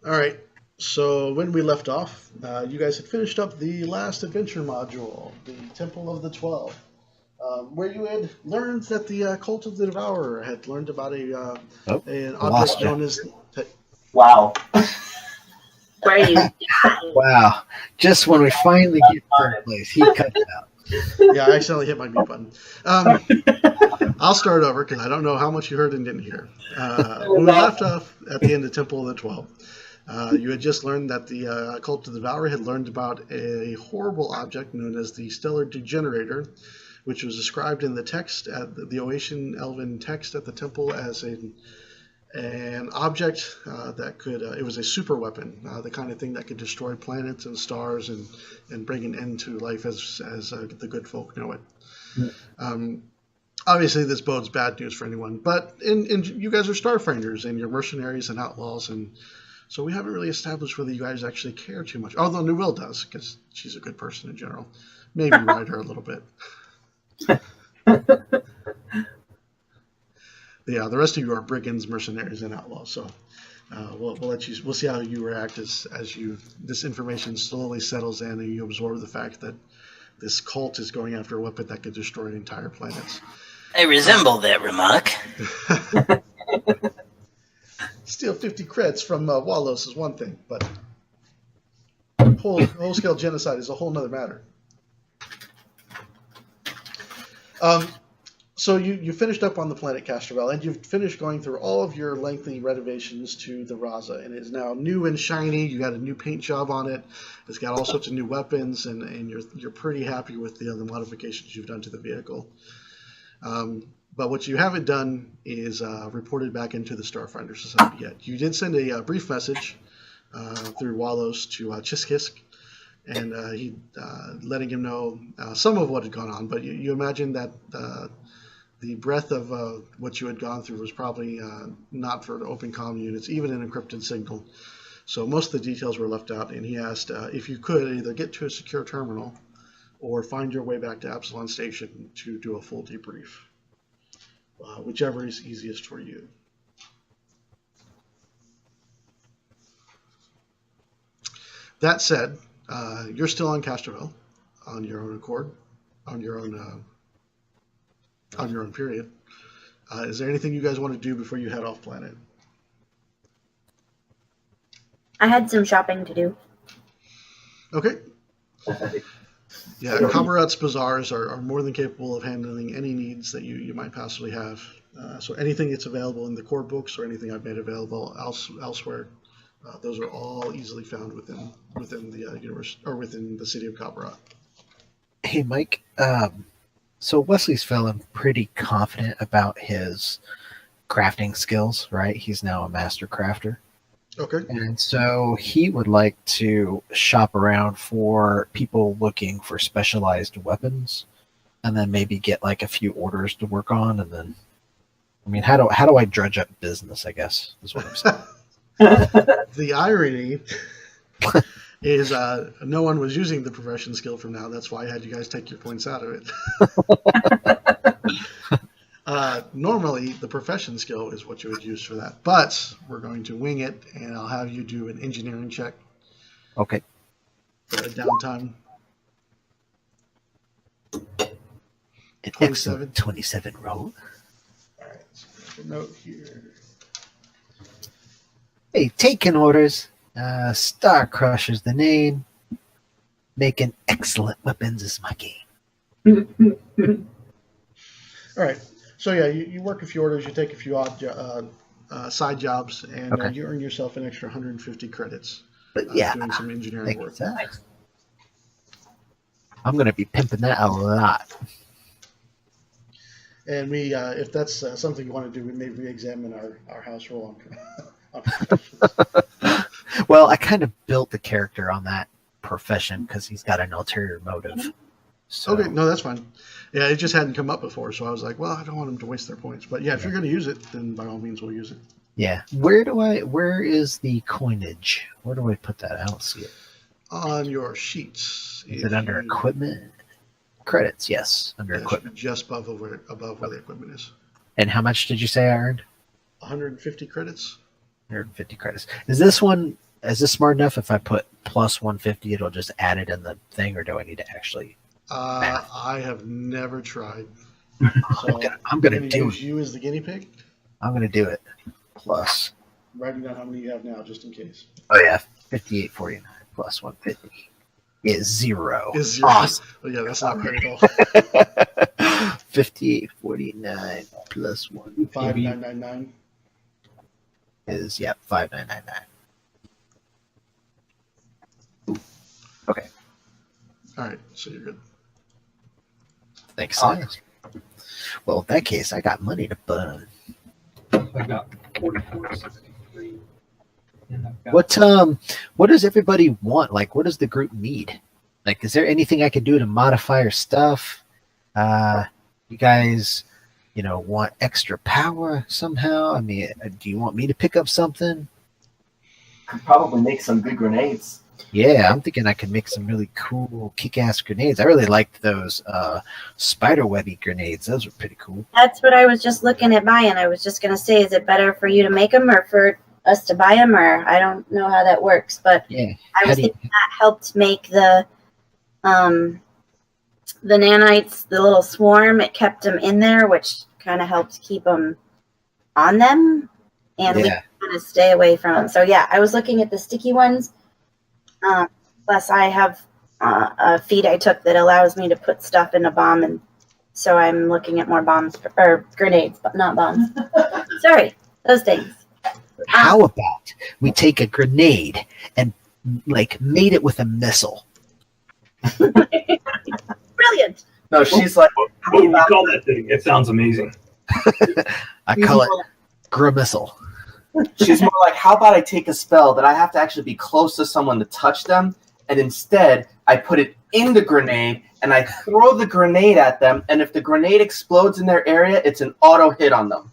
All right. So when we left off, you guys had finished up the last adventure module, the Temple of the Twelve, where you had learned that the cult of the Devourer had learned about Oh, an object lost you. known as. Wow. Where you Wow. Just when we finally get to the place, he cut it out. Yeah, I accidentally hit my mute button. I'll start over because I don't know how much you heard and didn't hear. When we left off at the end of Temple of the Twelve, you had just learned that the cult of the Devourer had learned about a horrible object known as the Stellar Degenerator, which was described in the text at the Oatian Elven text at the temple as an object that could. It was a super weapon, the kind of thing that could destroy planets and stars and bring an end to life as the good folk know it. Um, Obviously, this bodes bad news for anyone, but you guys are Starfinders and you're mercenaries and outlaws, and so we haven't really established whether you guys actually care too much. Although New Will does, because she's a good person in general. Maybe ride her a little bit. Yeah, the rest of you are brigands, mercenaries, and outlaws. So we'll let you. We'll see how you react as this information slowly settles in and you absorb the fact that this cult is going after a weapon that could destroy entire planets. I resemble that remark. Steal 50 creds from Walos is one thing, but whole scale genocide is a whole nother matter. So you finished up on the planet Castrovel, and you've finished going through all of your lengthy renovations to the Raza, and it is now new and shiny. You got a new paint job on it. It's got all sorts of new weapons, and you're pretty happy with the other modifications you've done to the vehicle. But what you haven't done is reported back into the Starfinder Society yet. You did send a brief message through Walos to Chiskisk, and he letting him know some of what had gone on. But you imagine that the breadth of what you had gone through was probably not for the open comm units, even an encrypted signal. So most of the details were left out, and he asked if you could either get to a secure terminal or find your way back to Absalon Station to do a full debrief, whichever is easiest for you. That said, you're still on Castrovel on your own accord, on your own period. Is there anything you guys want to do before you head off planet? I had some shopping to do. Okay. Yeah, Kamarat's bazaars are more than capable of handling any needs that you might possibly have. So anything that's available in the core books or anything I've made available elsewhere, those are all easily found within the universe or within the city of Kamarat. Hey, Mike. So Wesley's feeling pretty confident about his crafting skills, right? He's now a master crafter. Okay. And so he would like to shop around for people looking for specialized weapons and then maybe get like a few orders to work on. And then, I mean, how do I dredge up business, I guess, is what I'm saying. The irony is no one was using the profession skill from now. That's why I had you guys take your points out of it. Normally, the profession skill is what you would use for that. But we're going to wing it, and I'll have you do an engineering check. Okay. For a downtime. An excellent 27 roll. All right. So make a note here. Hey, taking orders. Star Crusher's the name. Making excellent weapons is my game. All right. So yeah, you work a few orders, you take a few odd side jobs, and you earn yourself an extra 150 credits. But doing some engineering work. I'm going to be pimping that a lot. And we, if that's something you want to do, we maybe examine our house rule on Well, I kind of built the character on that profession because he's got an ulterior motive. So. Okay, no, that's fine. Yeah, it just hadn't come up before, so I was like, well, I don't want them to waste their points. But yeah, if you're going to use it, then by all means, we'll use it. Yeah. Where is the coinage? Where do I put that? I don't see it. On your sheets. Is it under equipment? Credits, yes, under equipment. Just above where the equipment is. And how much did you say I earned? 150 credits. 150 credits. Is this one is this smart enough? If I put plus 150, it'll just add it in the thing, or do I need to actually? I have never tried. So I'm gonna do use it. you as the guinea pig. I'm gonna do it. Plus. Writing down how many you have now, just in case. Oh yeah, 58.49 plus 150 is 0. Is 0. Awesome. Oh, yeah, that's not right at all. 58.49 plus 1 5999 is 5999. Okay. All right, so you're good. Thanks. Well, in that case, I got money to burn. I got 44.63. And I've got What does everybody want? Like, what does the group need? Like, is there anything I can do to modify your stuff? You guys, want extra power somehow? I mean, do you want me to pick up something? Could probably make some good grenades. Yeah, I'm thinking I can make some really cool kick-ass grenades. I really liked those spiderwebby grenades. Those were pretty cool. That's what I was just looking at buying. I was just going to say, is it better for you to make them or for us to buy them? Or I don't know how that works, but Yeah. I was thinking that helped make the nanites, the little swarm. It kept them in there, which kind of helped keep them on them, and we kind of stay away from them. So yeah, I was looking at the sticky ones. Plus, I have a feed I took that allows me to put stuff in a bomb, and so I'm looking at more bombs or grenades, but not bombs. Sorry, those things. How about we take a grenade and made it with a missile? Brilliant. No, she's like, what do you call that thing? It sounds amazing. I call it Grimissile. she's more like, how about I take a spell that I have to actually be close to someone to touch them, and instead I put it in the grenade and I throw the grenade at them, and if the grenade explodes in their area, it's an auto hit on them.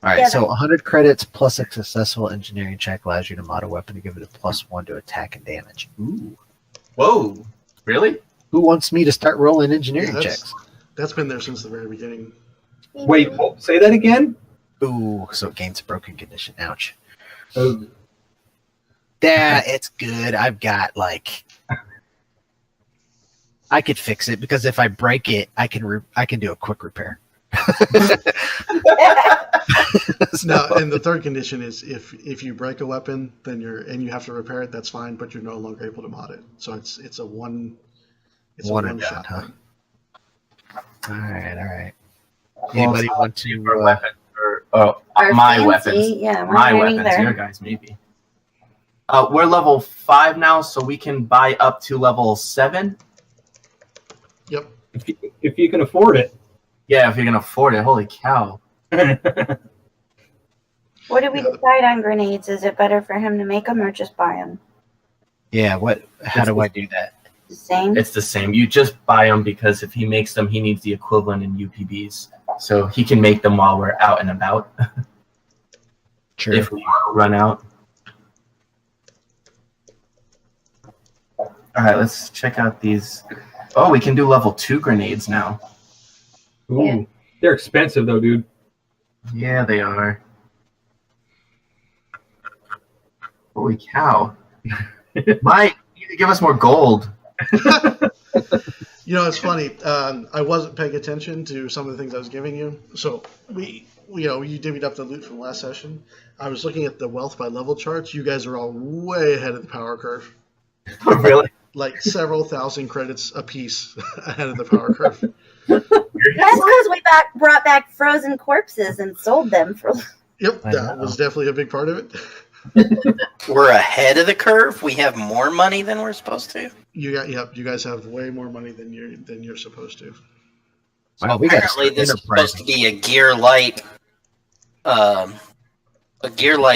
All right, Yeah, so 100 credits plus a successful engineering check allows you to mod a weapon to give it a +1 to attack and damage. Ooh. Whoa, really? Who wants me to start rolling engineering Yeah, checks? That's been there since the very beginning. Wait, say that again? Ooh, so it gains a broken condition. Ouch. Oh, Yeah, it's good. I've got I could fix it because if I break it, I can do a quick repair. No, and the third condition is if you break a weapon, then you have to repair it. That's fine, but you're no longer able to mod it. So it's a one and shot. done, huh? All right. Anybody want to? Your weapon or Our my fancy, weapons? yeah, My we're weapons. there. Your guys, maybe. We're level 5 now, so we can buy up to level 7. Yep. if you can afford it. Yeah, if you can afford it. Holy cow! What did we decide on grenades? Is it better for him to make them or just buy them? Yeah. How do I do that? The same. It's the same. You just buy them because if he makes them, he needs the equivalent in UPBs, so he can make them while we're out and about. True. If we run out. All right, let's check out these. Oh, we can do level 2 grenades now. Ooh, Yeah. They're expensive though, dude. Yeah, they are. Holy cow! Mike, you need to give us more gold. It's funny. I wasn't paying attention to some of the things I was giving you. So you divvied up the loot from last session. I was looking at the wealth by level charts. You guys are all way ahead of the power curve. Really? Like several thousand credits apiece ahead of the power curve. That's because we brought back frozen corpses and sold them for. Yep, I that know. was definitely a big part of it. We're ahead of the curve. We have more money than we're supposed to. You guys have way more money than you're supposed to. Well, we got Apparently, this is supposed to be a gear light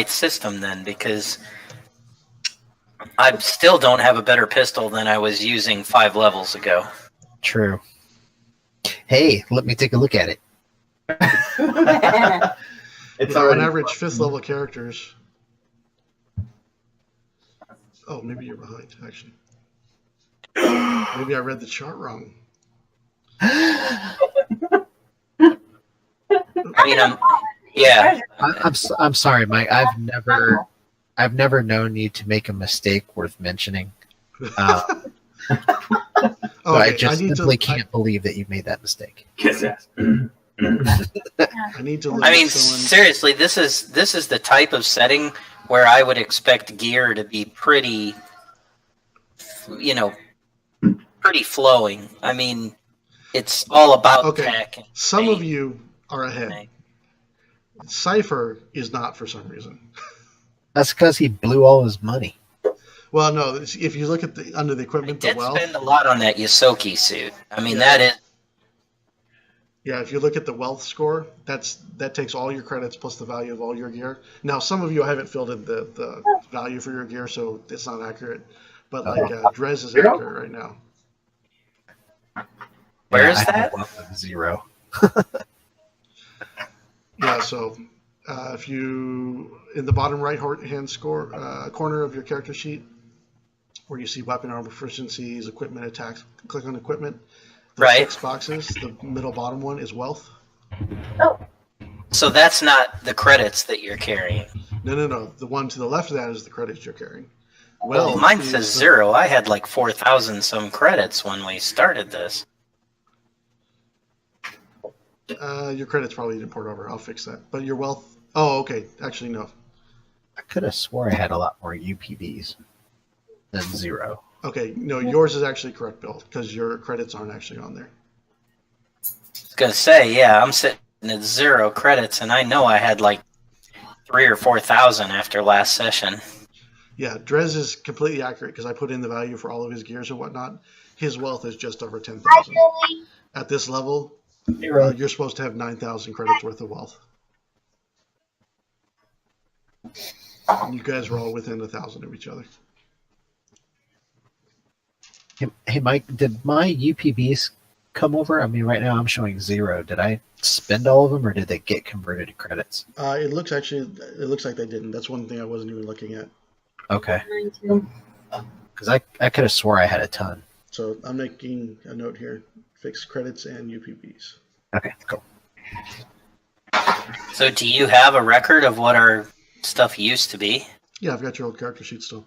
system then, because I still don't have a better pistol than I was using 5 levels ago. True. Hey, let me take a look at it. It's On already average, 5th level characters. Oh, maybe you're behind, actually. Maybe I read the chart wrong. I mean, Yeah. I'm sorry, Mike. I've never known you to make a mistake worth mentioning. So I just simply can't believe that you made that mistake. Kiss ass. I need to. I mean, seriously, this is the type of setting where I would expect gear to be pretty, pretty flowing. I mean, it's all about tech. And some of you are ahead. Cypher is not for some reason. That's because he blew all his money. Well, no. If you look at under the equipment, I did spend a lot on that Yosoki suit. I mean, that is. Yeah, if you look at the wealth score, that takes all your credits plus the value of all your gear. Now, some of you haven't filled in the value for your gear, so it's not accurate. But like Drez is accurate right now. Where is that? 0. Yeah, so if you in the bottom right hand corner of your character sheet, where you see weapon armor proficiencies, equipment attacks, click on equipment. The 6 boxes, the middle bottom one is wealth. Oh. So that's not the credits that you're carrying. No. The one to the left of that is the credits you're carrying. Well, mine says 0. I had like 4,000 some credits when we started this. Your credits probably didn't port over. I'll fix that. But your wealth. Oh, okay. Actually, no. I could have swore I had a lot more UPBs than 0. Okay, no, yours is actually correct, Bill, because your credits aren't actually on there. I was gonna say, yeah, I'm sitting at 0 credits, and I know I had like 3,000 or 4,000 after last session. Yeah, Drez is completely accurate because I put in the value for all of his gears and whatnot. His wealth is just over 10,000. At this level, you're supposed to have 9,000 credits worth of wealth. And you guys are all within 1,000 of each other. Hey, Mike, did my UPBs come over? I mean, right now I'm showing 0. Did I spend all of them, or did they get converted to credits? It looks like they didn't. That's one thing I wasn't even looking at. Okay. Because I could have swore I had a ton. So I'm making a note here. Fix credits and UPBs. Okay, cool. So do you have a record of what our stuff used to be? Yeah, I've got your old character sheet still.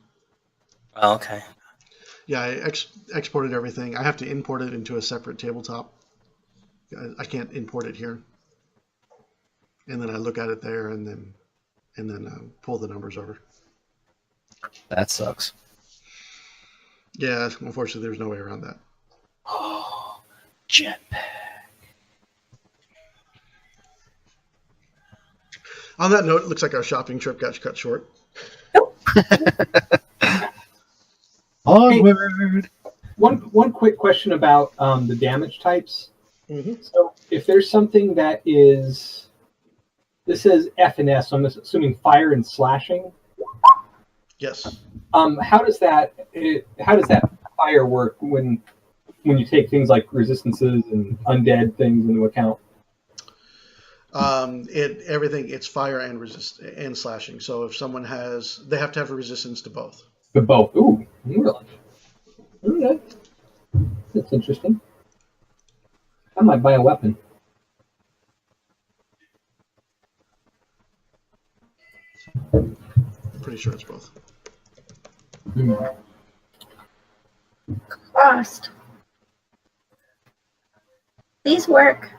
Oh, okay. Yeah, I exported everything. I have to import it into a separate tabletop. I can't import it here. And then I look at it there, and then pull the numbers over. That sucks. Yeah, unfortunately, there's no way around that. Oh, jetpack. On that note, it looks like our shopping trip got cut short. Onward. One quick question about the damage types. Mm-hmm. So if there's something that is, this says F and S, so I'm assuming fire and slashing. Yes. How does that fire work when you take things like resistances and undead things into account? It's fire and slashing. So if someone they have to have a resistance to both. To both. Ooh, really? Okay. That's interesting. I might buy a weapon. I'm pretty sure it's both. Lost. These work.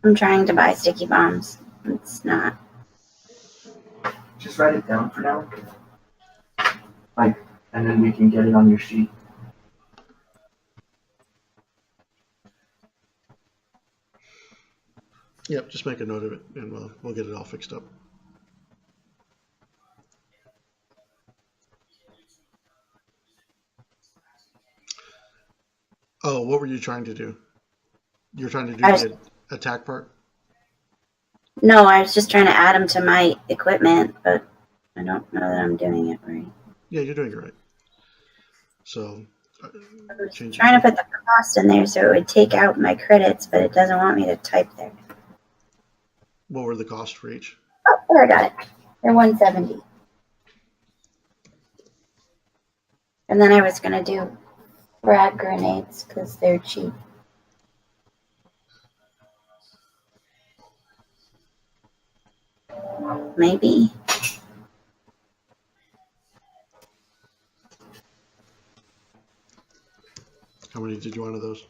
I'm trying to buy sticky bombs. It's not. Just write it down for now. And then we can get it on your sheet. Yep, just make a note of it, and we'll get it all fixed up. Oh, what were you trying to do? You're trying to do the attack part? No, I was just trying to add them to my equipment, but I don't know that I'm doing it right. Yeah, you're doing it right. So, I was trying to put the cost in there so it would take out my credits, but it doesn't want me to type there. What were the costs for each? Oh, there, I got it. They're 170. And then I was going to do frag grenades because they're cheap. Maybe. How many did you want of those?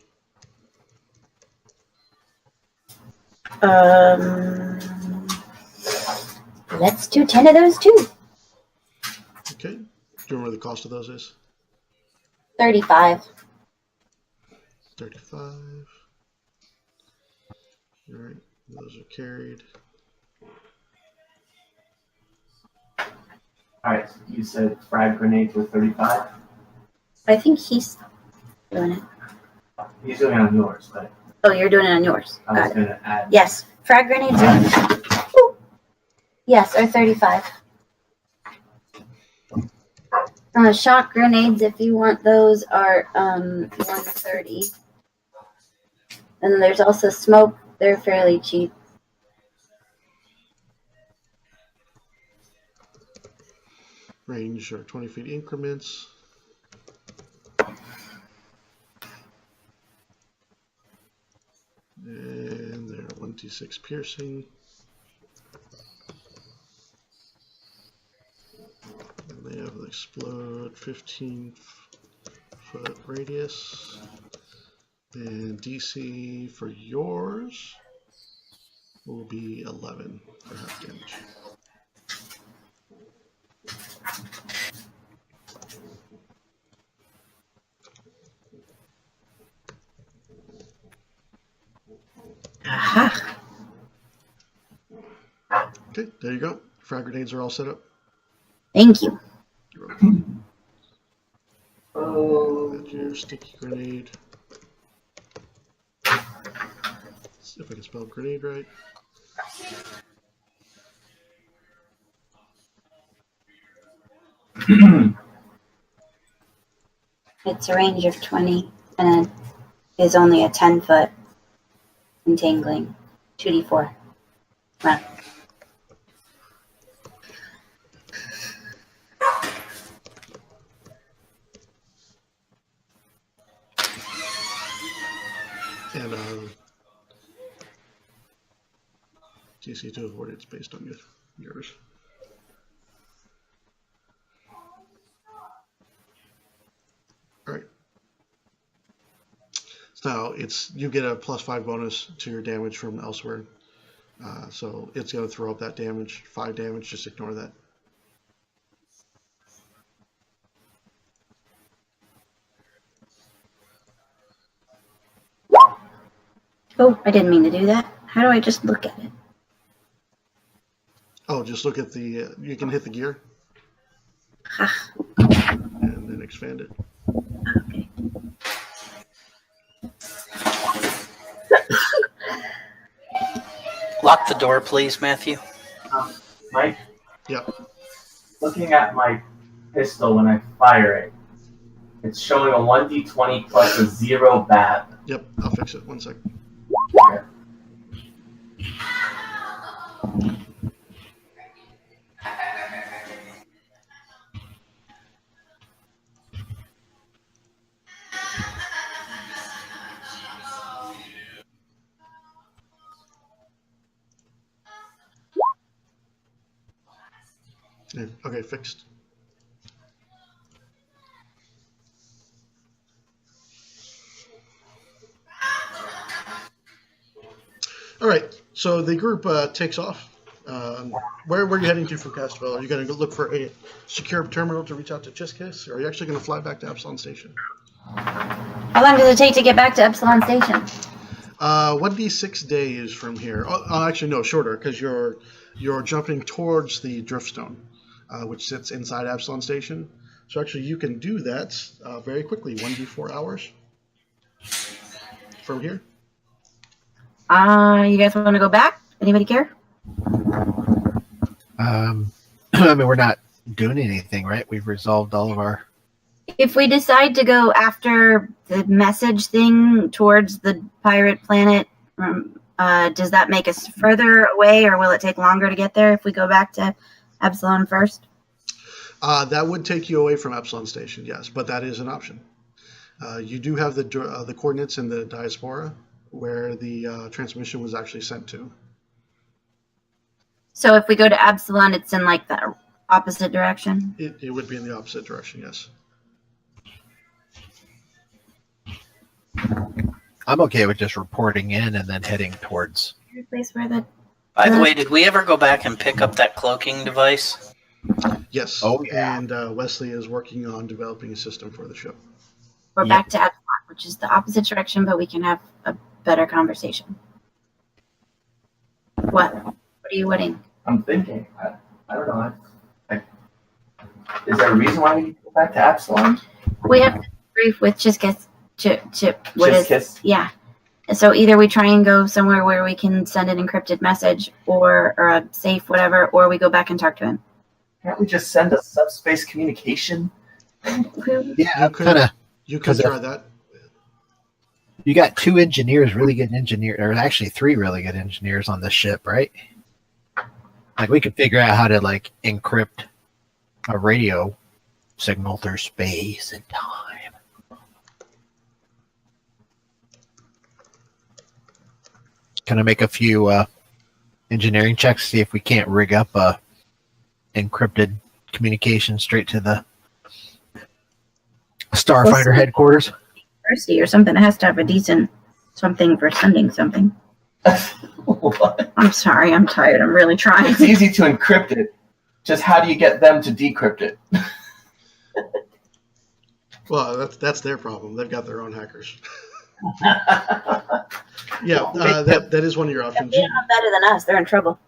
Let's do 10 of those too. Okay. Do you remember the cost of those is? 35. 35. All right. Those are carried. All right, you said frag grenades were 35. I think he's doing it. He's doing it on yours, but Oh, you're doing it on yours. I was Got it. going to add. Yes. Frag grenades are, yes, are 35. Shock grenades, if you want those, are 130. And then there's also smoke. They're fairly cheap. Range are 20 feet increments. And they're 1d6 piercing. And they have an explode 15-foot radius. And DC for yours will be 11 for half damage. Aha. Okay, there you go. Frag grenades are all set up. Thank you. You're welcome. Add your sticky grenade. See if I can spell grenade right. It's a range of 20 and is only a 10-foot entangling. 2d4. Run. And DC to avoid it's based on yours. All right. So now you get a +5 bonus to your damage from elsewhere. So it's going to throw up that damage, 5 damage. Just ignore that. Oh, I didn't mean to do that. How do I just look at it? Oh, just look at the. You can hit the gear Ah, and then expand it. okay. Lock the door, please, Matthew. Mike, Yep. looking at my pistol when I fire it, it's showing a 1d20 plus a 0 BAB. Yep. I'll fix it. 1 sec. Okay. Yeah, okay, fixed. All right, so the group takes off. Where are you heading to from Castville? Are you going to go look for a secure terminal to reach out to Chiskis, or are you actually going to fly back to Epsilon Station? How long does it take to get back to Epsilon Station? 1d6 days from here. Actually, no, shorter, because you're jumping towards the Driftstone, which sits inside Epsilon Station. So actually, you can do that very quickly. 1d4 hours from here. You guys want to go back? Anybody care? I mean, we're not doing anything, right? We've resolved all of our. If we decide to go after the message thing towards the pirate planet, does that make us further away, or will it take longer to get there if we go back to Epsilon first? That would take you away from Epsilon Station, yes, but that is an option. You do have the coordinates in the Diaspora where the transmission was actually sent to. So if we go to Absalon, it's in like the opposite direction. It would be in the opposite direction, yes. I'm okay with just reporting in and then heading towards. Place where the By the way, did we ever go back and pick up that cloaking device? Yes. Oh, yeah. And Wesley is working on developing a system for the ship. we're Yeah. back to Absalon, which is the opposite direction, but we can have a better conversation. What? What are you waiting? I'm thinking. I don't know. Is there a reason why we need to go back to Absalon? We have to brief with Chiskiss. What is? Kiss. Yeah. So either we try and go somewhere where we can send an encrypted message or a safe, whatever, or we go back and talk to him. Can't we just send a subspace communication? Yeah, could- kind of. You could 'Cause try that. You got 2 engineers, really good engineers, or actually 3 really good engineers on this ship, right? Like we could figure out how to like encrypt a radio signal through space and time. Can I make a few engineering checks, see if we can't rig up a encrypted communication straight to the Starfighter headquarters? University or something. It has to have a decent something for sending something. What? I'm sorry. I'm tired. I'm really trying. It's easy to encrypt it. Just how do you get them to decrypt it? Well, that's their problem. They've got their own hackers. Yeah, that is one of your options. They're not better than us. They're in trouble.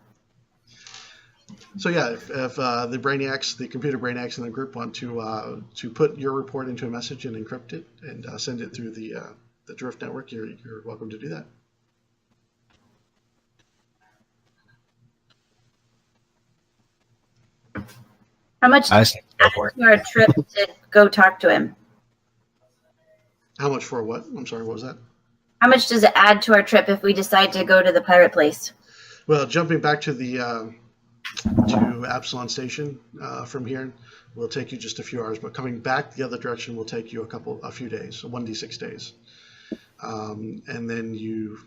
So yeah, if the brainiacs, the computer brainiacs in the group want to put your report into a message and encrypt it and send it through the Drift network, you're welcome to do that. How much I say go for it. for a trip to go talk to him? How much for what? I'm sorry, what was that? How much does it add to our trip if we decide to go to the pirate place? Well, jumping back to the to Absalon Station from here will take you just a few hours, but coming back the other direction will take you a few days, so 1d6 days. And then you,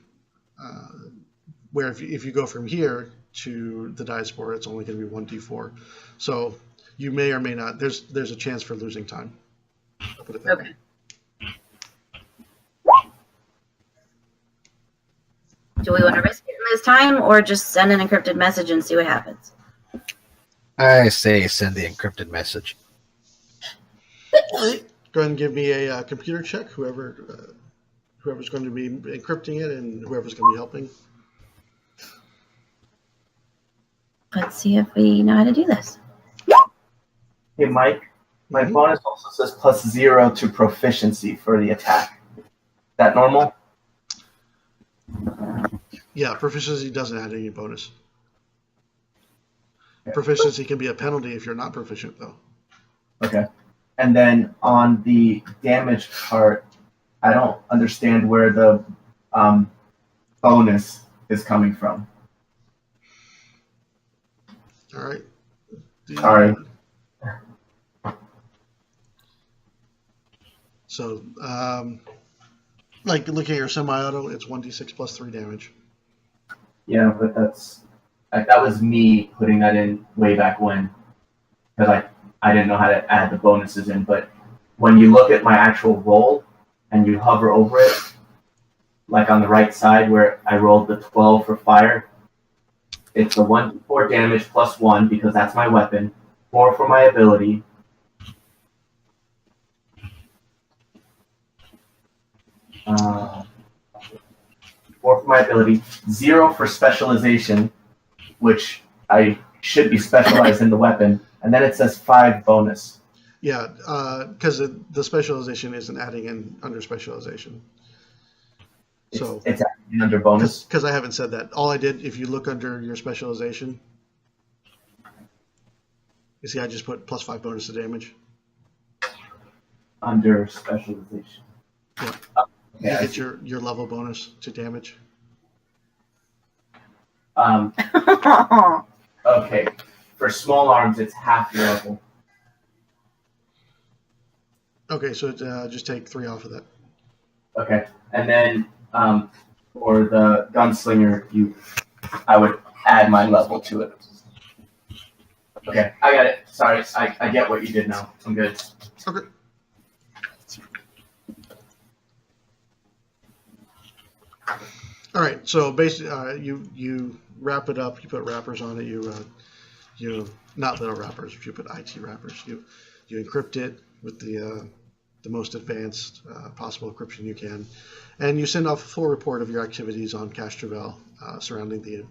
if you go from here to the Diaspora, it's only going to be 1d4. So you may or may not. There's a chance for losing time. I'll put it that way. Okay. Do we want to risk it in this time or just send an encrypted message and see what happens? I say send the encrypted message. Go ahead and give me a computer check, whoever's going to be encrypting it and whoever's going to be helping. Let's see if we know how to do this. Hey, Mike, my bonus also says +0 to proficiency for the attack. Is that normal? Yeah, proficiency doesn't add any bonus. Proficiency can be a penalty if you're not proficient, though. Okay. And then on the damage part, I don't understand where the bonus is coming from. All right. Sorry. So, like looking at your semi-auto, it's 1d6 plus 3 damage. Yeah, but that was me putting that in way back when, because I didn't know how to add the bonuses in. But when you look at my actual roll and you hover over it, like on the right side where I rolled the 12 for fire, it's a 1d4 damage plus 1 because that's my weapon, 4 for my ability. Uh, 4 for my ability, 0 for specialization, which I should be specialized in the weapon, and then it says 5 bonus. Yeah, because the specialization isn't adding in under specialization. So It's actually under bonus. because I haven't said that. All I did, if you look under your specialization, you see I just put +5 bonus to damage. Under specialization. Yeah. You Yeah, get your level bonus to damage. Okay. For small arms, it's half your level. Okay, so just take 3 off of that. Okay. And then for the gunslinger, I would add my level to it. Okay, I got it. Sorry, I get what you did now. I'm good. Okay. All right. So basically, you wrap it up. You put wrappers on it. You not little wrappers. You put IT wrappers. You encrypt it with the most advanced possible encryption you can, and you send off a full report of your activities on Castrovel surrounding the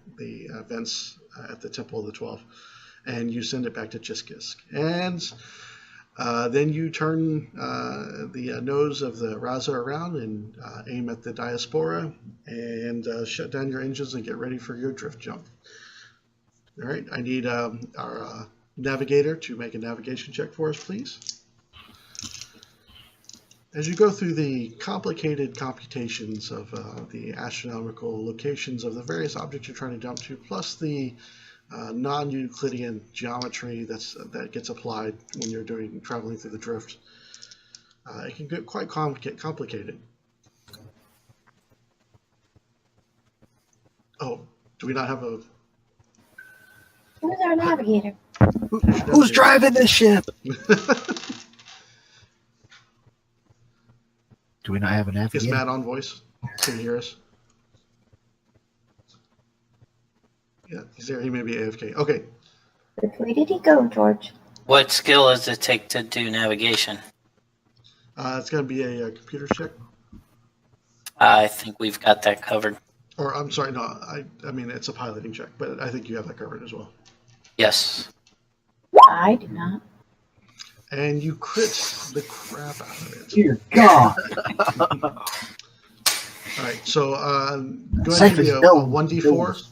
events at the Temple of the 12, and you send it back to Chiskisk. And then you turn the nose of the Raza around and aim at the Diaspora and shut down your engines and get ready for your drift jump. All right, I need our navigator to make a navigation check for us, please. As you go through the complicated computations of the astronomical locations of the various objects you're trying to jump to, plus the non-Euclidean geometry that gets applied when you're traveling through the drift, it can get quite complicated. Oh, do we not have a... Who's our navigator? Who's driving this ship? Do we not have a navigator? Is Matt on voice? Can you hear us? Yeah, he's there. He may be AFK. Okay. Which way did he go, George? What skill does it take to do navigation? It's going to be a computer check. I think we've got that covered. Or, I'm sorry, no, I mean, it's a piloting check, but I think you have that covered as well. Yes. I do not. And you crit the crap out of it. Dear God. All right, so go ahead and give me a 1d4,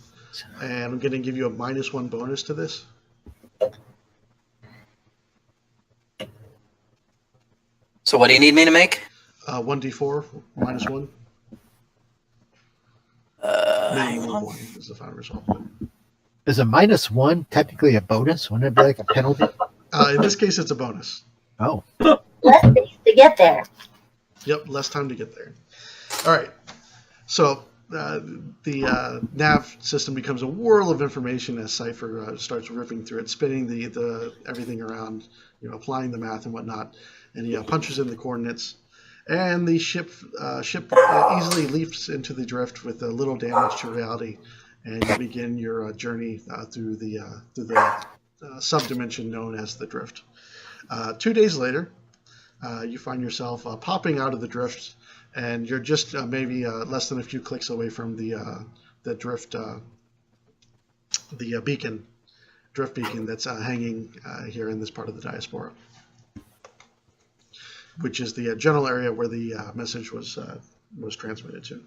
and I'm going to give you a -1 bonus to this. So what do you need me to make? 1d4 -1. Minimum of 1 is the final result. Is a -1 technically a bonus? Wouldn't it be like a penalty? In this case, it's a bonus. Oh. Less space to get there. Yep, less time to get there. All right, so the nav system becomes a whirl of information as Cypher starts ripping through it, spinning the everything around, applying the math and whatnot, and he punches in the coordinates, and the ship easily leaps into the drift with little damage to reality, and you begin your journey through the subdimension known as the drift. 2 days later, you find yourself popping out of the drift, and you're just maybe less than a few clicks away from the drift, the drift beacon that's hanging here in this part of the Diaspora, which is the general area where the message was transmitted to.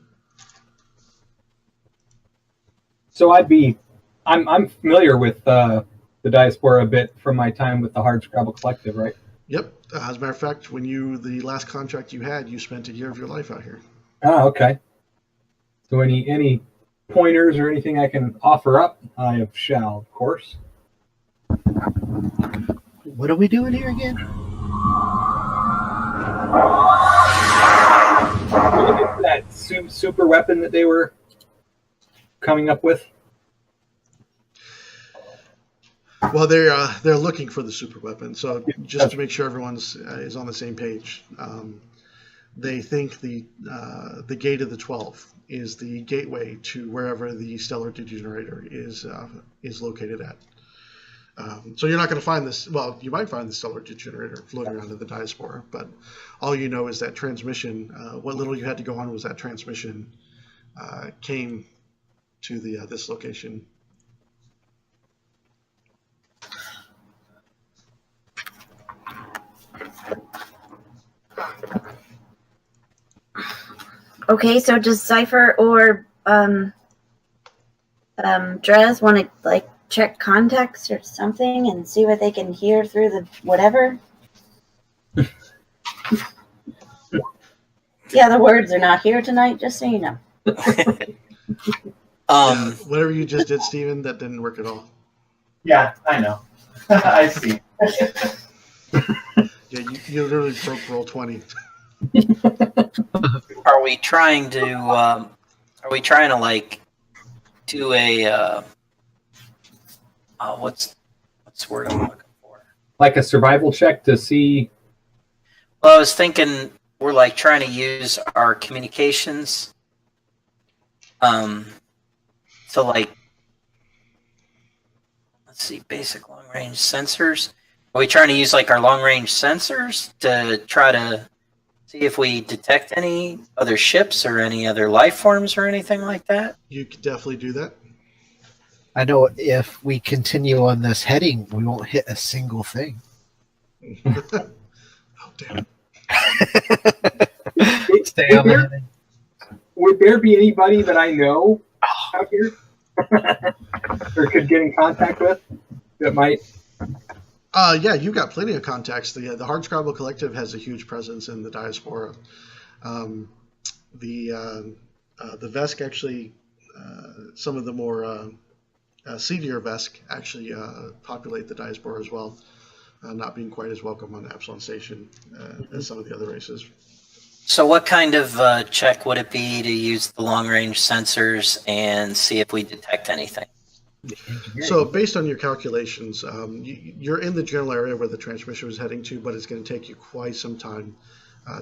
So I'm familiar with the Diaspora a bit from my time with the Hard Scrabble Collective, right? Yep. As a matter of fact, the last contract you had, you spent a year of your life out here. Ah, okay. So any pointers or anything I can offer up, I shall, of course. What are we doing here again? That super weapon that they were coming up with. Well, they're looking for the super weapon. So just to make sure everyone's is on the same page, they think the gate of the 12 is the gateway to wherever the stellar degenerator is located at. So you're not going to find this. Well, you might find the stellar degenerator floating around in the Diaspora, but all you know is that transmission. What little you had to go on was that transmission came to this location. Okay, so does Cypher or Drez want to check context or something and see what they can hear through the whatever? Yeah, the words are not here tonight, just so you know. Whatever you just did, Steven, that didn't work at all. Yeah, I know. I see. Yeah, you literally broke roll 20. Are we trying to do a what's That's the word I'm looking for. Like a survival check to see. Well, I was thinking we're like trying to use our communications to like, let's see, basic long range sensors. Are we trying to use like our long range sensors to try to see if we detect any other ships or any other life forms or anything like that? You could definitely do that. I know if we continue on this heading, we won't hit a single thing. Oh, damn. Stay on the heading. Would there be anybody that I know out here or could get in contact with that might? Yeah, you've got plenty of contacts. The Hardscrabble Collective has a huge presence in the Diaspora. The Vesk actually, some of the more seedier Vesk actually populate the Diaspora as well, not being quite as welcome on Absalon Station as some of the other races. So what kind of check would it be to use the long-range sensors and see if we detect anything? So based on your calculations, you're in the general area where the transmission was heading to, but it's going to take you quite some time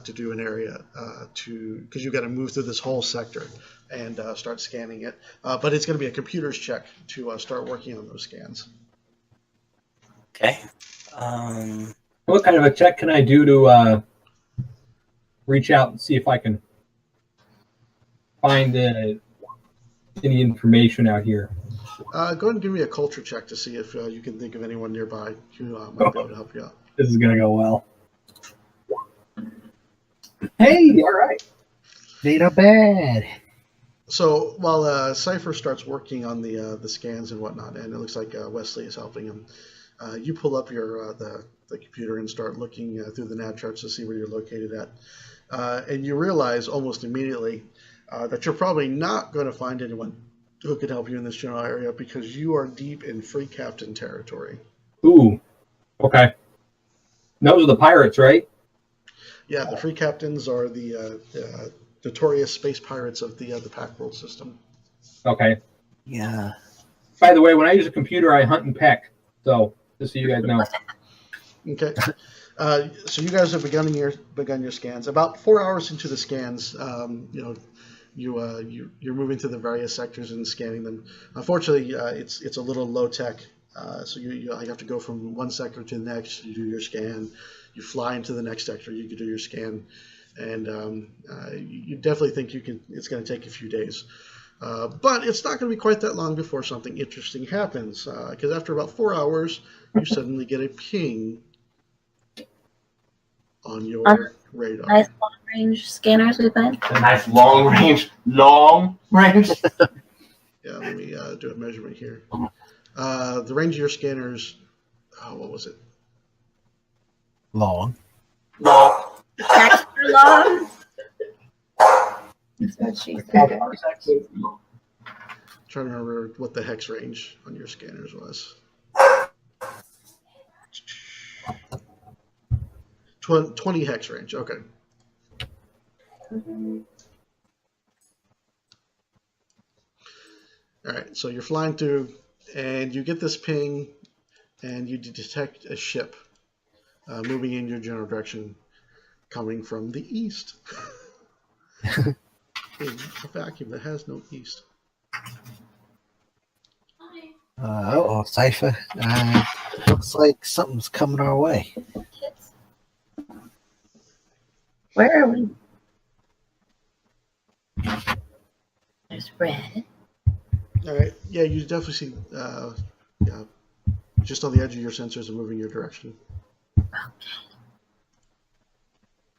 to do an area because you've got to move through this whole sector and start scanning it. But it's going to be a computer's check to start working on those scans. Okay. What kind of a check can I do to reach out and see if I can find any information out here? Go ahead and give me a culture check to see if you can think of anyone nearby who might be able to help you out. This is going to go well. Hey, all right. They not bad. So while Cypher starts working on the scans and whatnot, and it looks like Wesley is helping him, you pull up your the computer and start looking through the nav charts to see where you're located at. And you realize almost immediately that you're probably not going to find anyone who could help you in this general area because you are deep in Free Captain territory. Ooh, okay. Those are the pirates, right? Yeah, the Free Captains are the notorious space pirates of the Pack World system. Okay. Yeah. By the way, when I use a computer, I hunt and peck. So, just so you guys know. Okay. So you guys have begun your scans. About 4 hours into the scans, you're moving through the various sectors and scanning them. Unfortunately, it's a little low tech. So you have to go from one sector to the next. You do your scan. You fly into the next sector. You can do your scan, and you definitely think you can. It's going to take a few days, but it's not going to be quite that long before something interesting happens. Because after about 4 hours, you suddenly get a ping on your radar. Nice long range scanners we put in. A nice long range. Yeah, let me do a measurement here. The range of your scanners, what was it? Long. Extra long. That's what she said. Trying to remember what the hex range on your scanners was. 20 hex range. Okay. All right. So you're flying through, and you get this ping, and you detect a ship moving in your general direction, coming from the east. In a vacuum that has no east. Cypher. Looks like something's coming our way. Where are we? There's red. All right. Yeah, you definitely see. Just on the edge of your sensors and moving your direction.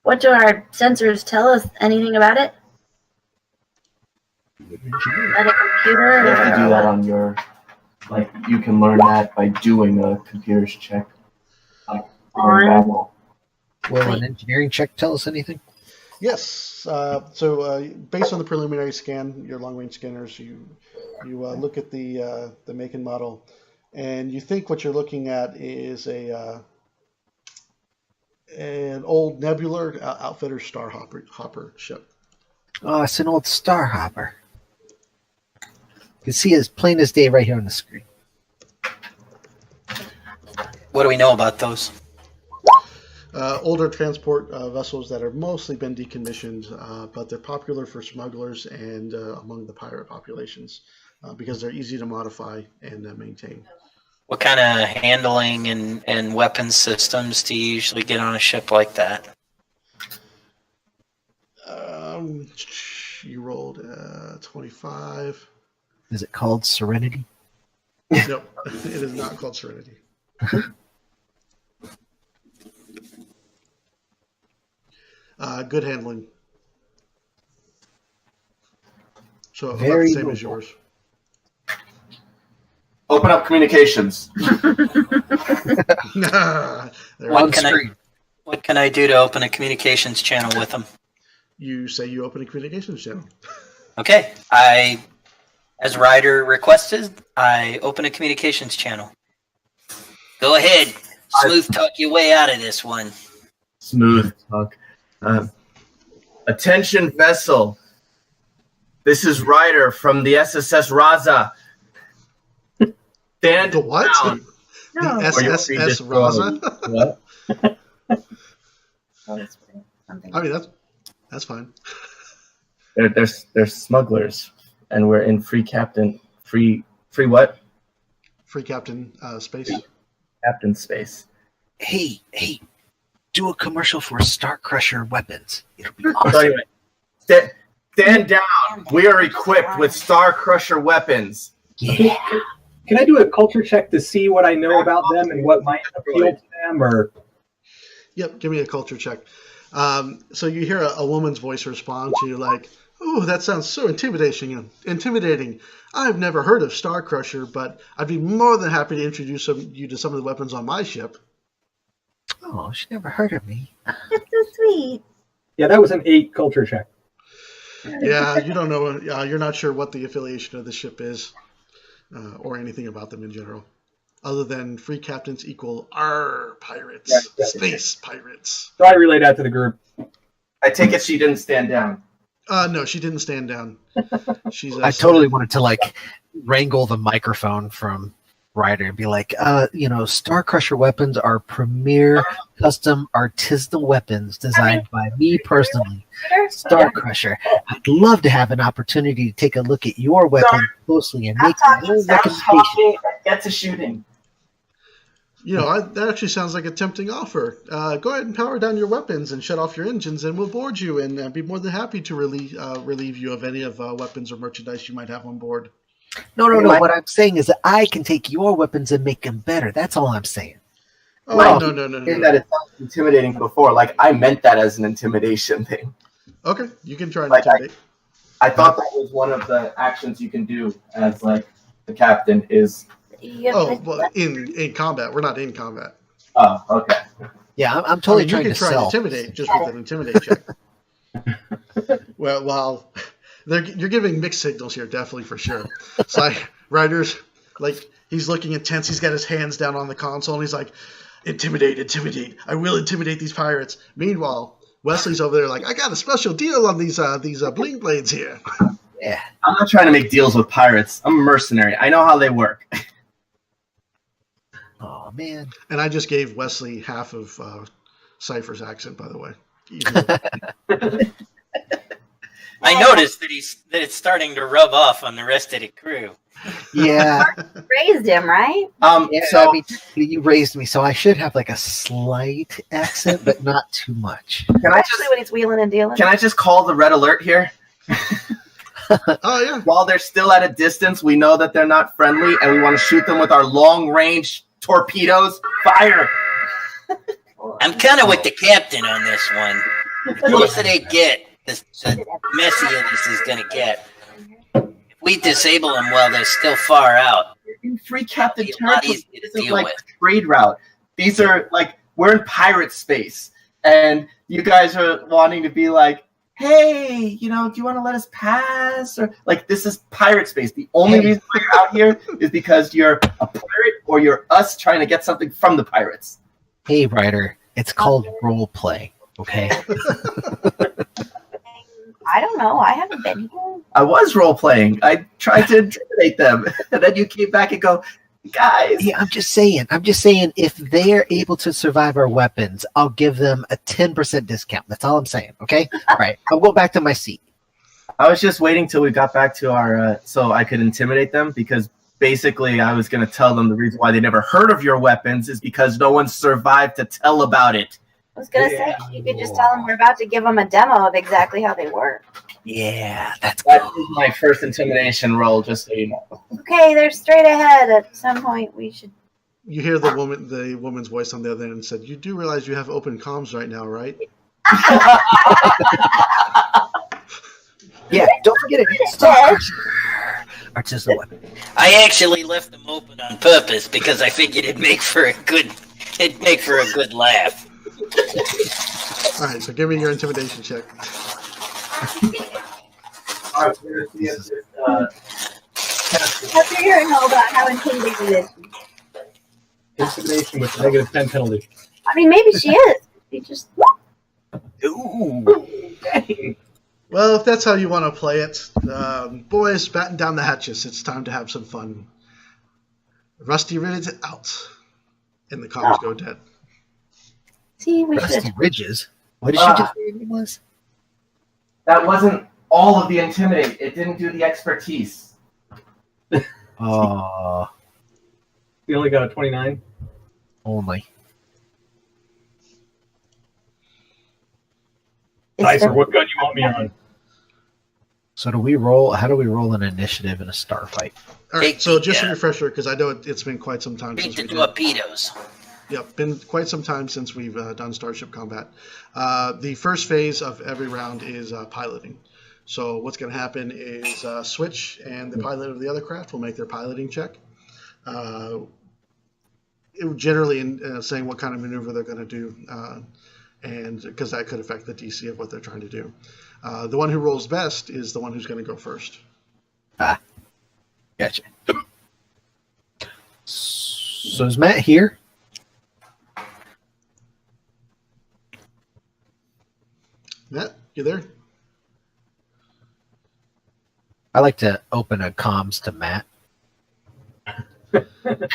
What do our sensors tell us? Anything about it? At a computer? You have to do that on your, you can learn that by doing a computer's check. Will an engineering check tell us anything? Yes. So based on the preliminary scan, your long-range scanners, you look at the make and model, and you think what you're looking at is an old Nebular Outfitter Star Hopper ship. Oh, it's an old Star Hopper. You can see it as plain as day right here on the screen. What do we know about those? Older transport vessels that have mostly been decommissioned, but they're popular for smugglers and among the pirate populations because they're easy to modify and maintain. What kind of handling and weapons systems do you usually get on a ship like that? You rolled 25. Is it called Serenity? Nope, it is not called Serenity. Good handling. So about the same as yours. Open up communications. What can I do to open a communications channel with them? You say you open a communications channel. Okay. As Ryder requested, I open a communications channel. Go ahead. Smooth talk your way out of this one. Smooth talk. Attention vessel. This is Ryder from the SSS Raza. Stand the what? down. No. The SSS Raza? What? Oh, that's weird. Something. I mean, that's fine. They're smugglers, and we're in free what? Free captain space. Captain space. Hey, do a commercial for Star Crusher weapons. It'll be So awesome. anyway, stand down. We are equipped with Star Crusher weapons. Yeah. Can I do a culture check to see what I know about them and what might appeal to them? Or Yep, give me a culture check. So you hear a woman's voice respond to you like, "Oh, that sounds so intimidating. I've never heard of Star Crusher, but I'd be more than happy to introduce you to some of the weapons on my ship." Oh, she never heard of me. That's so sweet. yeah, that was an 8 culture check. Yeah, you don't know. You're not sure what the affiliation of the ship is, or anything about them in general, other than free captains equal R pirates, Right. space pirates. So I relay that to the group. I take it she didn't stand down. No, she didn't stand down. She's. I totally wanted to wrangle the microphone from Ryder and be like, Star Crusher weapons are premier custom artisanal weapons designed by me personally. Star Crusher. I'd love to have an opportunity to take a look at your weapon closely and make your own recommendation. Get to shooting. That actually sounds like a tempting offer. Go ahead and power down your weapons and shut off your engines, and we'll board you, and I'd be more than happy to relieve you of any of weapons or merchandise you might have on board. No. What I'm saying is that I can take your weapons and make them better. That's all I'm saying. Oh, Well, no. That it sounds intimidating before. Like, I meant that as an intimidation thing. Okay, you can try and Like, intimidate. I thought that was one of the actions you can do as, the captain is... Oh, well, in combat. We're not in combat. Oh, okay. Yeah, I'm totally you trying can to try sell. and intimidate just with an intimidate check. Well, you're giving mixed signals here, definitely for sure. It's like Ryder's he's looking intense. He's got his hands down on the console, and he's like, "Intimidate! I will intimidate these pirates." Meanwhile, Wesley's over there like, "I got a special deal on these bling blades here." Yeah. I'm not trying to make deals with pirates. I'm a mercenary. I know how they work. Oh man. And I just gave Wesley half of Cypher's accent, by the way. I noticed that it's starting to rub off on the rest of the crew. Yeah. Raised him, right? Yeah, So I mean, you raised me, so I should have a slight accent, but not too much. can I Especially when he's wheeling and dealing. just call the red alert here? Oh yeah. While they're still at a distance, we know that they're not friendly, and we want to shoot them with our long-range torpedoes. Fire! I'm kind of with the captain on this one. The closer they get, the messier this is going to get. If we disable them while they're still far out, In free captain It'll be a lot territory, easier to this is deal like with. a trade route. These are we're in pirate space, and you guys are wanting to be like, hey, do you want to let us pass? Or this is pirate space. The only reason why you're out here is because you're a pirate or you're us trying to get something from the pirates. Hey, Ryder, it's called role play, okay? I don't know. I haven't been here. I was role playing. I tried to intimidate them, and then you came back and go, Guys. Yeah, I'm just saying. If they're able to survive our weapons, I'll give them a 10% discount. That's all I'm saying. Okay. All right. I'll go back to my seat. I was just waiting till we got back to our so I could intimidate them, because basically I was going to tell them the reason why they never heard of your weapons is because no one survived to tell about it. I was gonna say you could just tell them we're about to give them a demo of exactly how they work. Yeah, that's That cool. is my first intimidation roll, just so you know. Okay, they're straight ahead. At some point, we should. You hear the woman's voice on the other end and said, "You do realize you have open comms right now, right?" Yeah, don't forget it. Stalkers are just a weapon. I actually left them open on purpose because I figured it'd make for a good laugh. All right, so give me your intimidation check. All right, we're going to see if this, After hearing all about how intimidating it is. Intimidation with -10 penalty. I mean, maybe she is. She just. Ooh. Well, if that's how you want to play it, boys, batten down the hatches. It's time to have some fun. Rusty Ridge out, and the comms go dead. See, we should. Rusty Ridges. What did you just say it was? that wasn't all of the intimidate. It didn't do the expertise. Oh, We only got a 29. only. Tyson, what gun you want me on? So do we roll? How do we roll an initiative in a star fight? All right, so just a Yeah. refresher, because I know it's been quite some time Beat since the we did. torpedoes. Yep, been quite some time since we've done Starship Combat. The first phase of every round is piloting. So what's going to happen is Switch and the pilot of the other craft will make their piloting check. Generally in saying what kind of maneuver they're going to do, and because that could affect the DC of what they're trying to do. The one who rolls best is the one who's going to go first. Gotcha. So is Matt here? Matt, you there? I like to open a comms to Matt.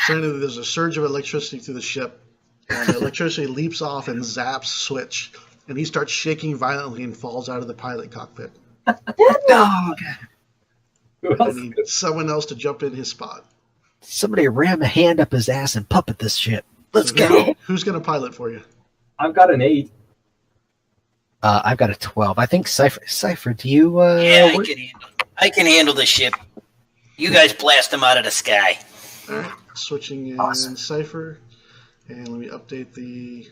Suddenly there's a surge of electricity through the ship, and the electricity leaps off and zaps Switch, and he starts shaking violently and falls out of the pilot cockpit. Dog! Who And else? he needs someone else to jump in his spot. Somebody ram a hand up his ass and puppet this ship. Let's So go. Who's going to pilot for you? I've got an 8. I've got a 12. I think Cypher, do you? Yeah, I can handle the ship. You guys blast them out of the sky. All right, switching in Awesome. Cypher, and let me update the.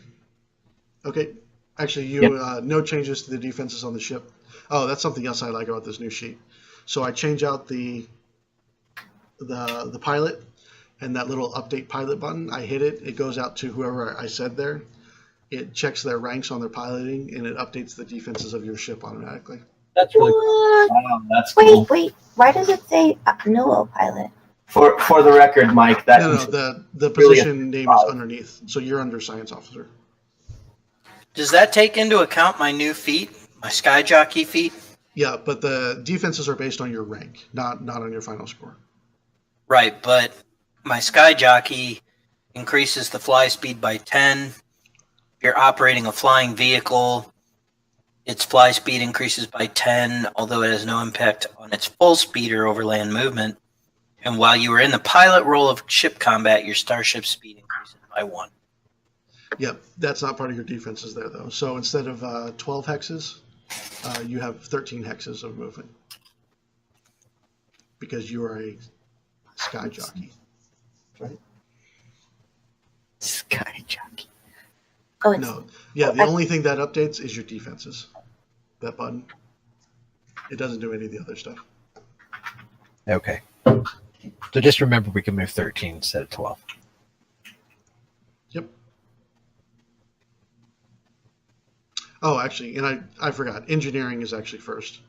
Okay, actually, you no changes to the defenses on the ship. Oh, that's something else I like about this new sheet. So I change out the pilot, and that little update pilot button. I hit it. It goes out to whoever I said there. It checks their ranks on their piloting, and it updates the defenses of your ship automatically. That's really cool. What? Wow, that's cool. Wait. Why does it say no pilot? For the record, Mike, that No, the really position name is underneath, so you're under science officer. Does that take into account my new feat, my sky jockey feat? Yeah, but the defenses are based on your rank, not on your final score. Right, but my sky jockey increases the fly speed by 10. If you're operating a flying vehicle, its fly speed increases by 10, although it has no impact on its full speed or overland movement. And while you are in the pilot role of ship combat, your starship speed increases by 1. Yep, that's not part of your defenses there, though. So instead of 12 hexes, you have 13 hexes of movement. Because you are a sky jockey. Sky jockey. Oh, it's No, yeah, the only thing that updates is your defenses. That button. It doesn't do any of the other stuff. Okay. So just remember we can move 13 instead of 12. Yep. Oh, actually, and I forgot. Engineering is actually first.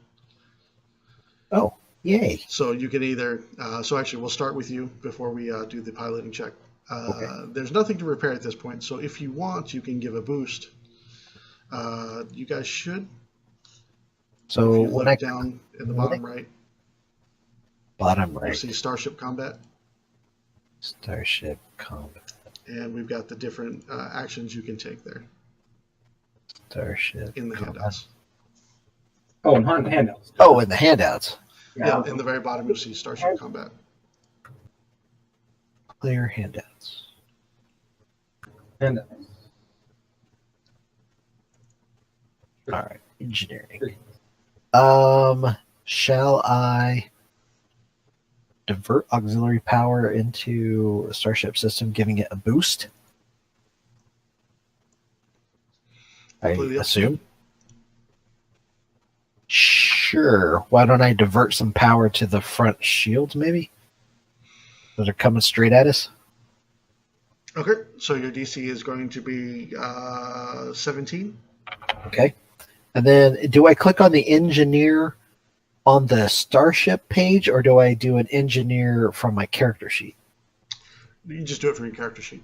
Oh, yay. So you can either, so actually we'll start with you before we do the piloting check. Okay. There's nothing to repair at this point, so if you want, you can give a boost. You guys should. So If you when look I down in the bottom right, bottom you'll right, see Starship Combat. Starship combat. And we've got the different actions you can take there Starship in the combat. handouts. Oh, and handouts. Oh, in the handouts. Yeah, in the very bottom you'll see Starship Combat. Clear handouts. Handouts. All right, engineering. Shall I divert auxiliary power into a starship system, giving it a boost? I Completely up to you. assume. Sure. Why don't I divert some power to the front shields, maybe? That are coming straight at us? Okay, so your DC is going to be 17. Okay. And then do I click on the engineer on the starship page, or do I do an engineer from my character sheet? You just do it from your character sheet.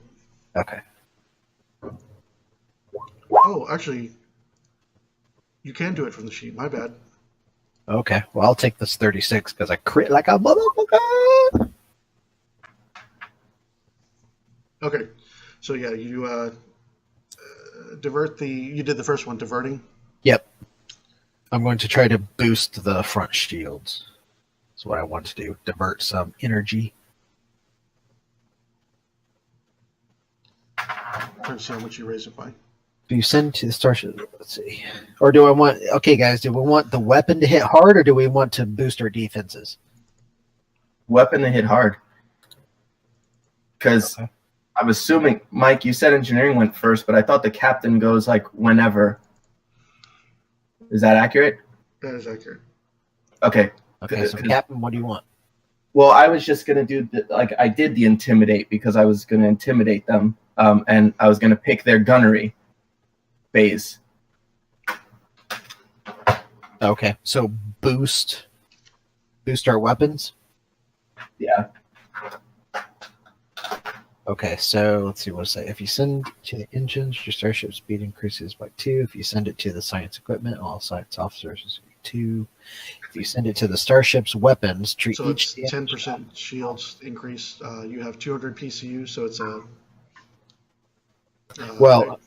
Okay. Oh, actually, you can do it from the sheet. My bad. Okay. Well, I'll take this 36 because I crit like a motherfucker. Okay, so yeah, you divert the. You did the first one, diverting. Yep. I'm going to try to boost the front shields. That's what I want to do. Divert some energy. Trying to see how much you raise it by. Do you send to the starship? Let's see. Or do I want... Okay, guys, do we want the weapon to hit hard, or do we want to boost our defenses? Weapon to hit hard. Because Okay. I'm assuming, Mike, you said engineering went first, but I thought the captain goes like whenever. Is that accurate? That is accurate. Okay. Okay, so Captain, what do you want? Well, I was just gonna do I did the intimidate because I was gonna intimidate them, and I was gonna pick their gunnery phase. Okay, so boost our weapons. Yeah. Okay, so let's see what it say. If you send to the engines, your starship speed increases by 2. If you send it to the science equipment, all science officers is 2. If you send it to the starship's weapons, treat So each it's 10% shields increase. You have 200 PCU, so it's a. Well,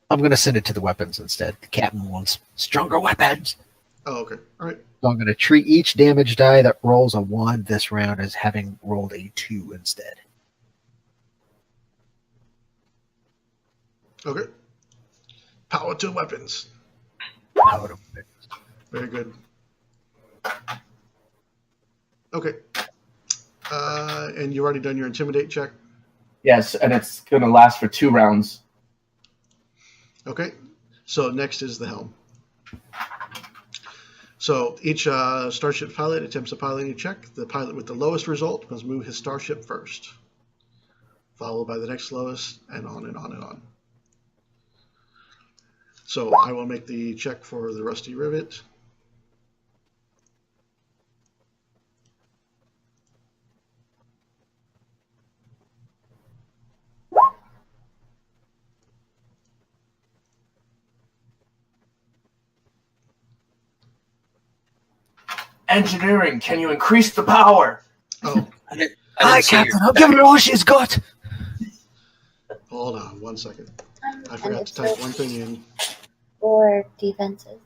I'm going to send it to the weapons instead. The captain wants stronger weapons. Oh, okay. All right. So I'm going to treat each damage die that rolls a 1 this round as having rolled a 2 instead. Okay. Power to weapons. Power to weapons. Very good. Okay. And you've already done your intimidate check. Yes, and it's gonna last for 2 rounds. Okay. So next is the helm. So each starship pilot attempts a piloting check. The pilot with the lowest result must move his starship first, followed by the next lowest, and on and on and on. So I will make the check for the rusty rivet. Engineering, can you increase the power? Oh, I didn't Hi, see your- Captain. I'll give her all she's got. hold on 1 second. I forgot to type one thing in. For defenses.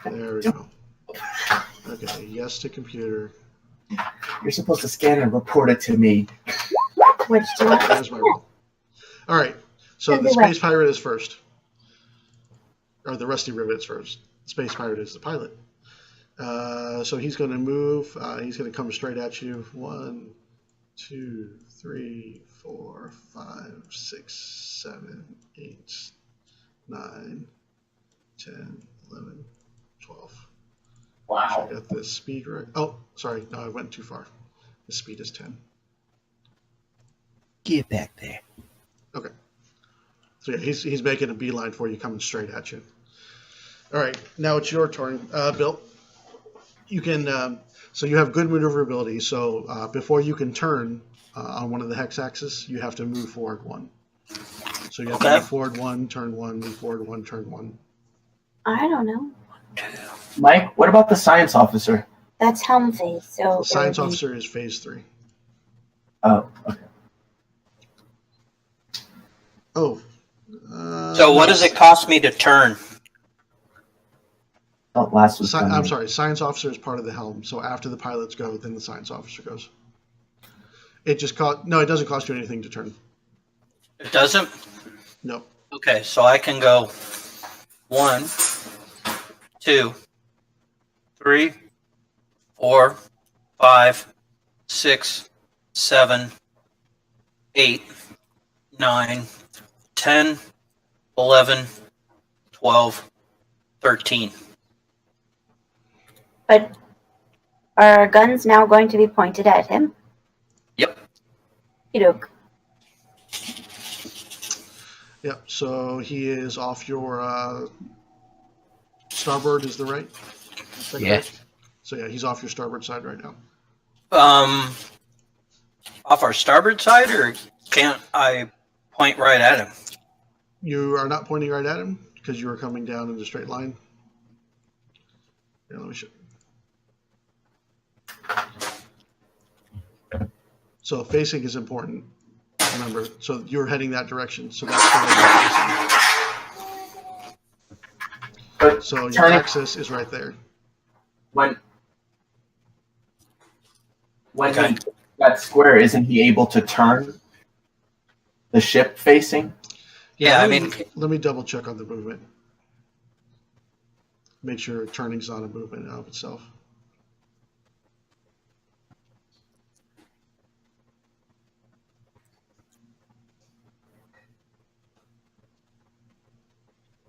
There we go. Okay, yes to computer. You're supposed to scan and report it to me. Which do you There's my roll. All right, so the space pirate is first. Or the rusty rivet is first. Space pirate is the pilot. So he's going to move. He's going to come straight at you. 1, 2, 3, 4, 5, 6, 7, 8, 9, 10, 11, 12. Wow. I got the speed right. Oh, sorry. No, I went too far. The speed is 10. Get back there. Okay. So yeah, he's making a beeline for you, coming straight at you. All right, now it's your turn, Bill. You can. So you have good maneuverability. So before you can turn on one of the hex axes, you have to move forward 1. So you have to Okay. move forward 1, turn 1, move forward 1, turn 1. I don't know. 2, Mike, what about the science officer? That's helm phase. So The science officer is phase 3. Oh, okay. Oh. So what does it cost me to turn? Oh, last was I'm sorry. Science officer is part of the helm. So after the pilots go, then the science officer goes. It just no, it doesn't cost you anything to turn. It doesn't? No. Okay, so I can go 1, 2, 3, 4, 5, 6, 7, 8, 9, 10, 11, 12, 13. But are our guns now going to be pointed at him? Yep. Okey-doke. Yep. So he is off your starboard. Is the right? Is that Yeah. correct? So yeah, he's off your starboard side right now. Off our starboard side, or can't I point right at him? You are not pointing right at him because you are coming down in a straight line. Here, let me show. So facing is important. Remember, so you're heading that direction. So that's where you're facing. So your axis is right there. When Okay. he that square, isn't he able to turn the ship facing? Yeah, I let mean, let me double check on the movement. Make sure turning's not a movement of itself.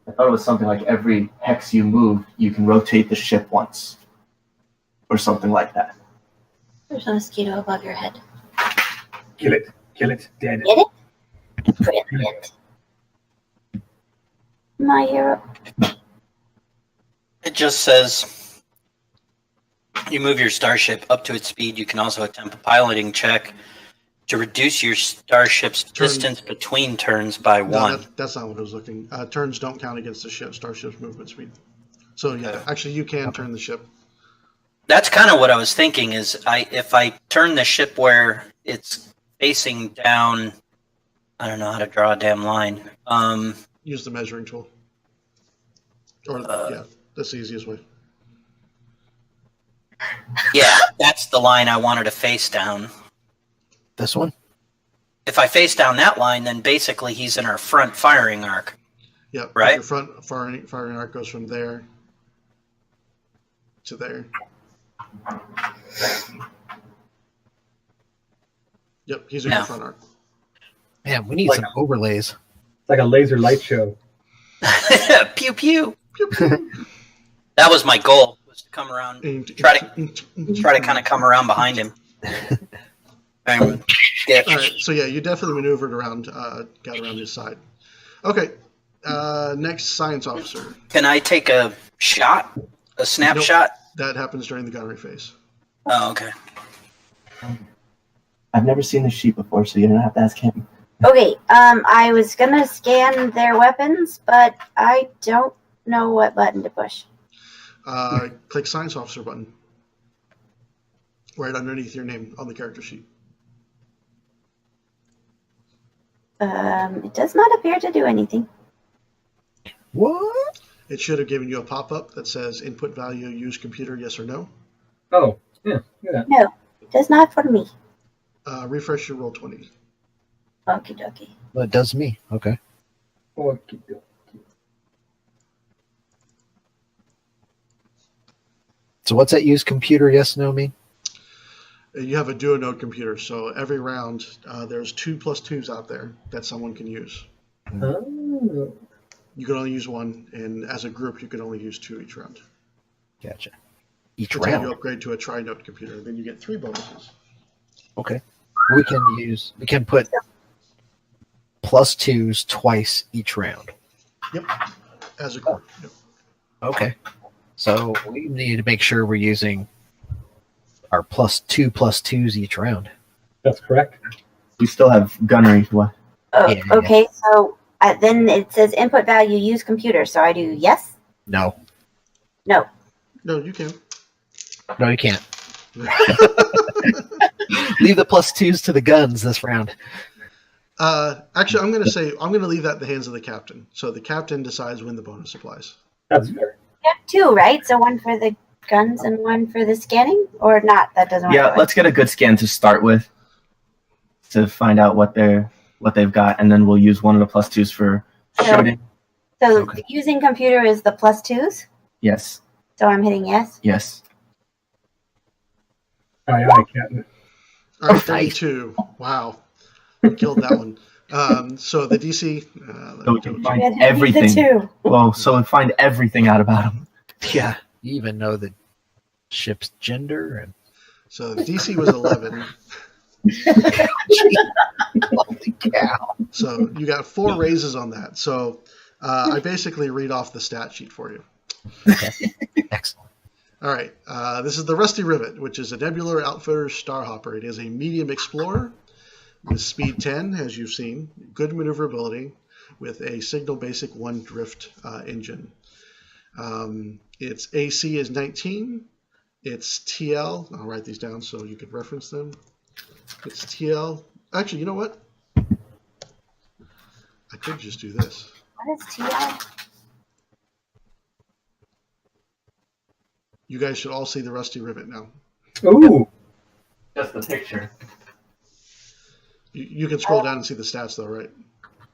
I thought it was something like every hex you move, you can rotate the ship once, or something like that. There's a mosquito above your head. Kill it. Kill it. Dead. Get it? Brilliant. My hero. it just says you move your starship up to its speed. You can also attempt a piloting check to reduce your starship's distance between turns by No, 1. that's not what I was looking. Turns don't count against the starship's movement speed. So yeah, actually you can turn the ship. That's kind of what I was thinking. Is if I turn the ship where it's facing down, I don't know how to draw a damn line. Use the measuring tool. Or yeah, that's the easiest way. Yeah, that's the line I wanted to face down. This one? If I face down that line, then basically he's in our front firing arc. Yeah, Right. Your front firing arc goes from there to there. Yep, he's in your front arc. Man, we need Like- some overlays. It's like a laser light show. Pew pew. That was my goal. Was to come around, try to kind of come around behind him. And get, All right, so yeah, you definitely maneuvered around, got around his side. Okay, next science officer. Can I take a shot? A snapshot? That happens during the gunnery phase. Oh, okay. I've never seen this sheet before, so you don't have to ask him. Okay, I was gonna scan their weapons, but I don't know what button to push. Click science officer button. Right underneath your name on the character sheet. It does not appear to do anything. What? It should have given you a pop-up that says input value, use computer, yes or no. Oh, yeah. Yeah. No, it does not for me. Refresh your roll 20. Okie dokie. Well, it does me. Okay. Okay. So what's that use computer yes no mean? You have a duo node computer, so every round there's 2+2s out there that someone can use. Oh. You can only use one, and as a group, you can only use 2 each round. Gotcha. Each Until you round. upgrade to a tri-node computer, then you get 3 bonuses. Okay. We can put +2s twice each round. Yep, as a group. Yep. Okay. So we need to make sure we're using our +2+2s each round. That's correct. We still have gunnery. What? Yeah. Okay, so then it says input value, use computer. So I do yes, No. no. No, you can. No, you can't. Leave the +2s to the guns this round. Actually, I'm going to leave that in the hands of the captain. So the captain decides when the bonus applies. That's fair. You have two, right? So one for the guns and one for the scanning, or not? That doesn't work. Yeah, let's get a good scan to start with, to find out what they've got, and then we'll use one of the +2s for shooting. So Okay. using computer is the +2s. Yes. So I'm hitting yes. Yes. Aye, aye, Captain. All right, 32. Wow. Killed that one. So the DC. So we can find Red Hood everything. needs a 2. Well, so we find everything out about him. Yeah. You even know the ship's gender and So the DC was 11. holy cow. So you got 4 raises on that. So I basically read off the stat sheet for you. Excellent. All right. This is the Rusty Rivet, which is a Nebular Outfitter Starhopper. It is a medium explorer with speed 10, as you've seen, good maneuverability, with a signal basic 1 drift engine. Its AC is 19. Its TL, I'll write these down so you can reference them. Its TL, actually, you know what? I could just do this. What is TL? You guys should all see the Rusty Rivet now. Ooh. Just the picture. You can scroll down and see the stats, though, right?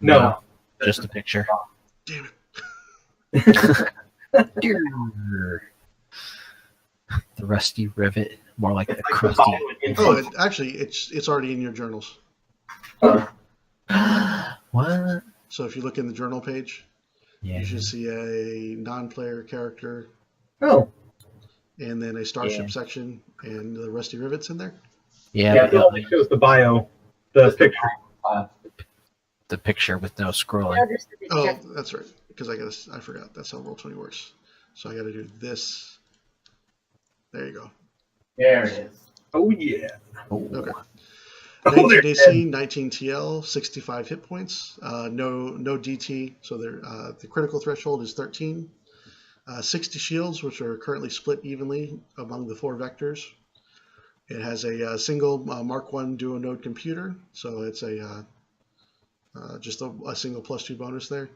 No. Just a picture. Damn it. The Rusty Rivet, more like the crusty. Oh, actually, it's already in your journals. What? So if you look in the journal page, Yeah. you should see a non-player character Oh. and then a starship section, and the Rusty Rivet's in there. Yeah, Yeah, but it only shows the bio, the picture. the picture with no No, scrolling. just the Oh, picture. that's right. Because I forgot. That's how Roll20 works. So I got to do this. There you go. There it is. Oh, yeah. Oh. Okay. Oh, 19 there it AC, 19 TL, 65 hit points. No DT. So the critical threshold is 13. 60 shields, which are currently split evenly among the 4 vectors. It has a single Mark 1 duo node computer, so it's just a single +2 bonus there.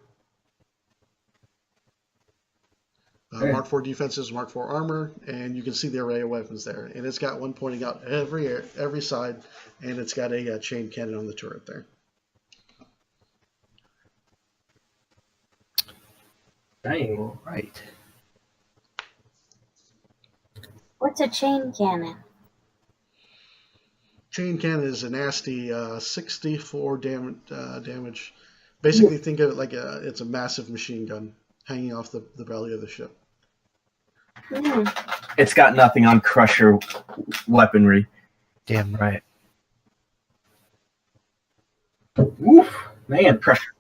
Okay. Mark 4 defenses, Mark 4 armor, and you can see the array of weapons there. And it's got one pointing out every side, and it's got a chain cannon on the turret there. Dang. All right. What's a chain cannon? Chain cannon is a nasty 64 damage. Basically, think of it like it's a massive machine gun hanging off the belly of the ship. Hmm. It's got nothing on Crusher weaponry. Damn right. Oof. Man, pressure.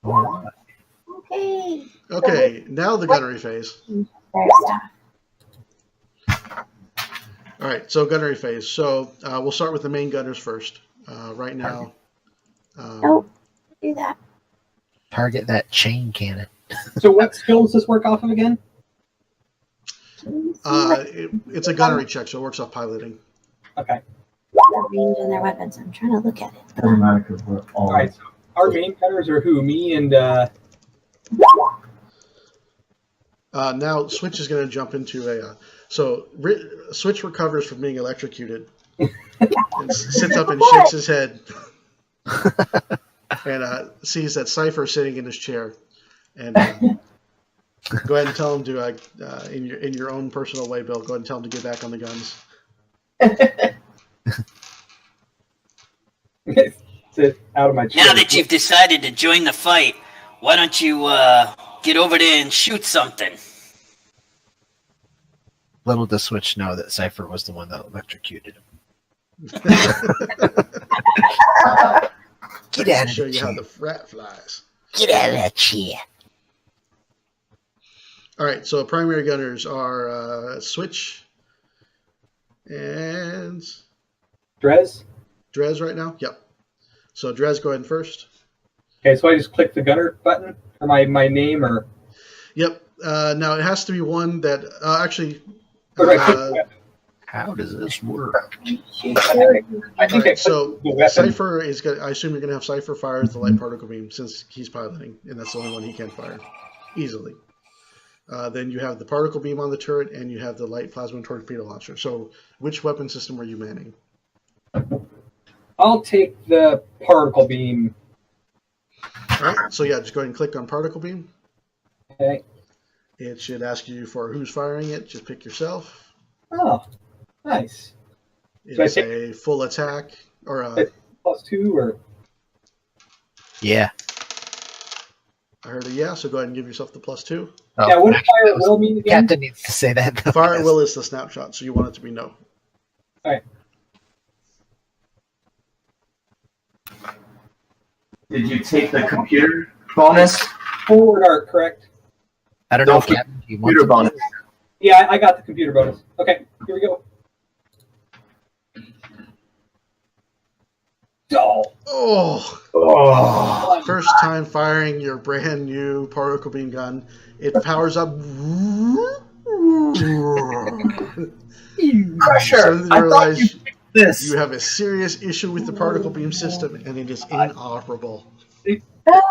All right. Okay. Okay, now the gunnery phase. There's stuff. All right, so gunnery phase. So we'll start with the main gunners first. Right now. Nope. Do that. Target that chain cannon. So what skill does this work off of again? It's a gunnery check, so it works off piloting. Okay. Their range and their weapons. I'm trying to look at it. Doesn't matter because we're all. All right. So our main gunners are who? Me and Now Switch is going to jump into a. Switch recovers from being electrocuted and sits up and shakes his head and sees that Cypher sitting in his chair. And go ahead and tell him to, in your own personal way, Bill. Go ahead and tell him to get back on the guns. sit out of my chair. Now that you've decided to join the fight, why don't you get over there and shoot something? Little does Switch know that Cypher was the one that electrocuted him. Get out of Show the you how chair. the rat flies. Get out of that chair. All right, so primary gunners are Switch and Drez. Drez right now. Yep. So Drez, go ahead first. Okay, so I just click the gunner button or my name or Yep. Now it has to be one that actually. Or do I pick the weapon? How does this work? I think I put So the weapon. Cypher is going. I assume you're going to have Cypher fire the light particle beam since he's piloting, and that's the only one he can fire easily. Then you have the particle beam on the turret, and you have the light plasma torpedo launcher. So, which weapon system are you manning? I'll take the particle beam. All right. So yeah, just go ahead and click on particle beam. Okay. It should ask you for who's firing it. Just pick yourself. Oh, nice. It's a full attack or a. +2 or. Yeah. I heard a yeah. So go ahead and give yourself the +2. Oh, Yeah, what does fire at will mean again? Captain needs to say that. Though. Fire at will is the snapshot, so you want it to be no. All right. Did you take the computer bonus? Forward arc, correct? I don't know if Captain, do you want Computer to bonus. Yeah, I got the computer bonus. Okay, here we go. Oh, Oh. first time firing your brand new particle beam gun. It powers up. Crusher, Suddenly I thought you realize picked this. you have a serious issue with the particle beam system, and it is inoperable.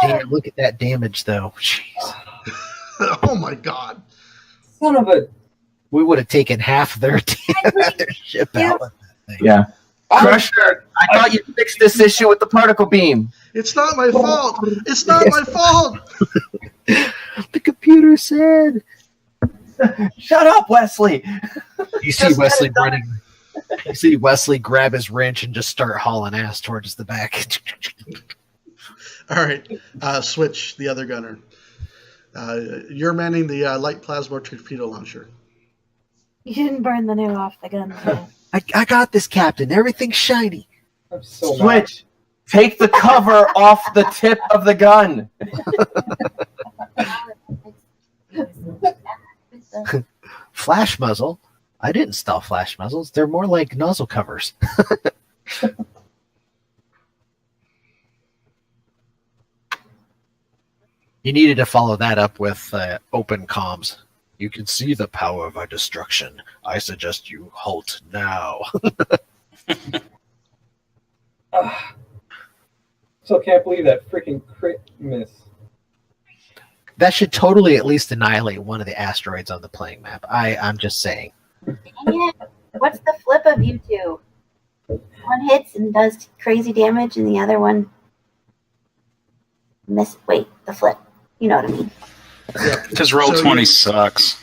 Damn, look at that damage, though. Jeez. Oh my god. Son of a. We would have taken half their ship out with that thing. Yeah. Crusher, I thought you fixed this issue with the particle beam. It's not my fault. It's not my fault. The computer said. Shut up, Wesley. You see Just Wesley get it done. running. You see Wesley grab his wrench and just start hauling ass towards the back. All right. Switch the other gunner. You're manning the light plasma torpedo launcher. You didn't burn the new off the gun. So. I got this, Captain. Everything's shiny. I'm so mad. Switch. Take the cover off the tip of the gun. Flash muzzle? I didn't install flash muzzles. They're more like nozzle covers. You needed to follow that up with open comms. You can see the power of our destruction. I suggest you halt now. So can't believe that freaking crit miss. That should totally at least annihilate one of the asteroids on the playing map. I'm just saying. Dang it. What's the flip of you two? One hits and does crazy damage, and the other one miss. Wait, the flip. You know what I mean? Because Roll20 sucks.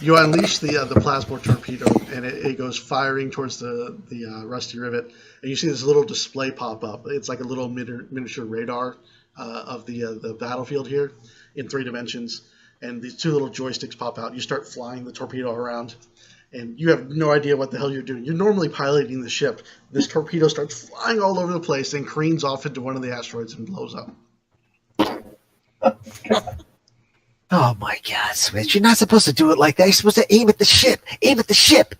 You unleash the plasma torpedo, and it goes firing towards the rusty rivet. And you see this little display pop up. It's like a little miniature radar of the battlefield here in 3 dimensions. And these 2 little joysticks pop out. You start flying the torpedo around, and you have no idea what the hell you're doing. You're normally piloting the ship. This torpedo starts flying all over the place and careens off into one of the asteroids and blows up. Oh my God, Switch! You're not supposed to do it like that. You're supposed to aim at the ship. Aim at the ship.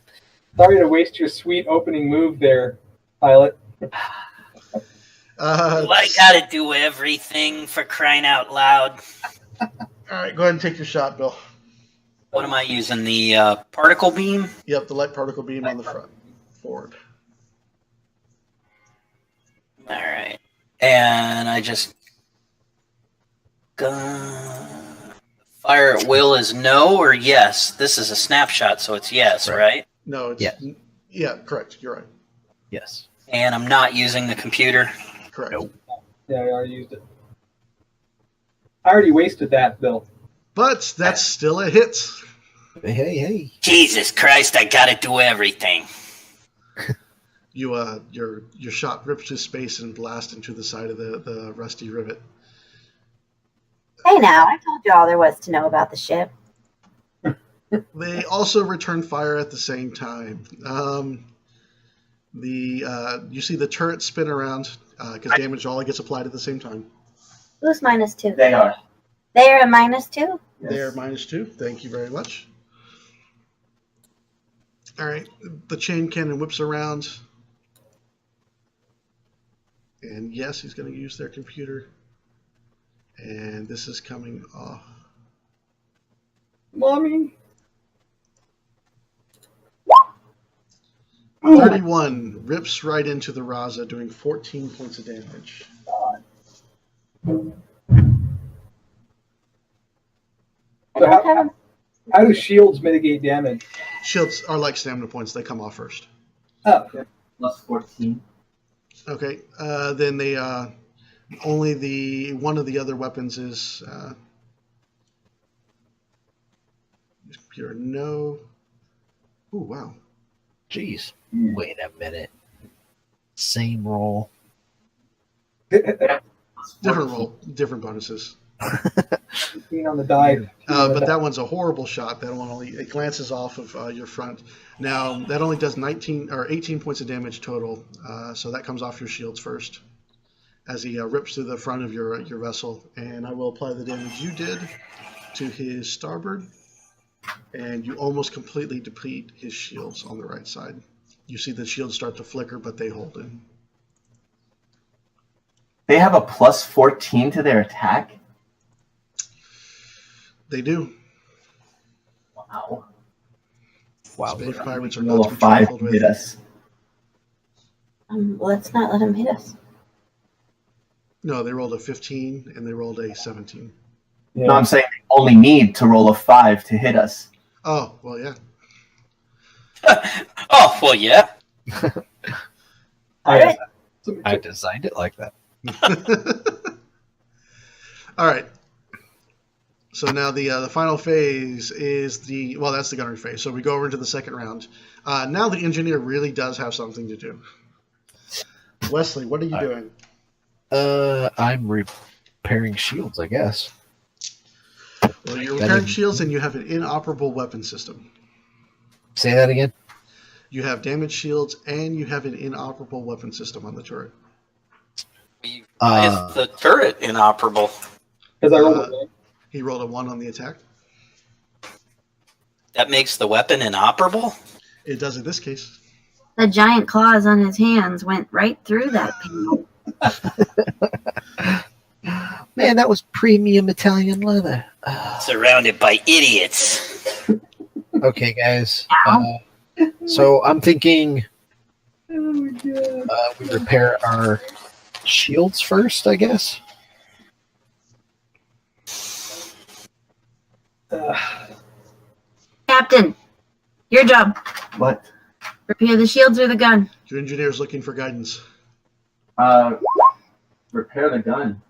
Sorry to waste your sweet opening move there, pilot. I gotta do everything for crying out loud. All right, go ahead and take your shot, Bill. What am I using? The particle beam? Yep, the light particle beam on the front. Forward. All right. And I just... Fire at will is no or yes? This is a snapshot, so it's yes, right? No, it's... Yes. Yeah, correct. You're right. Yes. And I'm not using the computer. Correct. Nope. Yeah, I already used it. I already wasted that, Bill. But that's still a hit. Hey. Jesus Christ, I gotta do everything. You your shot rips through space and blasts into the side of the rusty rivet. Hey now, I told you all there was to know about the ship. They also return fire at the same time. You see the turret spin around because damage all gets applied at the same time. Who's -2? They are. They're a -2? They're -2. Thank you very much. All right, the chain cannon whips around. And yes, he's going to use their computer. And this is coming off. Mommy. 31 rips right into the Raza, doing 14 points of damage. So how do shields mitigate damage? Shields are like stamina points; they come off first. Oh, okay. Plus 14. Okay, then they only one of the other weapons is pure no. Oh wow! Jeez. Wait a minute. Same roll. Different roll, different bonuses. Being on the die. But that one's a horrible shot. That one it glances off of your front. Now that only does 19 or 18 points of damage total. So that comes off your shields first, as he rips through the front of your vessel. And I will apply the damage you did to his starboard, and you almost completely deplete his shields on the right side. You see the shields start to flicker, but they hold in. They have a plus 14 to their attack? They do. Wow. Wow. Space pirates are Roll not a to be 5 trifled to with. hit us. Let's not let him hit us. No, they rolled a 15 and they rolled a 17. Yeah. No, I'm saying they only need to roll a 5 to hit us. Oh, well, yeah. Oh, well, yeah. I I designed it like that. All right. So now the final phase is that's the gunnery phase. So we go over into the second round. Now the engineer really does have something to do. Wesley, what are you doing? I'm repairing shields, I guess. Well, you're repairing shields and you have an inoperable weapon system. Say that again. You have damage shields and you have an inoperable weapon system on the turret. Why is the turret inoperable? Because I rolled a 1. He rolled a 1 on the attack. That makes the weapon inoperable? It does in this case. The giant claws on his hands went right through that panel. Man, that was premium Italian leather. Surrounded by idiots. Okay, guys. So I'm thinking we repair our shields first, I guess. Captain, your job. What? Repair the shields or the gun. Your engineer's looking for guidance. Repair the gun.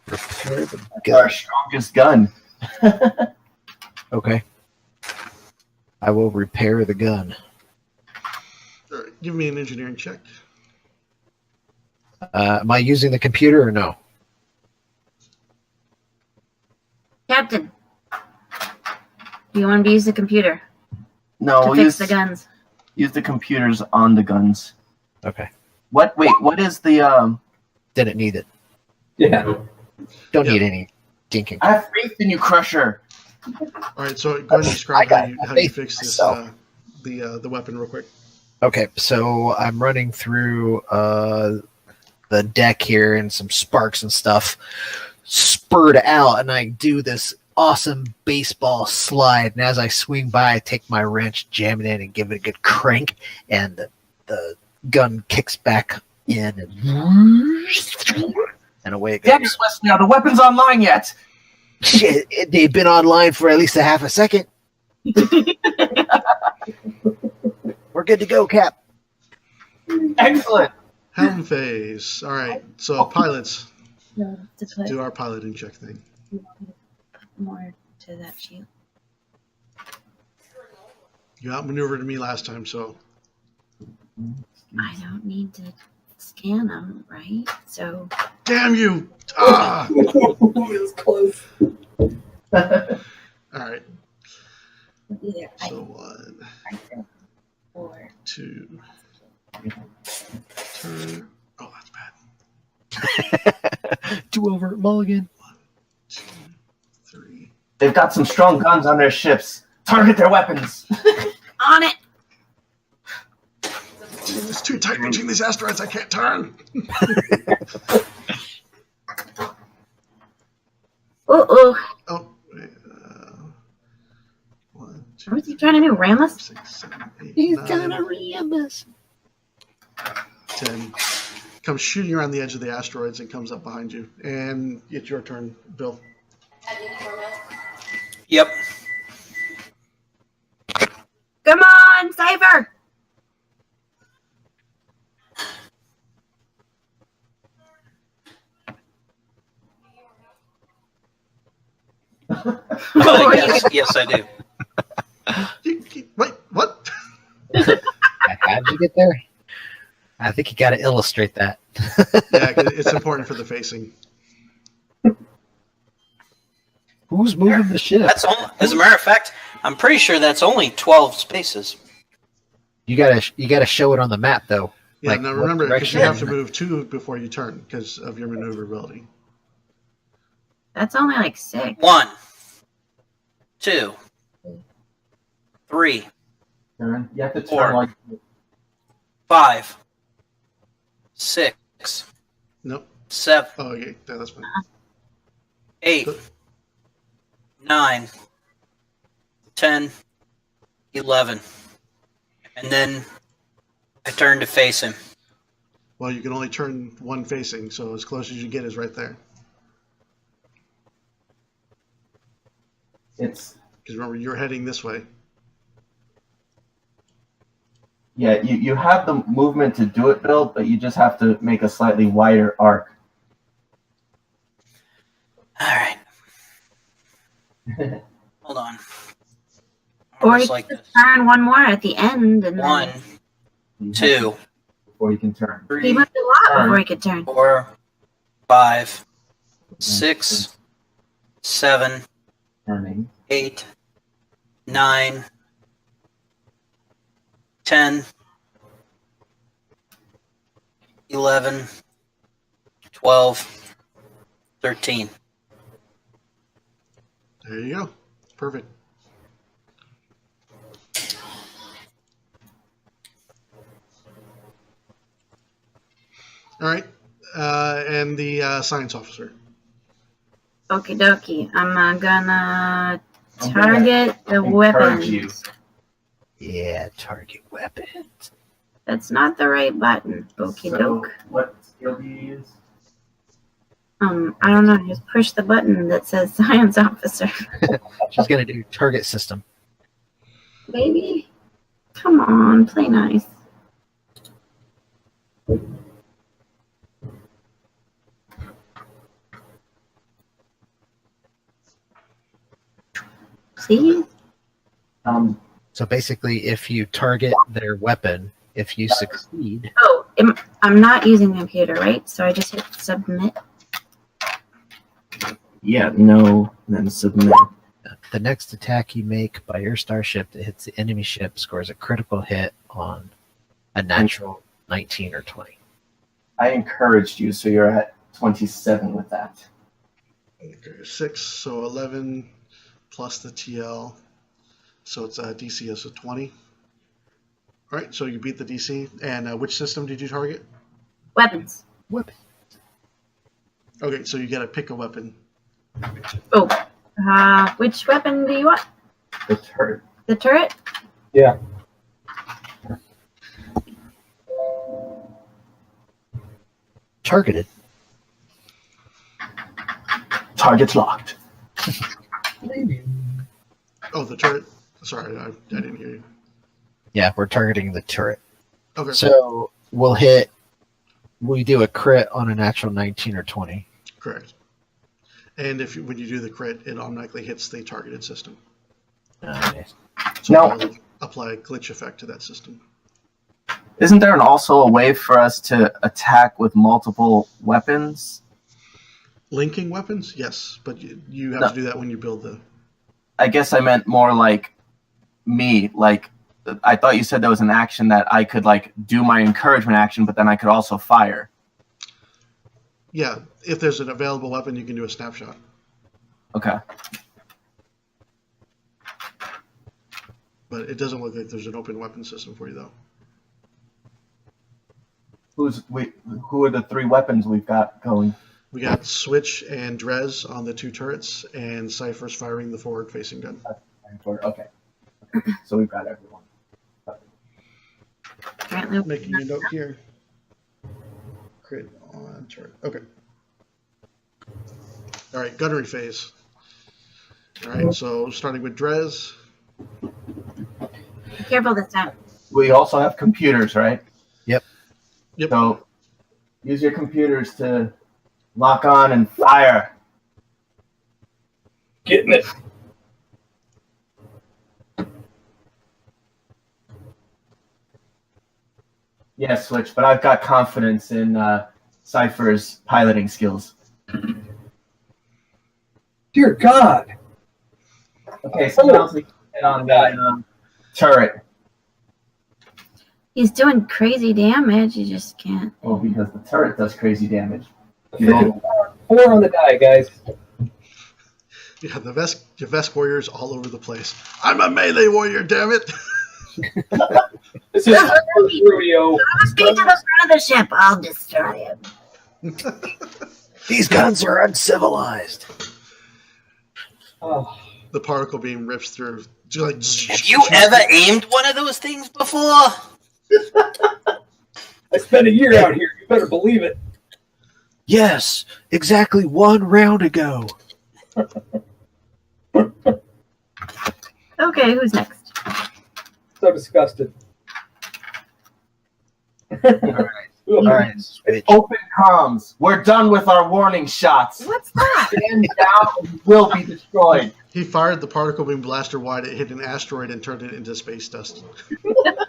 Repair the Our strongest gun. Okay. I will repair the gun. All right, give me an engineering check. Am I using the computer or no? Captain, do you want to use the computer No, to we'll fix the guns? use the computers on the guns. Okay. What? Wait, what is the Didn't need it. Yeah. Don't Yeah. need any dinking. I have faith in you, Crusher. All right, so go ahead and describe I how got you fix this myself. the weapon real quick. Okay, so I'm running through the deck here and some sparks and stuff spurred out, and I do this awesome baseball slide. And as I swing by, I take my wrench, jam it in, and give it a good crank, and the gun kicks back in, and away it goes. Damn you, Wesley, are the weapons online yet? Shit, they've been online for at least a half a second. We're good to go, Cap. Excellent. Helm phase. All right, so pilots, No, to put do our piloting check thing. more to that shield. You outmaneuvered me last time, so I don't need to scan them, right? So damn you! Ah! It was close. All right, either so 1, or 2, turn. Oh, that's bad. Do over, Mulligan. 2, 3. They've got some strong guns on their ships. Target their weapons. on it. It's too tight between these asteroids. I can't turn. Oh, Oh, wait. What was he trying to do? Ram us? 6, 7, 8, He's 9, gonna ram us. 10. Comes shooting around the edge of the asteroids and comes up behind you. And it's your turn, Bill. Yep. Come on, Cypher! Yes, I do. Wait, what? How'd you get there? I think you got to illustrate that. Yeah, 'cause it's important for the facing. Who's moving the ship? That's only, as a matter of fact, I'm pretty sure that's only 12 spaces. You gotta show it on the map though. Yeah, Like, now what remember, because you direction? have to move 2 before you turn because of your maneuverability. That's only like 6. 1, 2, 3, Turn. You have to turn Four. like 5, 6, Nope. 7, Oh, okay. Yeah, that's fine. 8, 9, 10, 11. And then I turn to face him. Well, you can only turn 1 facing, so as close as you get is right there. it's Because remember, you're heading this way. yeah. You have the movement to do it, Bill, but you just have to make a slightly wider arc. All right. Hold on. Or Almost you like could this. turn one more at the end and 1, You have 2, before you can turn. then 3, he moved a lot Turn. before he could turn. 4, 5, 6, 7, Turning. 8, 9, 10, 11, 12, 13. There you go. Perfect. All right. And the science officer. Okie dokie. I'm gonna I'm gonna target the encourage you. weapons. Yeah, target weapons. That's not the right button. Okie So, doke. what skill do you use? I don't know. Just push the button that says science officer. She's gonna do target system. Baby, come on, play nice. See? So basically, if you target their weapon, if you succeed, Oh, I'm not using the computer, right? So I just hit submit. Yeah, no, then submit. the next attack you make by your starship that hits the enemy ship scores a critical hit on a natural 19 or 20. I encouraged you, so you're at 27 with that. Okay, 6, so 11 plus the TL. So it's DC is a 20. All right, so you beat the DC. And which system did you target? Weapons. Weapon. Okay, so you got to pick a weapon. Oh, which weapon do you want? The turret. The turret? Yeah. Targeted. Target's locked. Oh, the turret. Sorry, I didn't hear you. Yeah, we're targeting the turret. Okay, So we do a crit on a natural 19 or 20. correct. And when you do the crit, it automatically hits the targeted system. Nice. So Now- it'll apply a glitch effect to that system. Isn't there also a way for us to attack with multiple weapons? Linking weapons, yes, but you have No. to do that when you build the. I guess I meant more like me. Like, I thought you said there was an action that I could like do my encouragement action, but then I could also fire. Yeah, if there's an available weapon, you can do a snapshot. Okay. But it doesn't look like there's an open weapon system for you, though. Who are the 3 weapons we've got going? We got Switch and Drez on the 2 turrets, and Cypher's firing the forward-facing gun. Okay. So we've got everyone. Apparently, Making a note here. Crit on turret. Okay. All right, gunnery phase. All right, so starting with Drez. be careful this time. We also have computers, right? Yep. Yep. So use your computers to lock on and fire. Getting it. Yeah, Switch, but I've got confidence in Cypher's piloting skills. Dear God. Okay, someone else needs to get on the turret. He's doing crazy damage. You just can't. Well, because the turret does crazy damage. Freaking 4 on the die, guys. Yeah, the Vesk warriors all over the place. I'm a melee warrior, damn it! This is rodeo. Speed to the front of the ship. I'll destroy him. These guns are uncivilized. Oh, The particle beam rips through. Just like, Have you ever aimed one of those things before? I spent a year out here. You better believe it. Yes, exactly 1 round ago. Okay, who's next? So disgusted. All right, switch. Open comms. We're done with our warning shots. What's that? Stand down or you will be destroyed. He fired the particle beam blaster wide. It hit an asteroid and turned it into space dust. That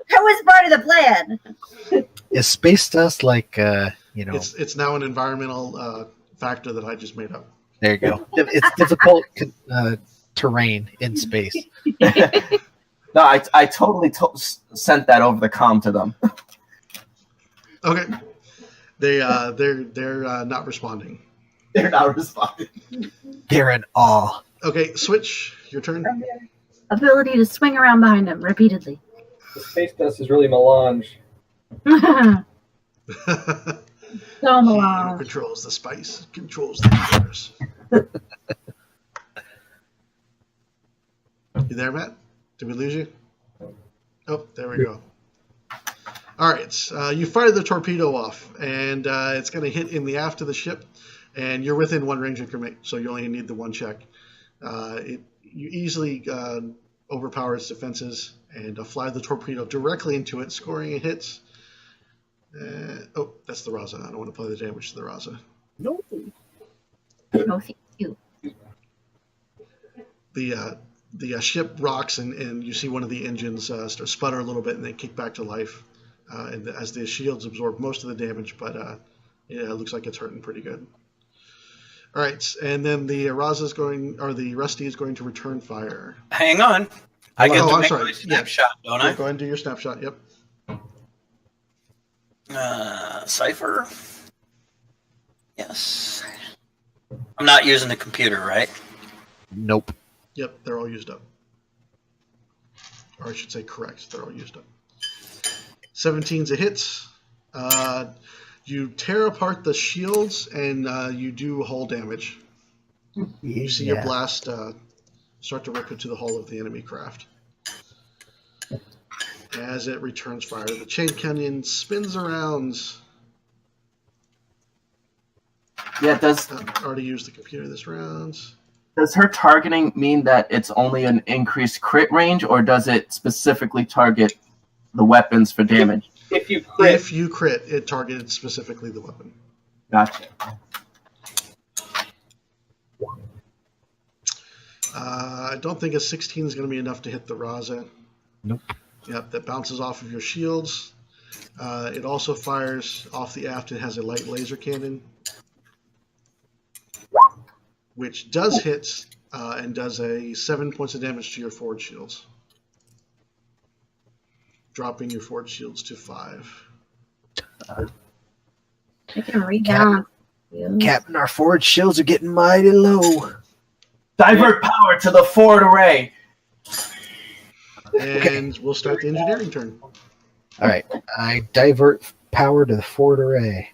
was part of the plan. Is space dust like It's now an environmental factor that I just made up. there you go. It's difficult terrain in space. No, I totally sent that over the comm to them. Okay, they're not responding. They're not responding. They're in awe. Okay, Switch, your turn. Ability to swing around behind him repeatedly. The space dust is really melange. So He Milan. controls the spice, controls the universe. You there, Matt? Did we lose you? Oh, there we go. All right, you fire the torpedo off, and it's going to hit in the aft of the ship, and you're within 1 range increment, so you only need the 1 check. You easily overpower its defenses and fly the torpedo directly into it, scoring a hit. Oh, that's the Raza. I don't want to play the damage to the Raza. No, thank you. The ship rocks, and you see one of the engines start sputter a little bit, and then kick back to life. And as the shields absorb most of the damage, but it looks like it's hurting pretty good. All right, and then the the Rusty is going to return fire. Hang on. I get to I'm make sorry. my snapshot, don't Yeah, I? go ahead and do your snapshot. Yep. Cypher. Yes. I'm not using the computer, right? Nope. Yep, they're all used up. Or I should say correct. They're all used up. 17's a hit. You tear apart the shields, and you do hull damage. You see your blast start to rip into the hull of the enemy craft. As it returns fire, the chain cannon spins around. Yeah, does Already used the computer this round. her targeting mean that it's only an increased crit range, or does it specifically target the weapons for damage? If you crit, If you crit, it targeted specifically the weapon. Gotcha. I don't think a 16 is going to be enough to hit the Raza. Nope. Yep, that bounces off of your shields. It also fires off the aft. It has a light laser cannon, which does hit and does a 7 points of damage to your forward shields, dropping your forward shields to 5. I can rebalance you. Captain, our forward shields are getting mighty low. Divert power to the forward array. And we'll start the engineering turn. All right, I divert power to the forward array.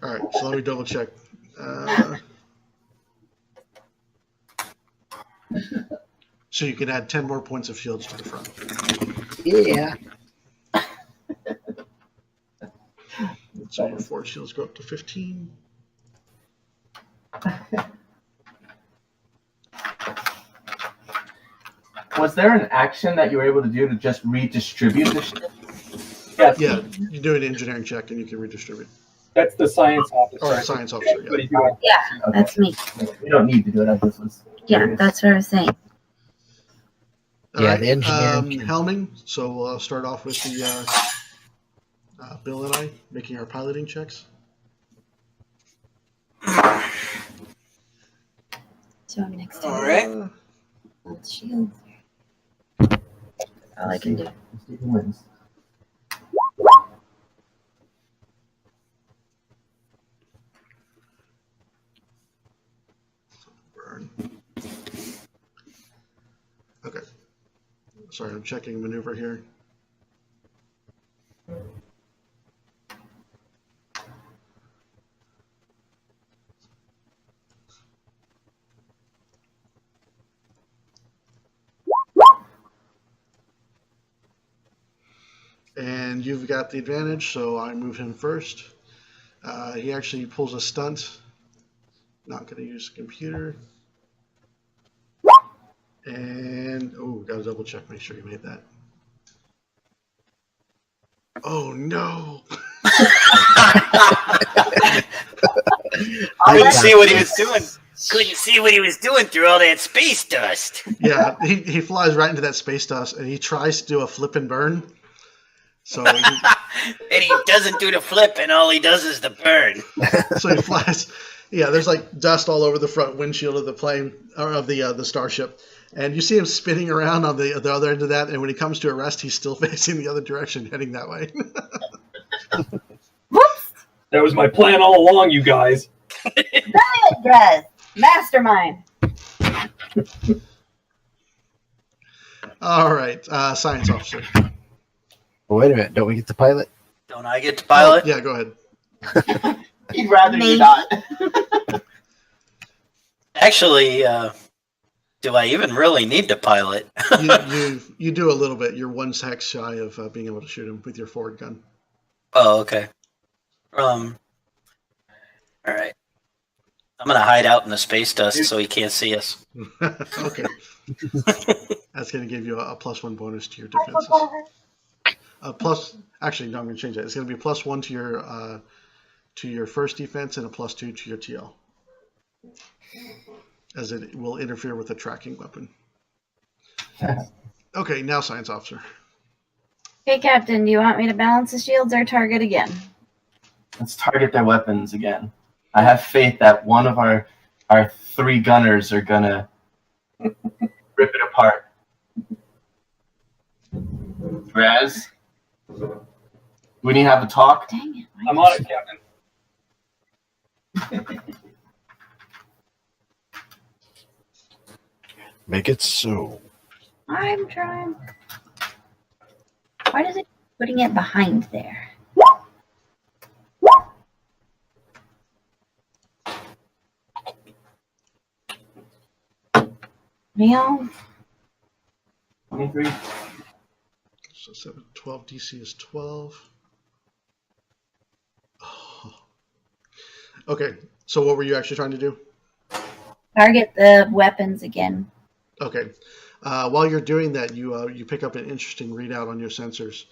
All right, so let me double check. So you can add 10 more points of shields to the front. Yeah. So your 4 shields go up to 15. Was there an action that you were able to do to just redistribute the shit? Yes. Yeah, you do an engineering check and you can redistribute. That's the science officer. Or a science officer, yeah. What he's doing. Yeah, that's me. You don't need to do it. I just was. Yeah, curious. that's what I was saying. All Yeah, right, the engineering can- helming. So we'll start off with the Bill and I making our piloting checks. So I'm next to All you. right. Let's shield. All I can do. Stephen wins. Burn. Okay. Sorry, I'm checking maneuver here. And you've got the advantage, so I move him first. He actually pulls a stunt. Not going to use the computer. And, oh, got to double check, make sure you made that. Oh, no. Couldn't see what he was doing. Couldn't see what he was doing through all that space dust. Yeah, he flies right into that space dust, and he tries to do a flip and burn. So And he doesn't do the flip, and all he does is the burn. so he flies. Yeah, there's like dust all over the front windshield of the plane or of the starship, and you see him spinning around on the other end of that. And when he comes to a rest, he's still facing the other direction, heading that way. Whoops! That was my plan all along, you guys. Brilliant, Drez. Mastermind. All right, science officer. Well, wait a minute. Don't we get the pilot? Don't I get to pilot? Yeah, go ahead. He'd rather you Maybe. not. Actually, do I even really need to pilot? You do a little bit. You're 1 hex shy of being able to shoot him with your forward gun. Oh, okay. All right. I'm gonna hide out in the space dust so he can't see us. Okay. That's going to give you a +1 bonus to your defenses. Actually, no, I'm going to change that. It's going to be +1 to your first defense and a +2 to your TL, as it will interfere with the tracking weapon. Okay, now science officer. Hey, Captain, do you want me to balance the shields or target again? Let's target their weapons again. I have faith that one of our 3 gunners are gonna rip it apart. Raz, we need to have a talk. Dang it. I'm on it, Captain. Make it so. I'm trying. Why does it keep putting it behind there? Neil? 23. So 7, 12 DC is 12. Oh. Okay, so what were you actually trying to do? Target the weapons again. Okay. While you're doing that, you pick up an interesting readout on your sensors.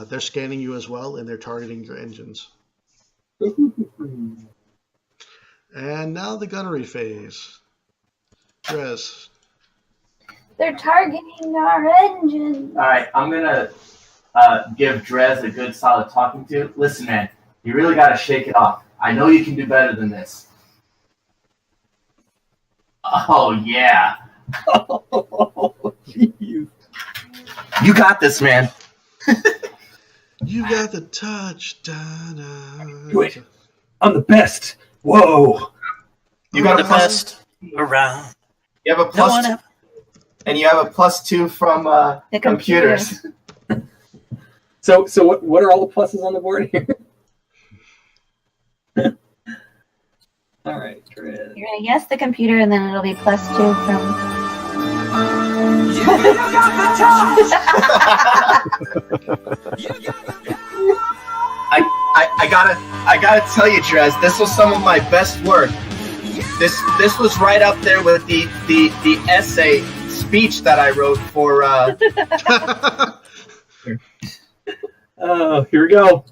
They're scanning you as well, and they're targeting your engines. And now the gunnery phase. Drez. They're targeting our engines. All right, I'm gonna give Drez a good solid talking to. Listen, man, you really gotta shake it off. I know you can do better than this. Oh yeah, Jeez. you got this, man. You got the touch. Wait. I'm the best. Whoa. You got the a plus. best around. You have a No plus, one ever. and you have a +2 from The computers. So what are all the pluses on the board here? All right, Chris. You're gonna guess the computer, and then it'll be +2 from. I gotta tell you, Trez, this was some of my best work. This was right up there with the essay speech that I wrote for. Oh, here we go.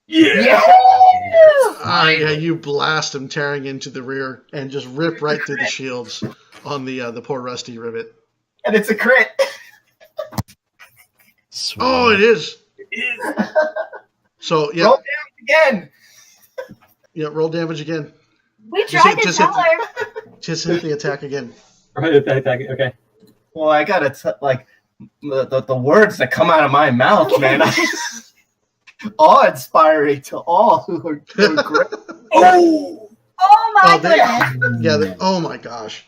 Yeah. Yeah, you blast him, tearing into the rear, and just rip right through the shields on the poor Rusty Rivet. And it's a crit. Sweet. Oh, it is. It is. So yeah, Roll down again. yeah, roll damage again. We tried to just tell hit her. Just hit the attack again. Right, attack. Okay. Well, I gotta the words that come out of my mouth, man. Awe-inspiring to all who are great. Oh! Oh my Oh, goodness. Yeah. Oh my gosh.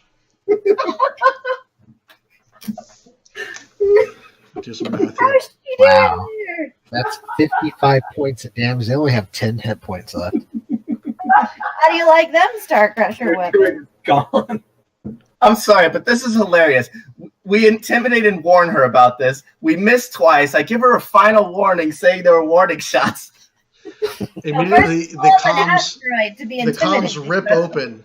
Do some math How here. is she doing Wow. here? That's 55 points of damage. They only have 10 hit points left. How do you like them Star Crusher weapons? Gone. I'm sorry, but this is hilarious. We intimidate and warn her about this. We missed twice. I give her a final warning saying there were warning shots. Immediately, First the roll an comms asteroid to be the comms intimidated. rip open,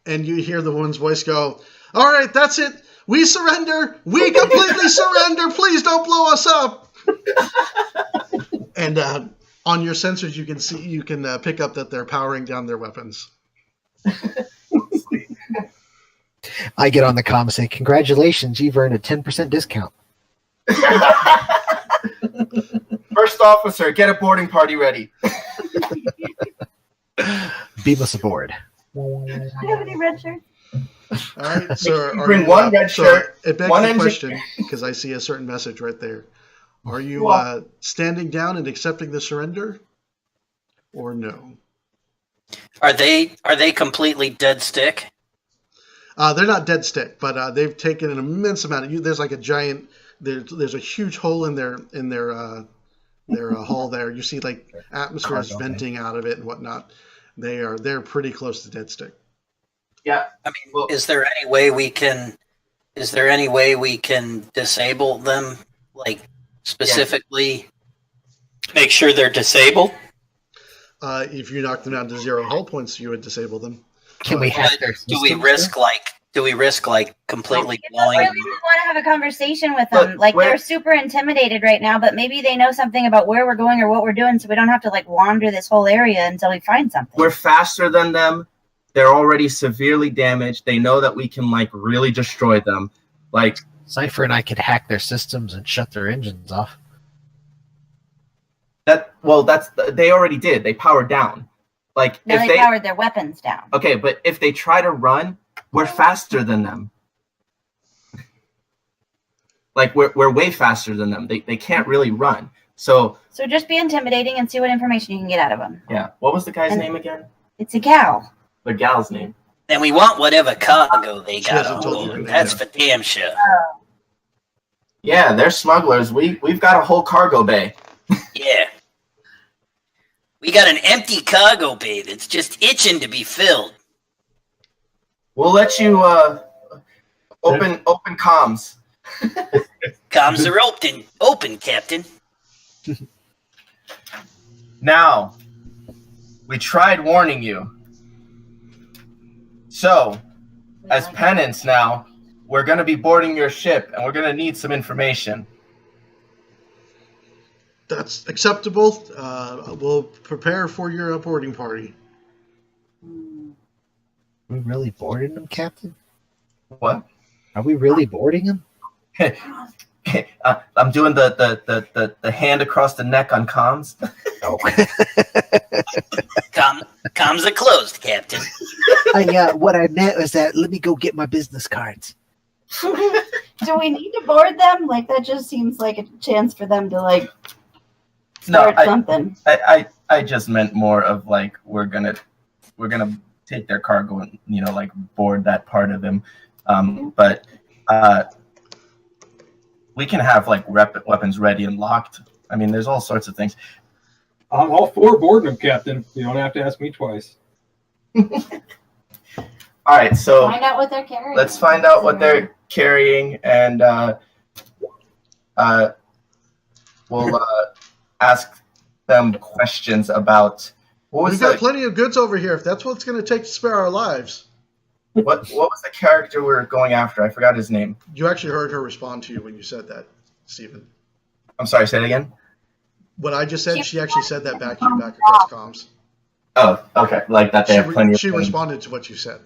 and you hear the woman's voice go, "All right, that's it. We surrender. We completely surrender. Please don't blow us up." And on your sensors, you can pick up that they're powering down their weapons. I get on the comm and say, "Congratulations, you've earned a 10% discount." First officer, get a boarding party ready. Beam us aboard. Do you have any red shirts? All right, so Bring one red shirt, it begs one the engine. question, because I see a certain message right there. Are you standing down and accepting the surrender, or no? Are they completely dead stick? They're not dead stick, but they've taken an immense amount of. There's like a giant. There's a huge hole in their hull there. You see like atmosphere is Cargo, venting out of it and whatnot. They're pretty close to dead stick. Yeah. I mean, is there any way we can disable them, like specifically make sure they're disabled? If you knock them down to 0 hull points, you would disable them. Can we hack their Do we risk completely I blowing? really want to have a conversation with Look, them. Like we're- they're super intimidated right now, but maybe they know something about where we're going or what we're doing, so we don't have to like wander this whole area until we find something. We're faster than them. They're already severely damaged. They know that we can like really destroy them. Like Cypher and I could hack their systems and shut their engines off. that. Well, they already did. They powered down. Like now if they powered their weapons down. okay, but if they try to run, we're faster than them. Like we're way faster than them. They can't really run. So just be intimidating and see what information you can get out of them. yeah. What was the guy's And- name again? It's a gal. The gal's name. Then we want whatever cargo they She got hasn't on told you her board. name That's yet. for damn sure. Yeah, they're smugglers. We've got a whole cargo bay. Yeah. We got an empty cargo bay that's just itching to be filled. We'll let you open comms. Comms are open, Captain. Now, we tried warning you. So, as penance now, we're going to be boarding your ship and we're going to need some information. That's acceptable. We'll prepare for your boarding party. Are we really boarding them, Captain? What? Are we really boarding them? I'm doing the hand across the neck on comms. No. Comms are closed, Captain. What I meant was that let me go get my business cards. Do we need to board them? Like that just seems like a chance for them to like No, start something. I just meant more of like we're gonna take their cargo and like board that part of them, but we can have like weapons ready and locked. I mean, there's all sorts of things. I'm all for boarding them, Captain. You don't have to ask me twice. All right, so Find out what they're carrying. let's find out what they're carrying, and we'll ask them questions about what We've was got plenty of goods over here. If that's what it's going to take to spare our lives. what was the character we were going after? I forgot his name. You actually heard her respond to you when you said that, Stephen. I'm sorry, say it again. What I just said, she actually said that back to you back across comms. Oh, okay. Like that they have plenty of She things. responded to what you said.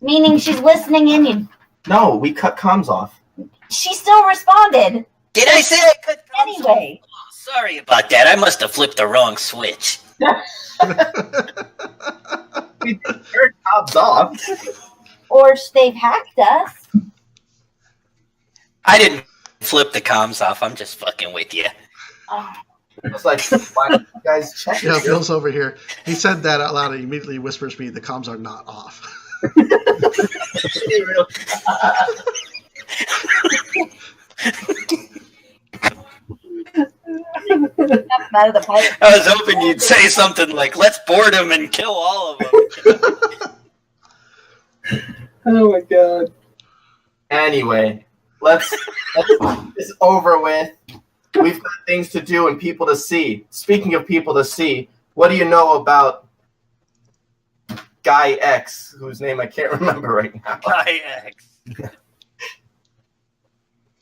Meaning she's listening in. You. No, we cut comms off. She still responded. Did I say I could? Anyway. Oh, sorry about that. I must have flipped the wrong switch. We turned comms off. Or they've hacked us. I didn't flip the comms off. I'm just fucking with you. Oh. It was like, why don't you guys check Yeah, it? Bill's over here. He said that out loud and he immediately whispers me, the comms are not off. Out of the pipe. I was hoping you'd say something like, let's board him and kill all of them. Oh my god. Anyway, let's get this over with. We've got things to do and people to see. Speaking of people to see, what do you know about Guy X, whose name I can't remember right now? Guy X.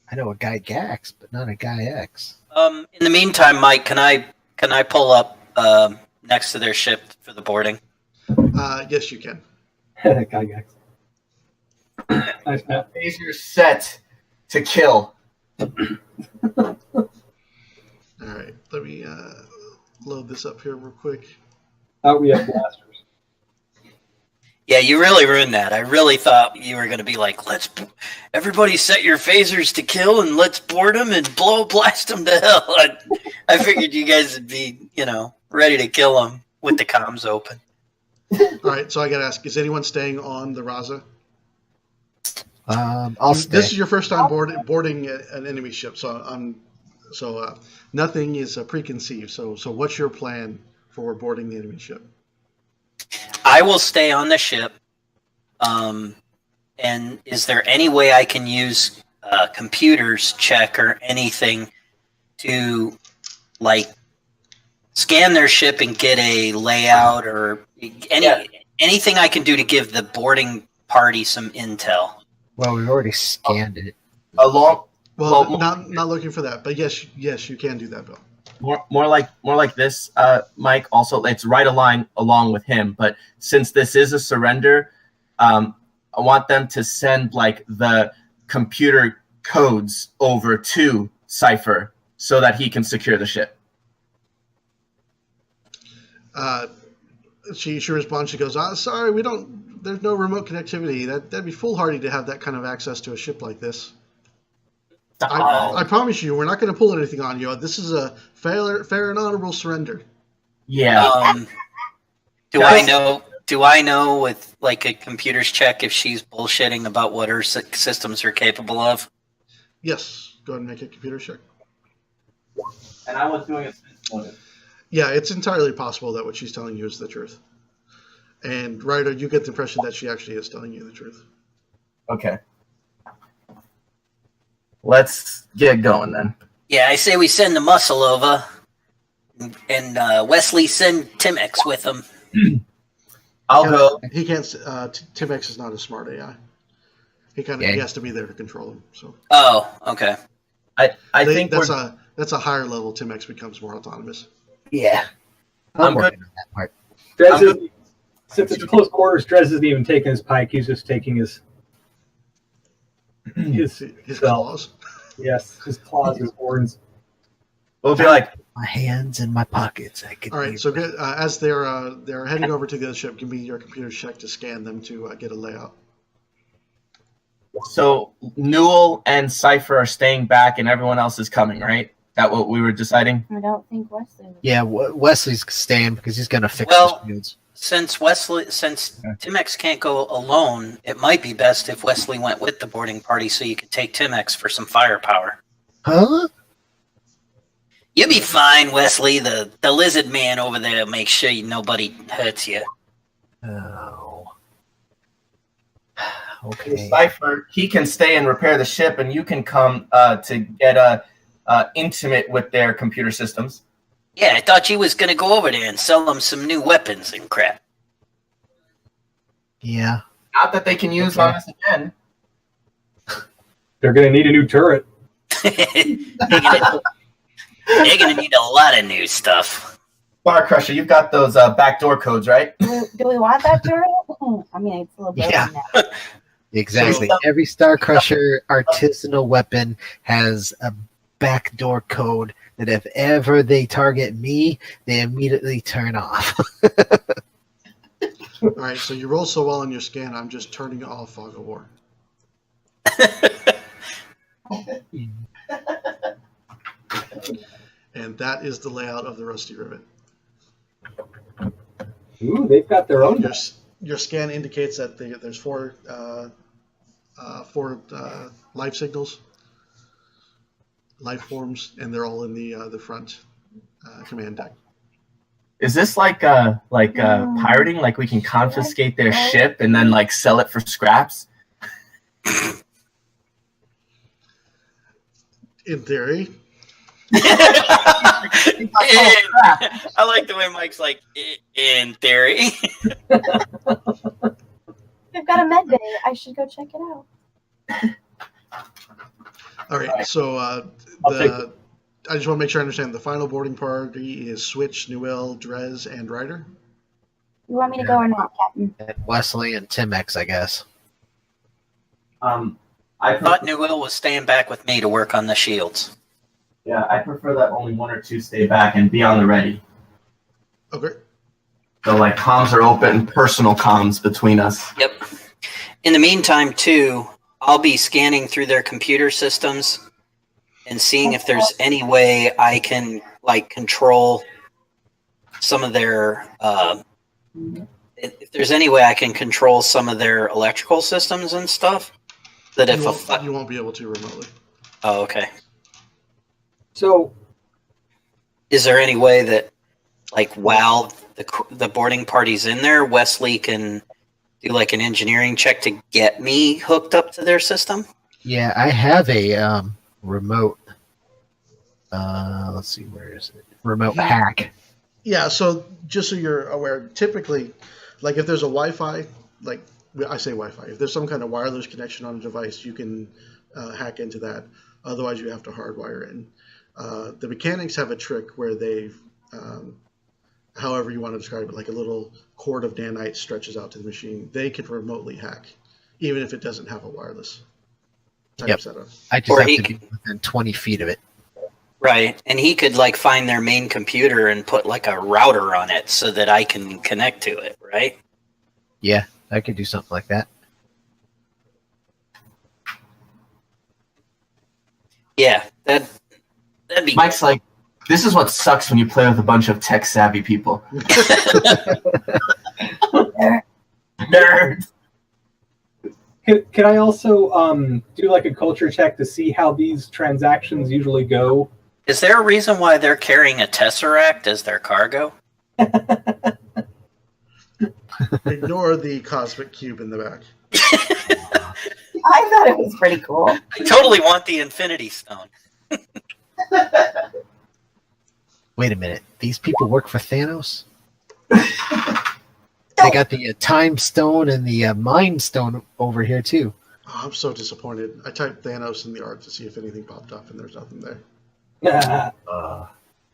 I know a guy Gax, but not a guy X. In the meantime, Mike, can I pull up next to their ship for the boarding? Yes, you can. Guy Gax. Nice map. Phaser set to kill. All right, let me load this up here real quick. Out we have blasters. Yeah, you really ruined that. I really thought you were going to be like, everybody set your phasers to kill and let's board them and blast them to hell. I figured you guys would be, ready to kill them with the comms open. All right, so I got to ask, is anyone staying on the Raza? I'll stay. This is your first time boarding an enemy ship, so nothing is preconceived. So what's your plan for boarding the enemy ship? I will stay on the ship. And is there any way I can use computers check or anything to scan their ship and get a layout or anything I can do to give the boarding party some intel? Well, we've already scanned it. Well, not looking for that, but yes, you can do that, Bill. More like this, Mike. Also, it's right along with him. But since this is a surrender, I want them to send the computer codes over to Cypher so that he can secure the ship. She responds. She goes, "Sorry, we don't. There's no remote connectivity. That'd be foolhardy to have that kind of access to a ship like this. I promise you, we're not going to pull anything on you. This is a fair and honorable surrender." Yeah. Do I know with a computer's check if she's bullshitting about what her systems are capable of? Yes. Go ahead and make a computer check. And I was doing it this morning. Yeah, it's entirely possible that what she's telling you is the truth. And Ryder, you get the impression that she actually is telling you the truth. Okay. Let's get going then. Yeah, I say we send the muscle over, and Wesley send Timex with him. I'll go. He can't. Timex is not a smart AI. He has to be there to control him. So. Oh, okay. I think that's a higher level. Timex becomes more autonomous. Yeah. I'm working on that part. Since it's close quarters, Drez isn't even taking his pike. He's just taking his claws. Yes, his claws, his horns. We'll be like, my hands in my pockets. All right. So good. As they're heading over to the ship, give me your computer check to scan them to get a layout. So Newell and Cypher are staying back, and everyone else is coming, right? That what we were deciding? I don't think Wesley. Yeah, Wesley's staying because he's going to fix Well, those dudes. Since Timex can't go alone, it might be best if Wesley went with the boarding party so you could take Timex for some firepower. Huh? You'll be fine, Wesley. The lizard man over there will make sure nobody hurts you. Oh. The Okay. Cypher, he can stay and repair the ship, and you can come to get intimate with their computer systems. Yeah, I thought you was gonna go over there and sell them some new weapons and crap. Yeah. Not that they can use on us again. They're going to need a new turret. They're gonna need a lot of new stuff. Bar Crusher, you've got those backdoor codes, right? Do we want that turret? I mean, it's a little broken Yeah. now. Exactly. Every Star Crusher artisanal weapon has a backdoor code that if ever they target me, they immediately turn off. All right, so you roll so well on your scan, I'm just turning off Fog of War. And that is the layout of the Rusty Rivet. Ooh, they've got their own. Your scan indicates that there's four life signals, life forms, and they're all in the front command deck. Is this like pirating? Like we can confiscate their ship and then like sell it for scraps? In theory. I like the way Mike's like, in theory. They've got a med bay. I should go check it out. All right, so I just want to make sure I understand. The final boarding party is Switch, Newell, Drez, and Ryder. You want me to go or not, Captain? And Wesley and Timex, I guess. I thought Newell was staying back with me to work on the shields. Yeah, I prefer that only one or two stay back and be on the ready. Okay. So like comms are open, personal comms between us. Yep. In the meantime, too, I'll be scanning through their computer systems and seeing if there's any way I can like control some of their if there's any way I can control some of their electrical systems and stuff. That if you won't be able to remotely. Oh, okay. So, is there any way that, like, while the boarding party's in there, Wesley can do like an engineering check to get me hooked up to their system? Yeah, I have a remote. Let's see, where is it? Remote hack. Yeah, so just so you're aware, typically, like if there's a Wi-Fi, like I say Wi-Fi, if there's some kind of wireless connection on a device, you can hack into that. Otherwise, you have to hardwire in. The mechanics have a trick where they've, however you want to describe it, like a little cord of nanite stretches out to the machine. They can remotely hack, even if it doesn't have a wireless type setup. I just have to be within 20 feet of it. Right, and he could like find their main computer and put like a router on it so that I can connect to it, right? Yeah, I could do something like that. Yeah, that'd be. Mike's like, this is what sucks when you play with a bunch of tech savvy people. Nerds. Can I also do like a culture check to see how these transactions usually go? Is there a reason why they're carrying a tesseract as their cargo? Ignore the cosmic cube in the back. I thought it was pretty cool. I totally want the Infinity Stone. Wait a minute. These people work for Thanos? They got the time stone and the mind stone over here, too. Oh, I'm so disappointed. I typed Thanos in the art to see if anything popped up, and there's nothing there.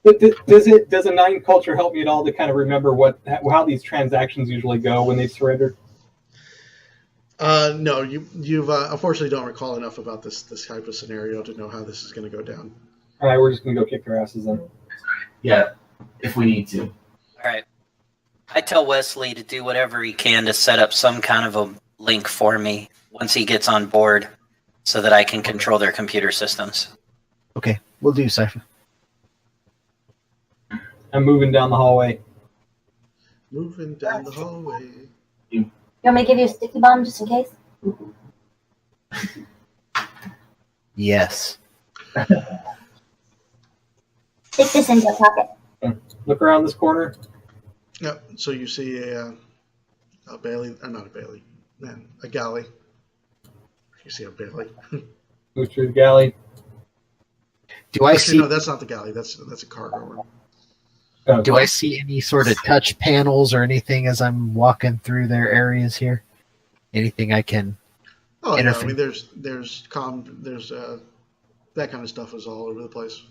Does a 9 culture help me at all to kind of remember how these transactions usually go when they've surrendered? No, you've unfortunately don't recall enough about this type of scenario to know how this is going to go down. All right, we're just going to go kick their asses then. Yeah, if we need to. All right. I tell Wesley to do whatever he can to set up some kind of a link for me once he gets on board so that I can control their computer systems. Okay, we'll do, Cypher. I'm moving down the hallway. Moving down the hallway. You want me to give you a sticky bomb just in case? Yes. Stick this into a pocket. Look around this corner. Yep. So you see a Bailey, or not a Bailey, man, a galley. You see a Bailey. Move through the galley. Do I Actually, see? no, that's not the galley. That's a cargo room. Do I see any sort of touch panels or anything as I'm walking through their areas here? Anything I can? Oh yeah, I Interface. mean there's that kind of stuff is all over the place.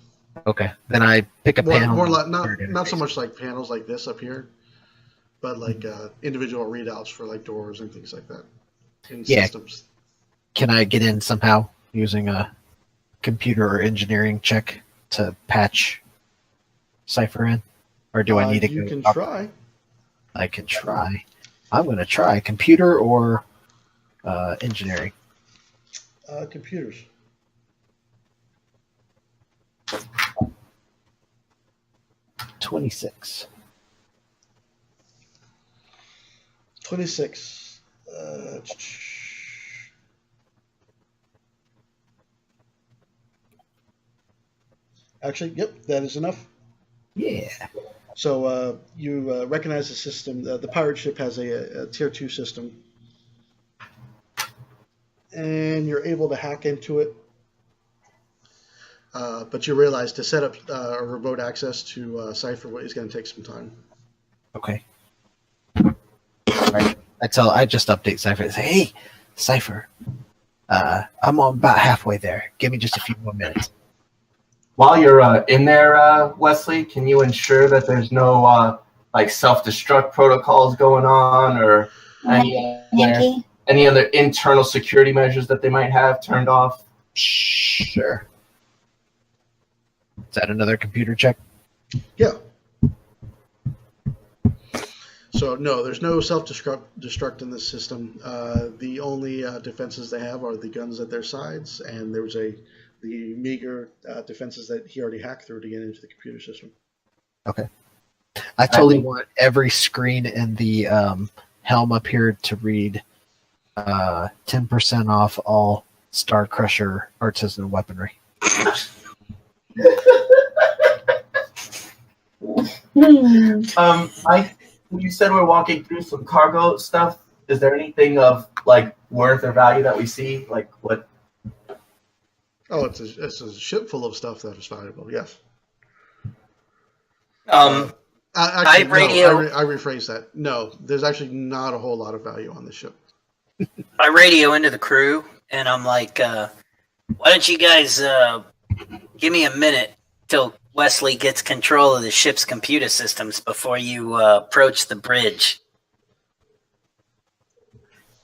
Okay, then I pick a panel. More like not so much like panels like this up here, but like individual readouts for like doors and things like that. In systems. Can I get in somehow using a computer or engineering check to patch Cypher in, or do I need to? You go can up? try. I can try. I'm going to try computer or engineering. Computers. 26. 26. Actually, yep, that is enough. Yeah. So you recognize the system. The pirate ship has a tier 2 system. And you're able to hack into it. But you realize to set up a remote access to Cypher is going to take some time. Okay. Right. I just update Cypher and say, hey, Cypher, I'm about halfway there. Give me just a few more minutes. While you're in there, Wesley, can you ensure that there's no like self-destruct protocols going on, or any other internal security measures that they might have turned off? Sure. Is that another computer check? Yeah. So no, there's no self-destruct in this system. The only defenses they have are the guns at their sides, and there's the meager defenses that he already hacked through to get into the computer system. Okay. I totally want every screen in the helm up here to read 10% off all Star Crusher artisan weaponry. Mike, you said we're walking through some cargo stuff. Is there anything of like worth or value that we see? Like what? Oh, it's a ship full of stuff that is valuable. Yes. I rephrase that. No, there's actually not a whole lot of value on this ship. I radio into the crew, and I'm like, why don't you guys give me a minute till Wesley gets control of the ship's computer systems before you approach the bridge.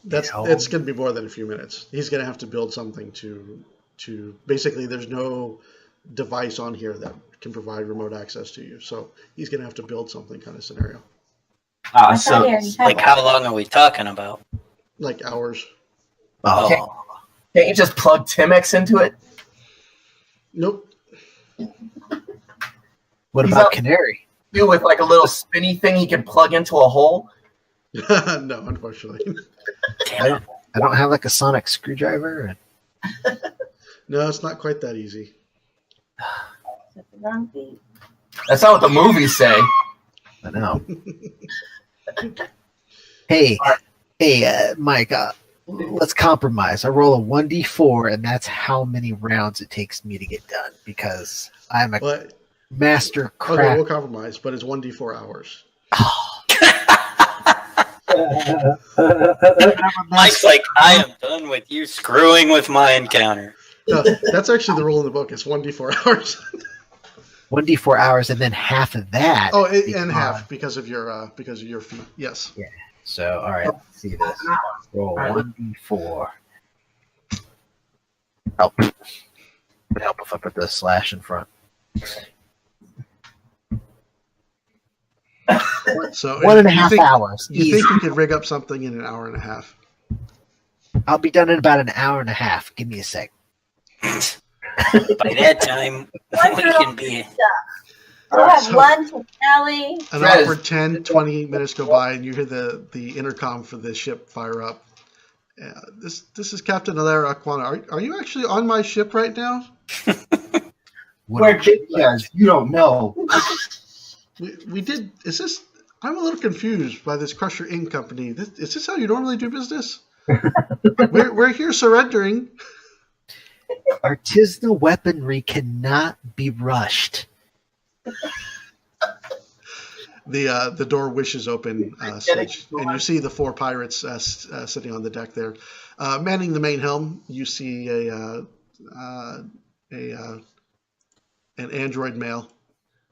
It's going to be more than a few minutes. He's going to have to build something to basically. There's no device on here that can provide remote access to you, so he's going to have to build something kind of scenario. So like, how long are we talking about? Like hours. Oh. Can't you just plug Timex into it? Nope. What about Canary? You with like a little spinny thing he can plug into a hole? No, unfortunately. I don't have like a sonic screwdriver. No, it's not quite that easy. That's not what the movies say. I know. Hey, Mike, let's compromise. I roll a 1d4, and that's how many rounds it takes me to get done, because I'm a master craft. Okay, we'll compromise, but it's 1d4 hours. Mike's like, I am done with you screwing with my encounter. No, that's actually the rule in the book. It's 1d4 hours. 1d4 hours, and then half of that. Oh, and half because of your feet. Yes. Yeah. So, all right. Let's see this. Roll 1d4. Help. Would help if I put the slash in front. So 1.5 hours. You think you could rig up something in an hour and a half? I'll be done in about an hour and a half. Give me a sec. By that time, we can be. We'll have lunch with Kelly. An awkward 10, 20 minutes go by, and you hear the intercom for the ship fire up. This is Captain Alara Aquana. Are you actually on my ship right now? Where Yes, you don't know. We did. Is this? I'm a little confused by this Crusher Inc. company. Is this how you normally do business? we're here surrendering. Artisanal weaponry cannot be rushed. The door wishes open, Sledge, and you see the 4 pirates sitting on the deck there. Manning the main helm, you see an android male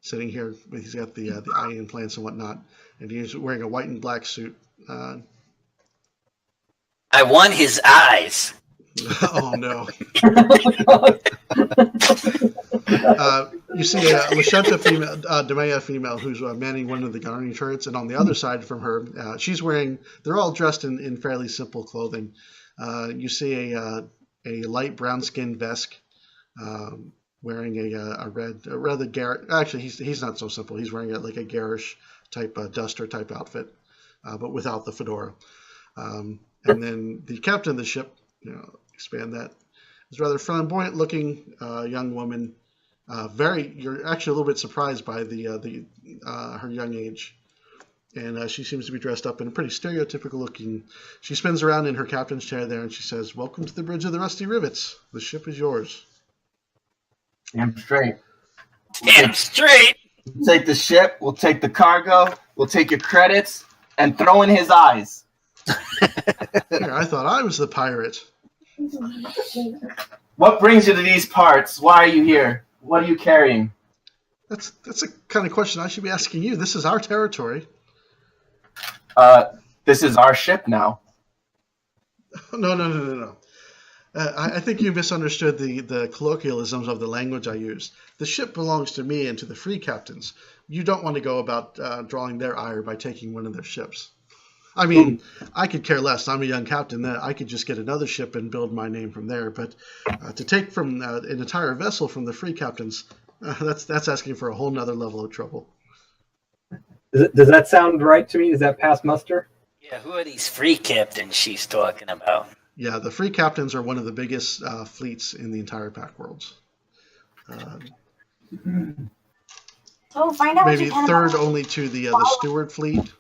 sitting here. He's got the eye implants and whatnot, and he's wearing a white and black suit. I want his eyes. Oh no! You see a Lashenta female, Demea female, who's manning one of the gunnery turrets, and on the other side from her, she's wearing. They're all dressed in fairly simple clothing. You see a light brown skinned Vesk, wearing a rather garish. Actually, he's not so simple. He's wearing like a garish type duster type outfit, but without the fedora. And then the captain of the ship, expand that, is rather flamboyant looking young woman. You're actually a little bit surprised by her young age, and she seems to be dressed up in a pretty stereotypical looking. She spins around in her captain's chair there, and she says, "Welcome to the Bridge of the Rusty Rivets. The ship is yours." Damn straight. Damn straight. We'll take the ship. We'll take the cargo. We'll take your credits and throw in his eyes. Here, I thought I was the pirate. What brings you to these parts? Why are you here? What are you carrying? That's a kind of question I should be asking you. This is our territory. This is our ship now. No. I think you misunderstood the colloquialisms of the language I used. The ship belongs to me and to the free captains. You don't want to go about drawing their ire by taking one of their ships. I mean, I could care less. I'm a young captain. I could just get another ship and build my name from there. But to take from an entire vessel from the free captains, that's asking for a whole nother level of trouble. Does that sound right to me? Does that pass muster? Yeah, who are these free captains she's talking about? Yeah, the free captains are one of the biggest fleets in the entire Pack Worlds. So find out Maybe what you can third about. only to the Steward fleet.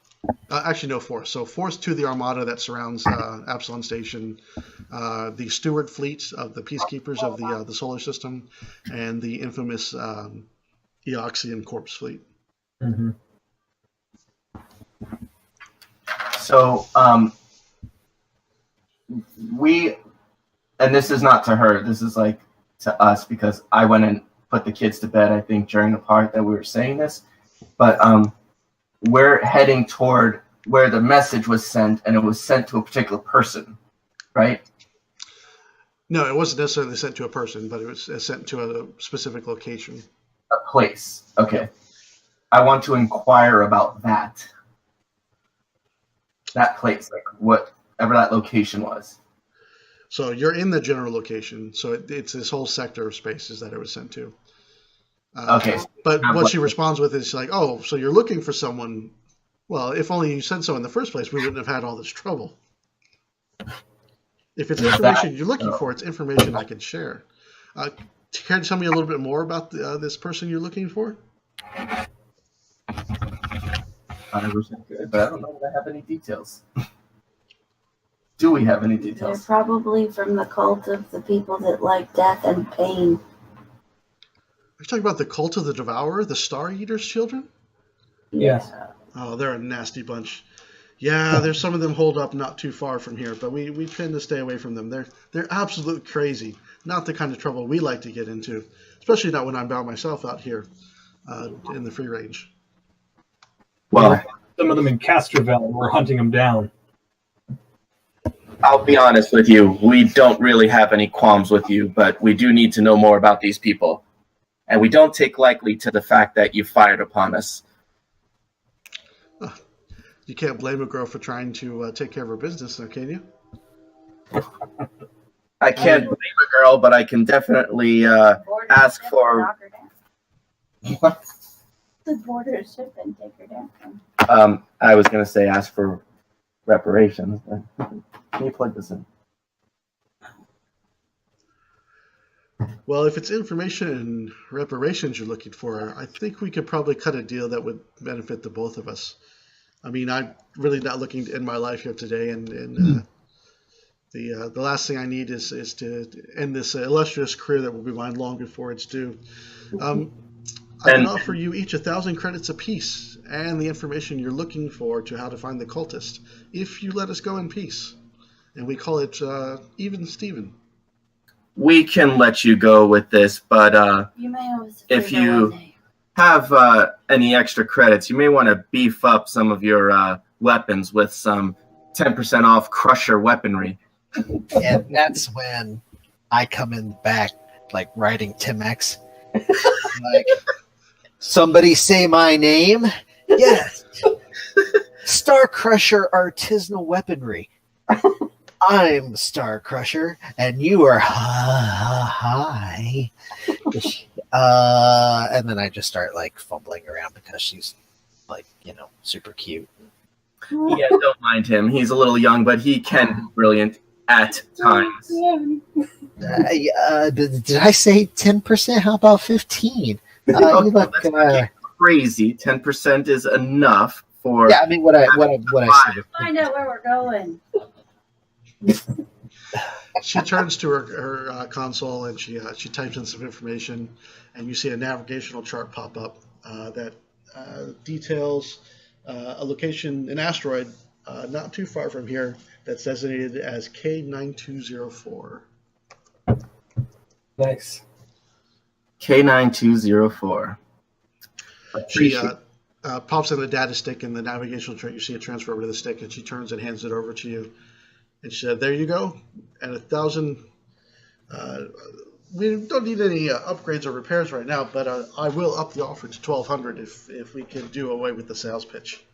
Actually, no, fourth. So fourth to the Armada that surrounds Absalon Station, the Steward fleet of the Peacekeepers of the Solar System, and the infamous Eoxian Corpse fleet. Mm-hmm. So, and this is not to her, this is like to us, because I went and put the kids to bed, I think, during the part that we were saying this. But we're heading toward where the message was sent, and it was sent to a particular person, right? No, it wasn't necessarily sent to a person, but it was sent to a specific location. A place. Okay. I want to inquire about that. That place, like whatever that location was. So you're in the general location. So it's this whole sector of spaces that it was sent to. Okay. But what she responds with is like, "Oh, so you're looking for someone? Well, if only you said so in the first place, we wouldn't have had all this trouble. If it's information you're looking for, it's information I can share. Can you tell me a little bit more about this person you're looking for?" I wish I could, but I don't know if I have any details. Do we have any They're details? probably from the cult of the people that like death and pain. Are you talking about the cult of the Devourer, the Star Eater's children? Yes. Oh, they're a nasty bunch. Yeah, there's some of them holed up not too far from here, but we tend to stay away from them. They're absolutely crazy. Not the kind of trouble we like to get into, especially not when I'm by myself out here in the free range. Well, Some of them in Castrovel, we're hunting them down. I'll be honest with you. We don't really have any qualms with you, but we do need to know more about these people. And we don't take lightly to the fact that you fired upon us. You can't blame a girl for trying to take care of her business, though, can you? I can't blame a girl, but I can definitely ask for... Knock her down. The border ship and take her down. I was going to say ask for reparations. But can you plug this in? Well, if it's information and reparations you're looking for, I think we could probably cut a deal that would benefit the both of us. I mean, I'm really not looking to end my life here today, and the last thing I need is to end this illustrious career that will be mine long before it's due. I can offer you each 1,000 credits apiece and the information you're looking for to how to find the cultist, if you let us go in peace. And we call it Even Steven. We can let you go with this, but You may always if figure you one day. have any extra credits, you may want to beef up some of your weapons with some 10% off Crusher weaponry. And that's when I come in back, like writing Timex. Like, somebody say my name? Yes. Star Crusher Artisanal Weaponry. I'm Star Crusher, and you are hi. And then I just start like fumbling around because she's like, super cute. Yeah, don't mind him. He's a little young, but he can be brilliant at times. Did I say 10%? How about 15? You look, Crazy. 10% is enough for. yeah, I mean what I said. Find out where we're going. She turns to her console and she types in some information, and you see a navigational chart pop up that details a location, an asteroid not too far from here that's designated as K9204. Nice. K9204. She pops in the data stick in the navigational chart. You see it transfer over to the stick, and she turns and hands it over to you. And she said, "There you go. And 1,000. We don't need any upgrades or repairs right now, but I will up the offer to 1,200 if we can do away with the sales pitch."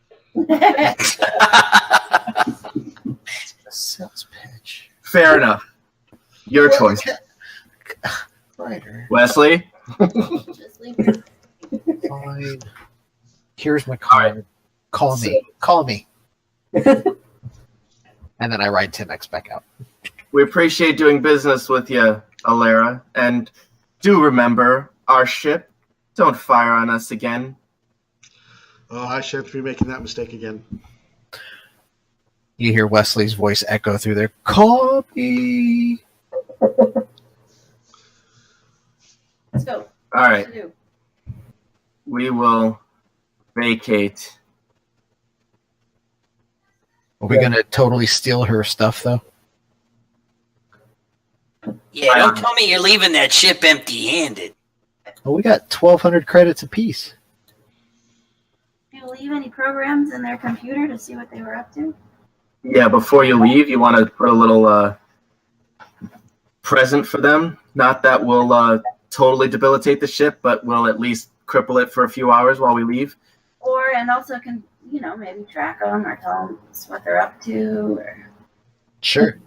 Sales pitch. Fair enough. Your choice. Writer. Wesley? Just leave it. Fine. Here's my card. Call me. Call me. And then I write Timex back out. We appreciate doing business with you, Alara. And do remember our ship. Don't fire on us again. Oh, I shan't be making that mistake again. You hear Wesley's voice echo through there. Call me. Let's go. All right. What to do? We will vacate. Are we going to totally steal her stuff, though? Yeah, don't tell me you're leaving that ship empty-handed. Well, we got 1,200 credits apiece. Do you leave any programs in their computer to see what they were up to? Yeah, before you leave, you want to put a little present for them. Not that will totally debilitate the ship, but will at least cripple it for a few hours while we leave. And also can, maybe track them or tell them what they're up to. Or... Sure.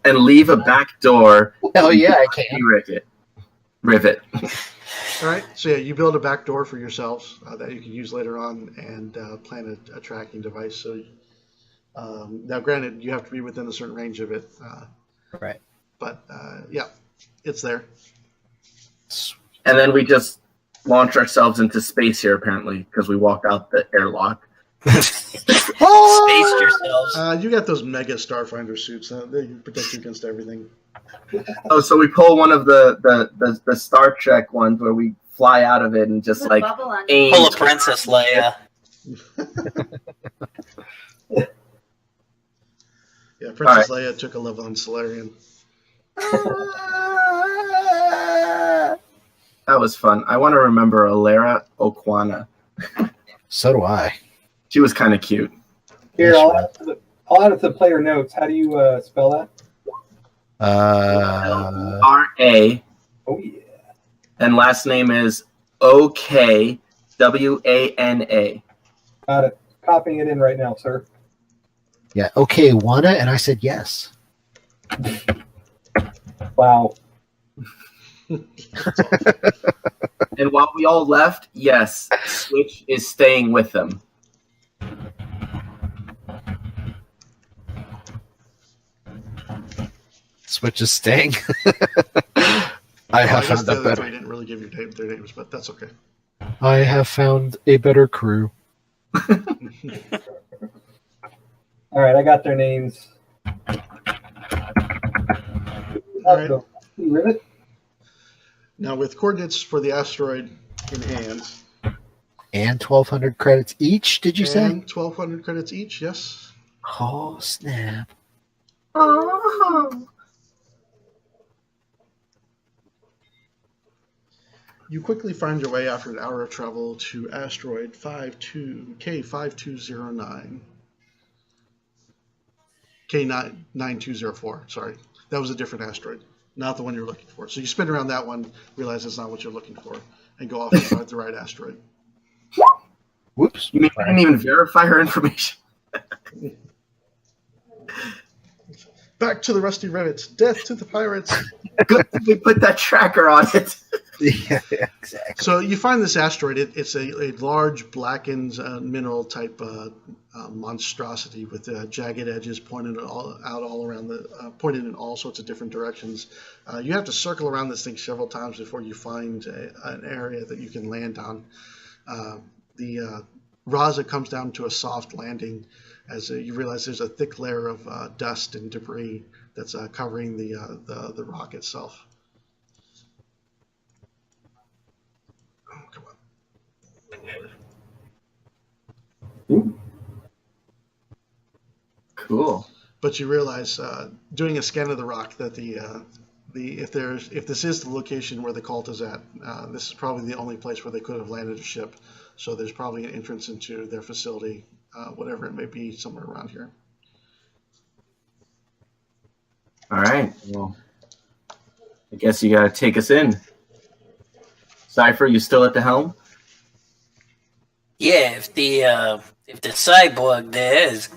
And leave a back door. Hell yeah, I can. Rivet. All right. So yeah, you build a back door for yourselves that you can use later on, and plant a tracking device. So now, granted, you have to be within a certain range of it. Right. But yeah, it's there. And then we just launch ourselves into space here, apparently, because we walked out the airlock. Spaced yourselves. You got those mega Starfinder suits. They protect you against everything. Oh, so we pull one of the Star Trek ones where we fly out of it and just Put a like bubble on aim. Pull a Princess Leia. Yeah, Princess Leia took a level on Solarian. That was fun. I want to remember Alara Okwana. So do I. She was kind of cute. Here, I'll add it to the player notes. How do you spell that? R-A. Oh, yeah. And last name is O-K-W-A-N-A. Got it. Copying it in right now, sir. Yeah. Okay, wanna? And I said yes. Wow. And while we all left, yes, Switch is staying with them. Switch is staying. I have I guess found the a other better. three didn't really give you their names, but that's okay. I have found a better crew. All right, I got their names. All right. Rivet. Now, with coordinates for the asteroid in hand, And 1,200 credits each, did you say? and 1,200 credits each, yes. Oh, snap. Oh. You quickly find your way after an hour of travel to asteroid K5209. K9204, sorry. That was a different asteroid, not the one you're looking for. So you spin around that one, realize that's not what you're looking for, and go off and find the right asteroid. Whoops. You mean I didn't even verify her information? Back to the rusty rivets. Death to the pirates. Good thing we put that tracker on it. Yeah, exactly. So you find this asteroid. It's a large blackened mineral type monstrosity with jagged edges pointed all around pointed in all sorts of different directions. You have to circle around this thing several times before you find an area that you can land on. The Raza comes down to a soft landing as you realize there's a thick layer of dust and debris that's covering the rock itself. Oh, come on. Ooh. Cool. But you realize, doing a scan of the rock, that if this is the location where the cult is at, this is probably the only place where they could have landed a ship. So there's probably an entrance into their facility, whatever it may be, somewhere around here. All right. Well, I guess you got to take us in. Cypher, you still at the helm? Yeah, if the cyborg there has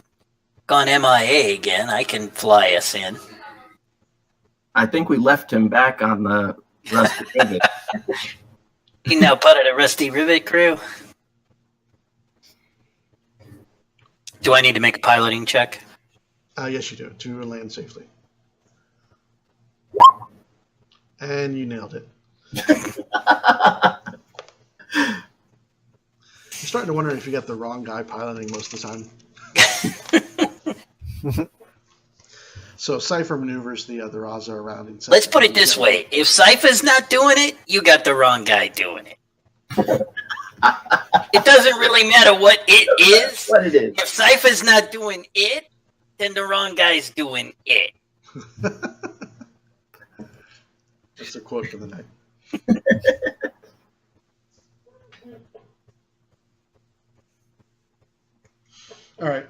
gone MIA again, I can fly us in. I think we left him back on the Rusty Rivet. He now part of the Rusty Rivet crew. Do I need to make a piloting check? Yes, you do, to land safely. And you nailed it. You're starting to wonder if you got the wrong guy piloting most of the time. So Cypher maneuvers the Raza around. And Let's put it this way. If Cypher's not doing it, you got the wrong guy doing it. It doesn't really matter what it is. What it is. If Cypher's not doing it, then the wrong guy's doing it. That's a quote for the night. All right.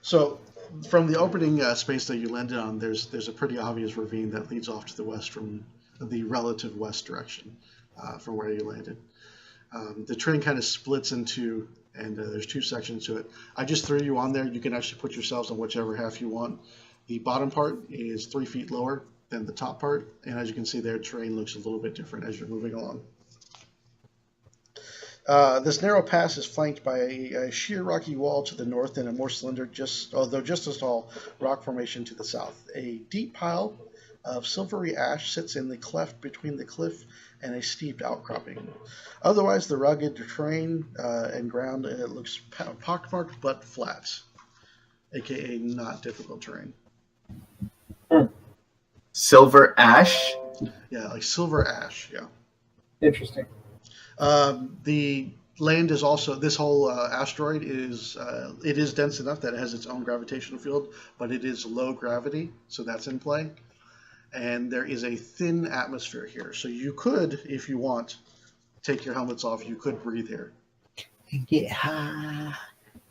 So from the opening space that you landed on, there's a pretty obvious ravine that leads off to the west from the relative west direction from where you landed. The train kind of splits into, and there's two sections to it. I just threw you on there. You can actually put yourselves on whichever half you want. The bottom part is 3 feet lower than the top part, and as you can see there, terrain looks a little bit different as you're moving along. This narrow pass is flanked by a sheer rocky wall to the north and a more slender, although just as tall, rock formation to the south. A deep pile of silvery ash sits in the cleft between the cliff and a steep outcropping. Otherwise, the rugged terrain and ground looks pockmarked but flat, aka not difficult terrain. Silver ash? Yeah, like silver ash, yeah. Interesting. The land is also, this whole asteroid is, it is dense enough that it has its own gravitational field, but it is low gravity, so that's in play. And there is a thin atmosphere here, so you could, if you want, take your helmets off. You could breathe here. Get high,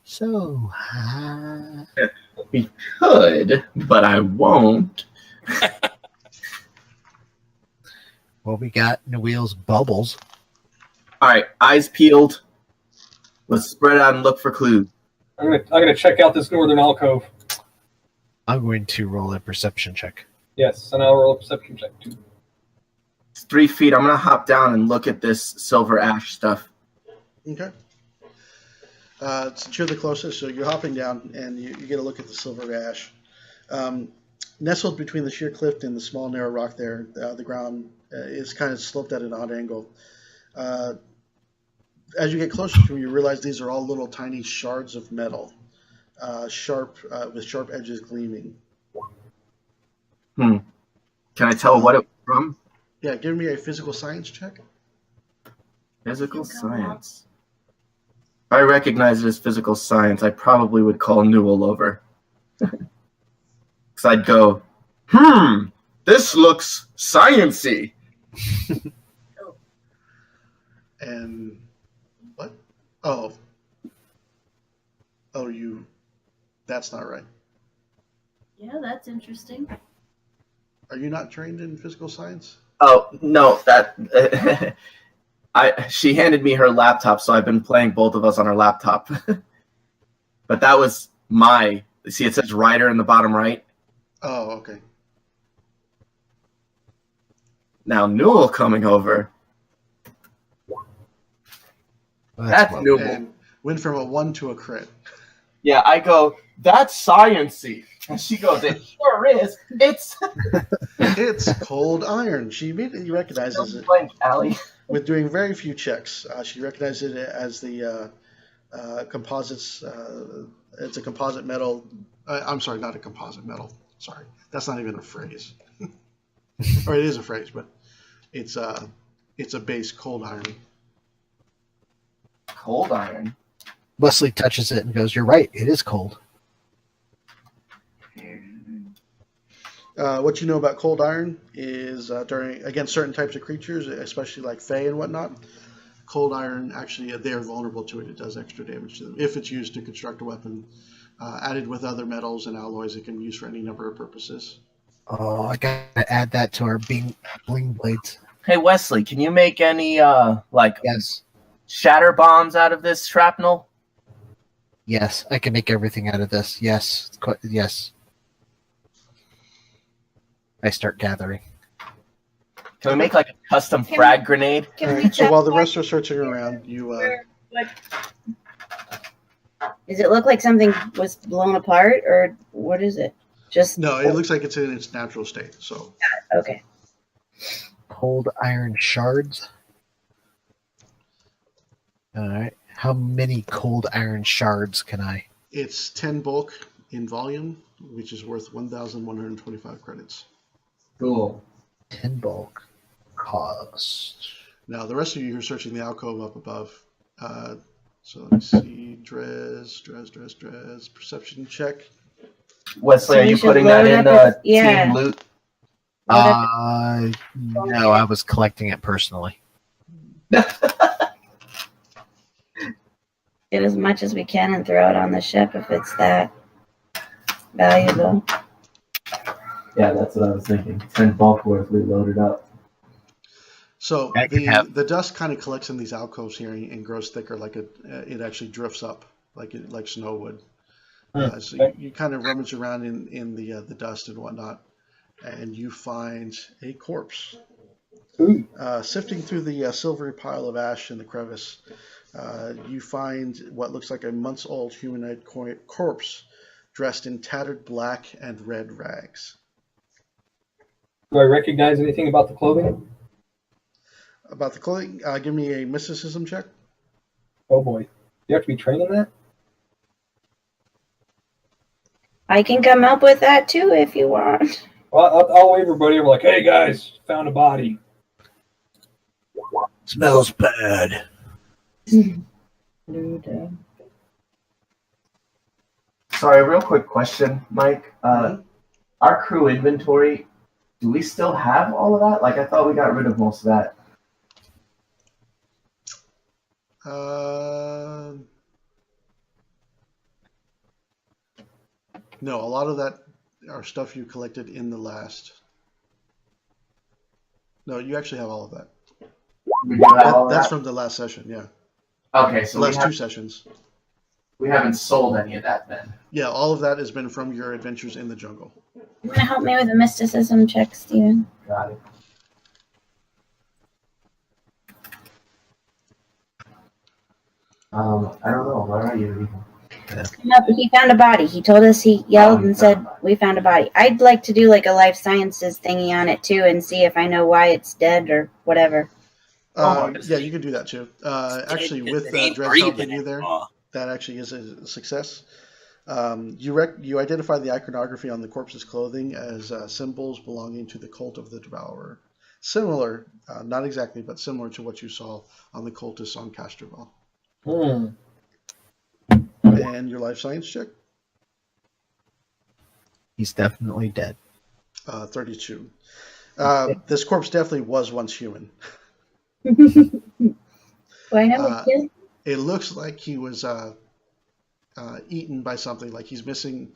so high. We could, but I won't. Well, we got Nawil's bubbles. All right, eyes peeled. Let's spread out and look for clues. I'm gonna check out this northern alcove. I'm going to roll a perception check. Yes, and I'll roll a perception check too. It's 3 feet. I'm gonna hop down and look at this silver ash stuff. Okay. Since you're the closest, so you're hopping down and you get a look at the silver ash. Nestled between the sheer cliff and the small narrow rock there, the ground is kind of sloped at an odd angle. As you get closer to them, you realize these are all little tiny shards of metal, sharp with sharp edges gleaming. Can I tell what it was from? Yeah, give me a physical science check. Physical science. If I recognize it as physical science, I probably would call Newell over. Because I'd go, this looks science-y. And what? That's not right. Yeah, that's interesting. Are you not trained in physical science? Oh, no, she handed me her laptop, so I've been playing both of us on her laptop. But that was see, it says writer in the bottom right. Oh, okay. Now Newell coming over. That's Newell. And went from a 1 to a crit. Yeah, I go, that's science-y. And she goes, it sure is. It's cold iron. She immediately recognizes it. Allie. With doing very few checks. She recognizes it as the composites. It's a composite metal. I'm sorry, not a composite metal. Sorry, that's not even a phrase. Or it is a phrase, but it's a base cold iron. Cold iron? Wesley touches it and goes, "You're right. It is cold." What you know about cold iron is against certain types of creatures, especially like Fae and whatnot, cold iron actually they are vulnerable to it. It does extra damage to them if it's used to construct a weapon. Added with other metals and alloys, it can be used for any number of purposes. Oh, I gotta add that to our bling blades. Hey Wesley, can you make any Yes, shatter bombs out of this shrapnel? yes, I can make everything out of this. Yes, yes. I start gathering. Can we make like a custom frag grenade? Can we So check while the rest are searching around, you Does it look like something was blown apart, or what is it? Just no, it looks like it's in its natural state. So okay. Cold iron shards. All right. How many cold iron shards can I? it's 10 bulk in volume, which is worth 1,125 credits. Cool. 10 bulk. Cost. Now, the rest of you who are searching the alcove up above. So let me see. Dres. Perception check. Wesley, So are we you should putting that load in up the yeah. team loot? No, I was collecting it personally. Get as much as we can and throw it on the ship if it's that valuable. Yeah, that's what I was thinking. 10 bulk worth, we loaded up. So I can have- the dust kind of collects in these alcoves here and grows thicker, like it actually drifts up, like snow would. So you kind of rummage around in the dust and whatnot, and you find a corpse. Sifting through the silvery pile of ash in the crevice, you find what looks like a months-old humanoid corpse dressed in tattered black and red rags. Do I recognize anything about the clothing? About the clothing, give me a mysticism check. Oh boy. You have to be trained in that? I can come up with that too if you want. Well, I'll wave everybody. I'm like, hey guys, found a body. Smells bad. Sorry, real quick question, Mike. Our crew inventory, do we still have all of that? Like, I thought we got rid of most of that. No, a lot of that are stuff you collected in the last. No, you actually have all of that. We do have all of That's that? from the last session, yeah. Okay, so The last 2 sessions. we haven't sold any of that then. Yeah, all of that has been from your adventures in the jungle. You want to help me with a mysticism check, Steven? Got it. I don't know. Where are you? No, he found a body. He told us, he yelled and said, we found a body. I'd like to do like a life sciences thingy on it too and see if I know why it's dead or whatever. Yeah, you can do that too. Actually, with Dredge helping you there, that actually is a success. You identify the iconography on the corpse's clothing as symbols belonging to the cult of the Devourer. Similar, not exactly, but similar to what you saw on the cultists on Castrovel. And your life science check? He's definitely dead. 32. This corpse definitely was once human. Why not? It looks like he was eaten by something, like he's missing,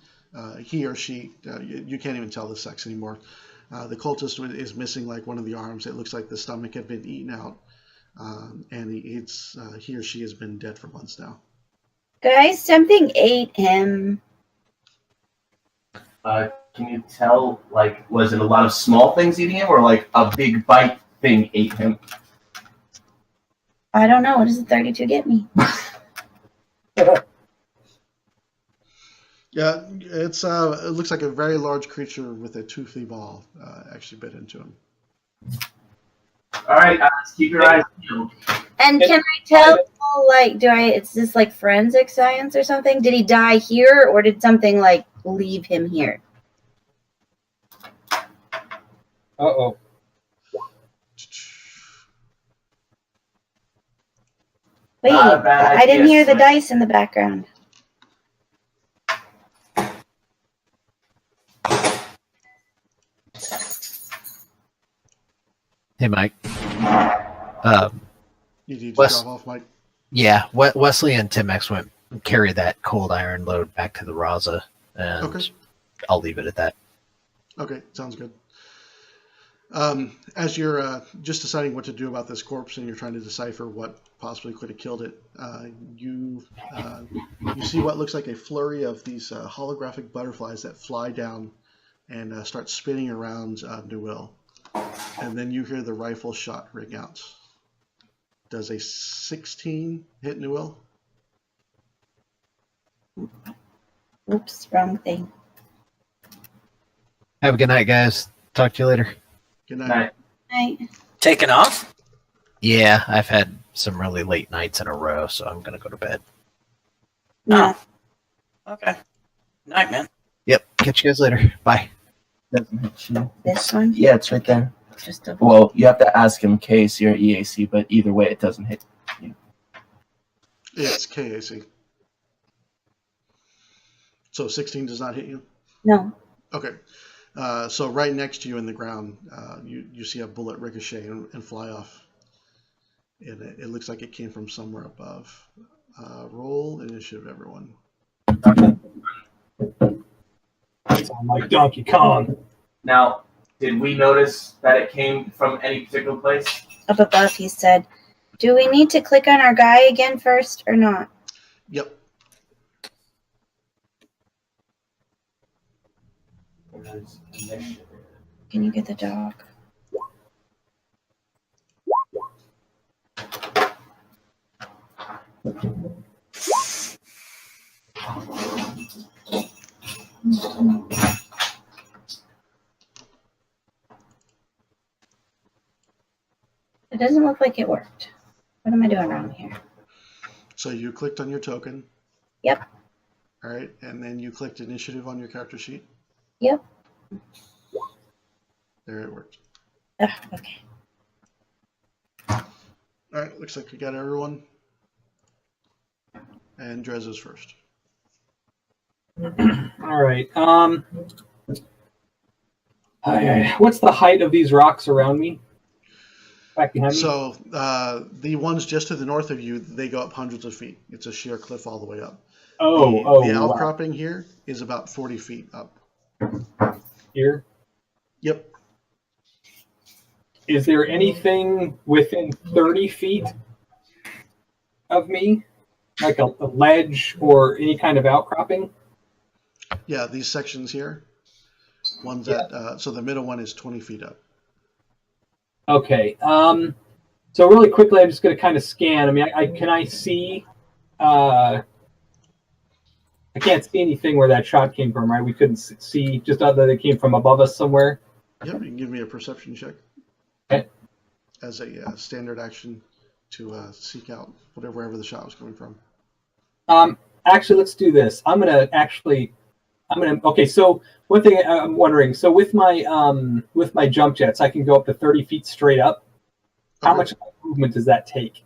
he or she, you can't even tell the sex anymore. The cultist is missing like one of the arms. It looks like the stomach had been eaten out, and he or she has been dead for months now. Guys, something ate him. Can you tell, like, was it a lot of small things eating him, or like a big bite thing ate him? I don't know. What does the 32 get me? Yeah, it looks like a very large creature with a toothy ball actually bit into him. All right, keep your eyes peeled. And can I tell, like, is this like forensic science or something? Did he die here, or did something like leave him here? Uh-oh. Wait, I didn't hear the dice in the background. Hey, Mike. You need to drop off, Mike. Yeah, Wesley and Timex went carry that cold iron load back to the Raza, and I'll leave it at that. Okay, sounds good. As you're just deciding what to do about this corpse and you're trying to decipher what possibly could have killed it, you see what looks like a flurry of these holographic butterflies that fly down and start spinning around Newell. And then you hear the rifle shot ring out. Does a 16 hit Newell? Oops, wrong thing. Have a good night, guys. Talk to you later. Good night. Night. Taking off? Yeah, I've had some really late nights in a row, so I'm going to go to bed. No. Oh. Okay. Night, man. Yep. Catch you guys later. Bye. Doesn't hit you. This one? Yeah, it's right there. Just a... Well, you have to ask him KAC or EAC, but either way, it doesn't hit you. Yeah, it's KAC. So 16 does not hit you? No. Okay. So right next to you in the ground, you see a bullet ricochet and fly off. And it looks like it came from somewhere above. Roll initiative, everyone. Sound like Donkey Kong. Now, did we notice that it came from any particular place? Up above, he said, do we need to click on our guy again first or not? Yep. Can you get the dog? It doesn't look like it worked. What am I doing wrong here? So you clicked on your token. Yep. All right, and then you clicked initiative on your character sheet. Yep. There it worked. Okay. All right, looks like we got everyone. And Drez is first. All right. What's the height of these rocks around me? Back behind me? So the ones just to the north of you, they go up hundreds of feet. It's a sheer cliff all the way up. The outcropping here is about 40 feet up. Here? Yep. Is there anything within 30 feet of me? Like a ledge or any kind of outcropping? Yeah, these sections here. Ones that so the middle one is 20 feet up. Okay. So really quickly, I'm just going to kind of scan. I mean, can I see I can't see anything where that shot came from, right? We couldn't see, just other than it came from above us somewhere. Yep, you can give me a perception check. Okay. As a standard action to seek out wherever the shot was coming from. Actually, let's do this. Okay, so one thing I'm wondering, so with my jump jets, I can go up to 30 feet straight up. How Okay. much of my movement does that take?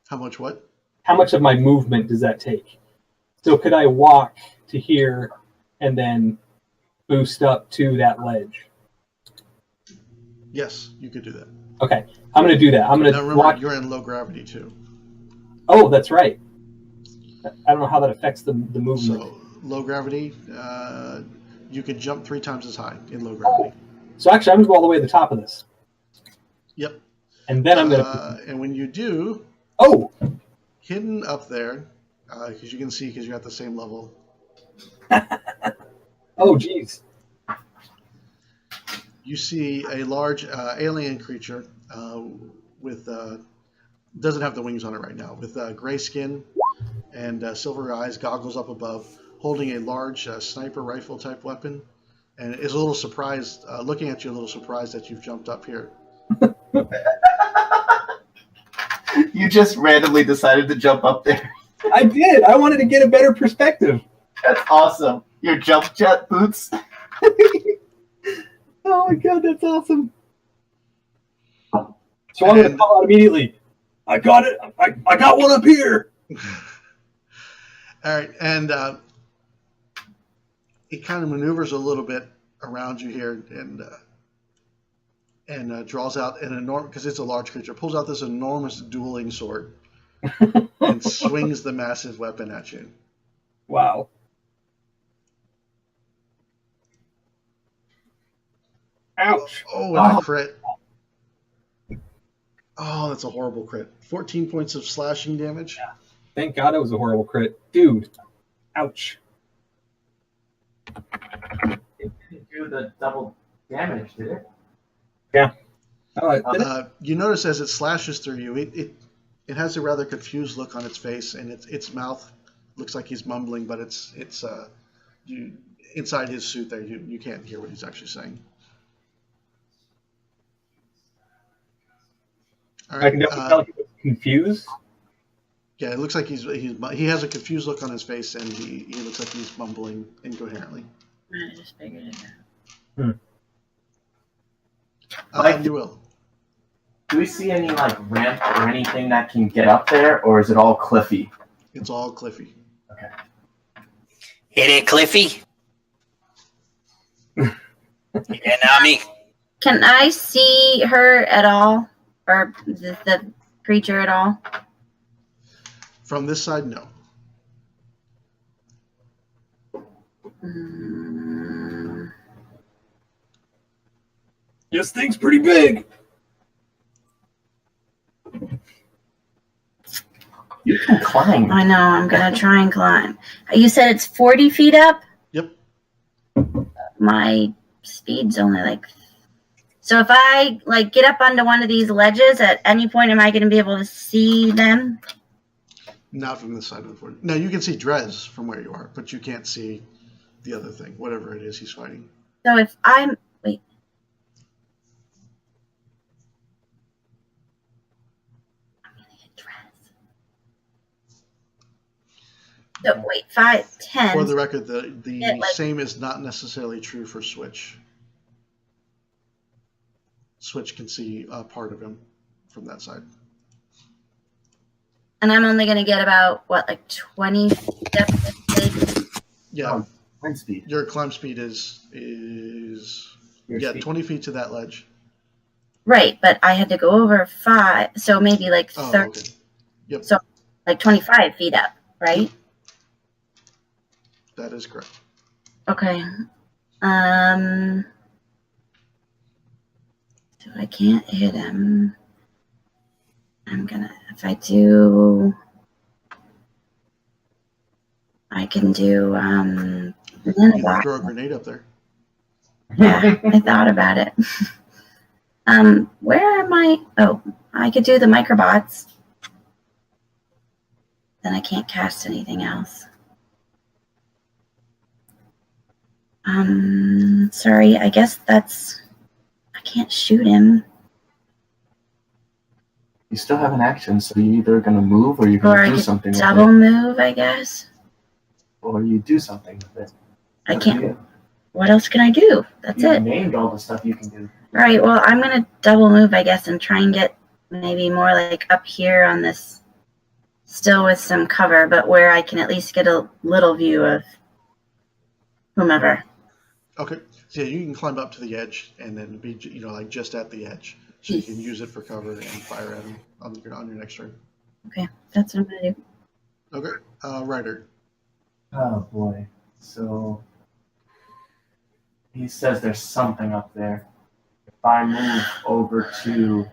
How much what? How much of my movement does that take? So could I walk to here and then boost up to that ledge? Yes, you could do that. Okay, I'm going to do that. I'm going Now to remember, walk. you're in low gravity too. Oh, that's right. I don't know how that affects the movement. So low gravity, you could jump 3 times as high in low gravity. So actually, I'm going to go all the way to the top of this. Yep. And then I'm going to... And when you do, Oh! hidden up there, because you can see because you're at the same level. Oh, geez. You see a large alien creature with doesn't have the wings on it right now, with gray skin and silver eyes, goggles up above, holding a large sniper rifle type weapon, and is a little surprised, looking at you, a little surprised that you've jumped up here. You just randomly decided to jump up there. I did. I wanted to get a better perspective. That's awesome. Your jump jet boots. Oh my god, that's awesome. So I'm going to call out immediately. I got it. I got one up here. All right, and it kind of maneuvers a little bit around you here, and draws out an enormous, because it's a large creature, pulls out this enormous dueling sword and swings the massive weapon at you. Wow. Ouch. Oh, and a crit. Oh, that's a horrible crit. 14 points of slashing damage. Thank God it was a horrible crit. Dude. Ouch. It didn't do the double damage, did it? Yeah. Oh, You notice as it slashes through you, it has a rather confused look on its face, and its mouth looks like he's mumbling, but it's you inside his suit there. You can't hear what he's actually saying. All right. I can definitely tell he was confused. Yeah, it looks like he has a confused look on his face, and he looks like he's mumbling incoherently. I just figured it out. You will. Do we see any like ramp or anything that can get up there, or is it all cliffy? It's all cliffy. Okay. Hit it, Cliffy. Yeah, Nami. Can I see her at all? Or the creature at all? From this side, no. This thing's pretty big. You can climb. I know, I'm going to try and climb. You said it's 40 feet up? Yep. My speed's only like... So if I get up onto one of these ledges, at any point am I going to be able to see them? Not from this side of the fort. No, you can see Drez from where you are, but you can't see the other thing, whatever it is he's fighting. So if I'm... Wait. I'm going to hit Drez. So wait, 5, 10. For the record, the Yeah, same is not necessarily true for Switch. Switch can see part of him from that side. And I'm only going to get about, 20 steps? Yeah. Climb speed. Your climb speed is Speed. 20 feet to that ledge. Right, but I had to go over 5, so maybe 30, Okay. Yep. So 25 feet up, right? That is correct. Okay. So I can't hit him. I'm gonna, if I do, I can do, You can throw a grenade up there. Yeah, I thought about it. Where am I? Oh, I could do the microbots. Then I can't cast anything else. Sorry, I guess I can't shoot him. You still have an action, so you're either going to move or you're Or going I to do could something double with it. move, I guess. Or you do something with it. I Up to can't. you. What else can I do? That's You it. named all the stuff you can do. All right, well, I'm going to double move, I guess, and try and get maybe more like up here on this, still with some cover, but where I can at least get a little view of whomever. Okay. So yeah, you can climb up to the edge and then be, like just at the edge. So you can use it for cover and fire at him on your next turn. Okay, that's what I'm going to do. Okay. Ryder. Oh, boy. So he says there's something up there. If I move over to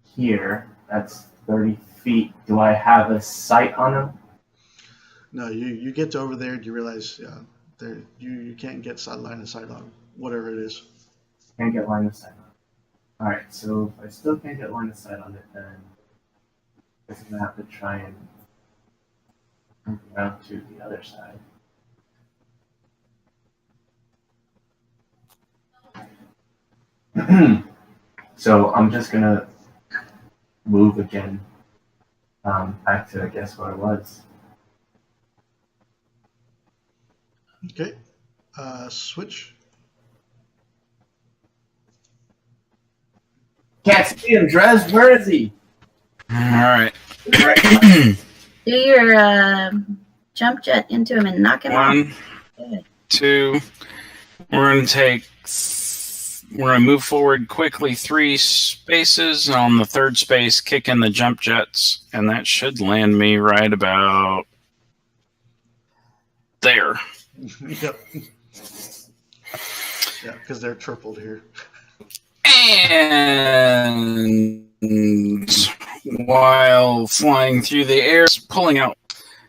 here, that's 30 feet. Do I have a sight on him? No, you get over there and you realize you can't get line of sight on him, whatever it is. Can't get line of sight on it. Alright, so if I still can't get line of sight on it, then I'm going to have to try and move around to the other side. So I'm just going to move again back to, I guess, where I was. Okay. Switch. Can't see him, Drez. Where is he? All right. Do your jump jet into him and knock him off. 1, 2. We're gonna move forward quickly 3 spaces. And on the 3rd space, kick in the jump jets, and that should land me right about there. Yep. Yeah, because they're tripled here. And while flying through the air, pulling out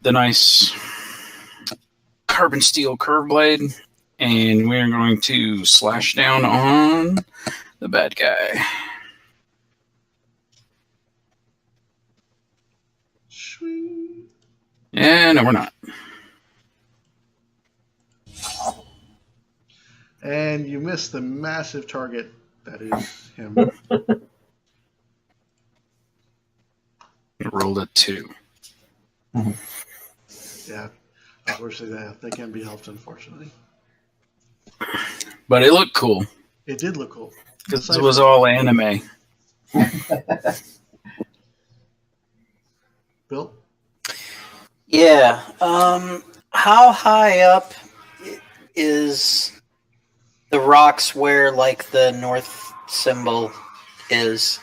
the nice carbon steel curve blade, and we're going to slash down on the bad guy. Sweet. Yeah, no, we're not. And you miss the massive target that is him. Rolled a 2. Yeah, unfortunately, they can't be helped, unfortunately. But it looked cool. It did look cool. Because it was all anime. Bill? Yeah. How high up is the rocks where, like, the north symbol is?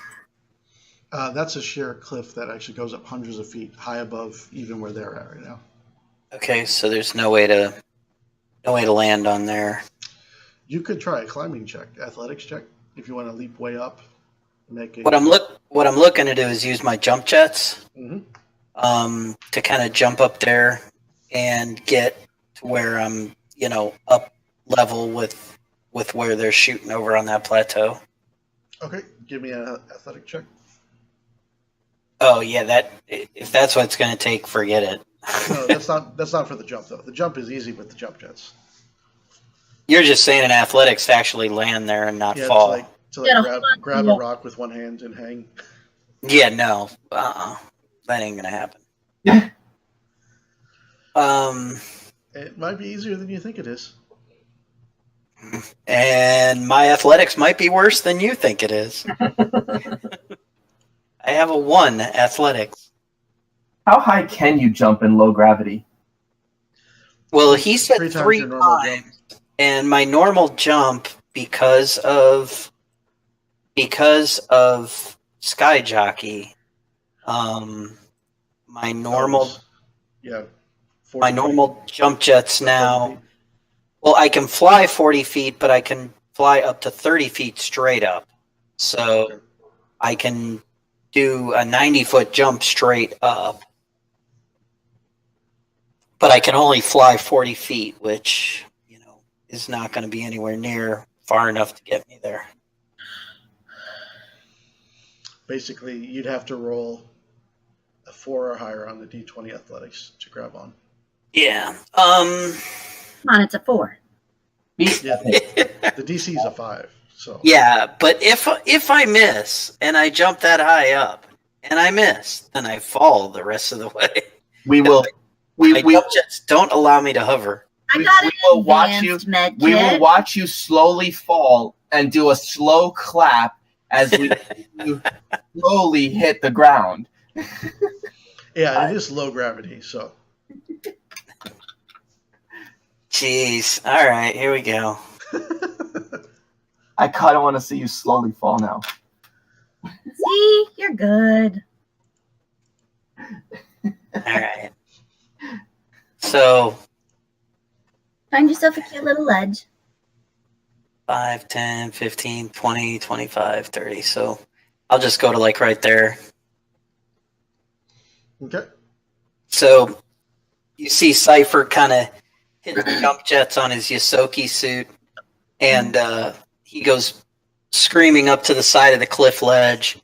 That's a sheer cliff that actually goes up hundreds of feet high above even where they're at right now. Okay, so there's no way to land on there. You could try a climbing check, athletics check, if you want to leap way up. What I'm looking to do is use my jump jets Mhm. To kind of jump up there and get to where I'm, up level with where they're shooting over on that plateau. Okay, give me an athletic check. Oh yeah, if that's what it's going to take, forget it. No, that's not for the jump though. The jump is easy with the jump jets. You're just saying in athletics to actually land there and not fall. To grab a rock with one hand and hang. Yeah, no, that ain't gonna happen. It might be easier than you think it is. And my athletics might be worse than you think it is. I have a 1 athletics. How high can you jump in low gravity? Well, he said 3 your normal times, jump. and my normal jump because of Sky Jockey. My normal jump jets now. Well, I can fly 40 feet, but I can fly up to 30 feet straight up. So I can do a 90-foot jump straight up. But I can only fly 40 feet, which, is not going to be anywhere near far enough to get me there. Basically, you'd have to roll a 4 or higher on the D20 athletics to grab on. Yeah. Come on, it's a 4. Yeah, the DC is a 5. So Yeah, but if I miss and I jump that high up and I miss, then I fall the rest of the way. We will. My jump jets don't allow me to hover. I got an will watch you. advanced med We will kit. watch you slowly fall and do a slow clap as we you slowly hit the ground. yeah, it is low gravity. So Jeez. All right, here we go. I kind of want to see you slowly fall now. See, you're good. All right. So Find yourself a cute little ledge. 5, 10, 15, 20, 25, 30. So I'll just go to like right there. okay. So you see Cypher kind of hit the jump jets on his Yosoki suit, and he goes screaming up to the side of the cliff ledge,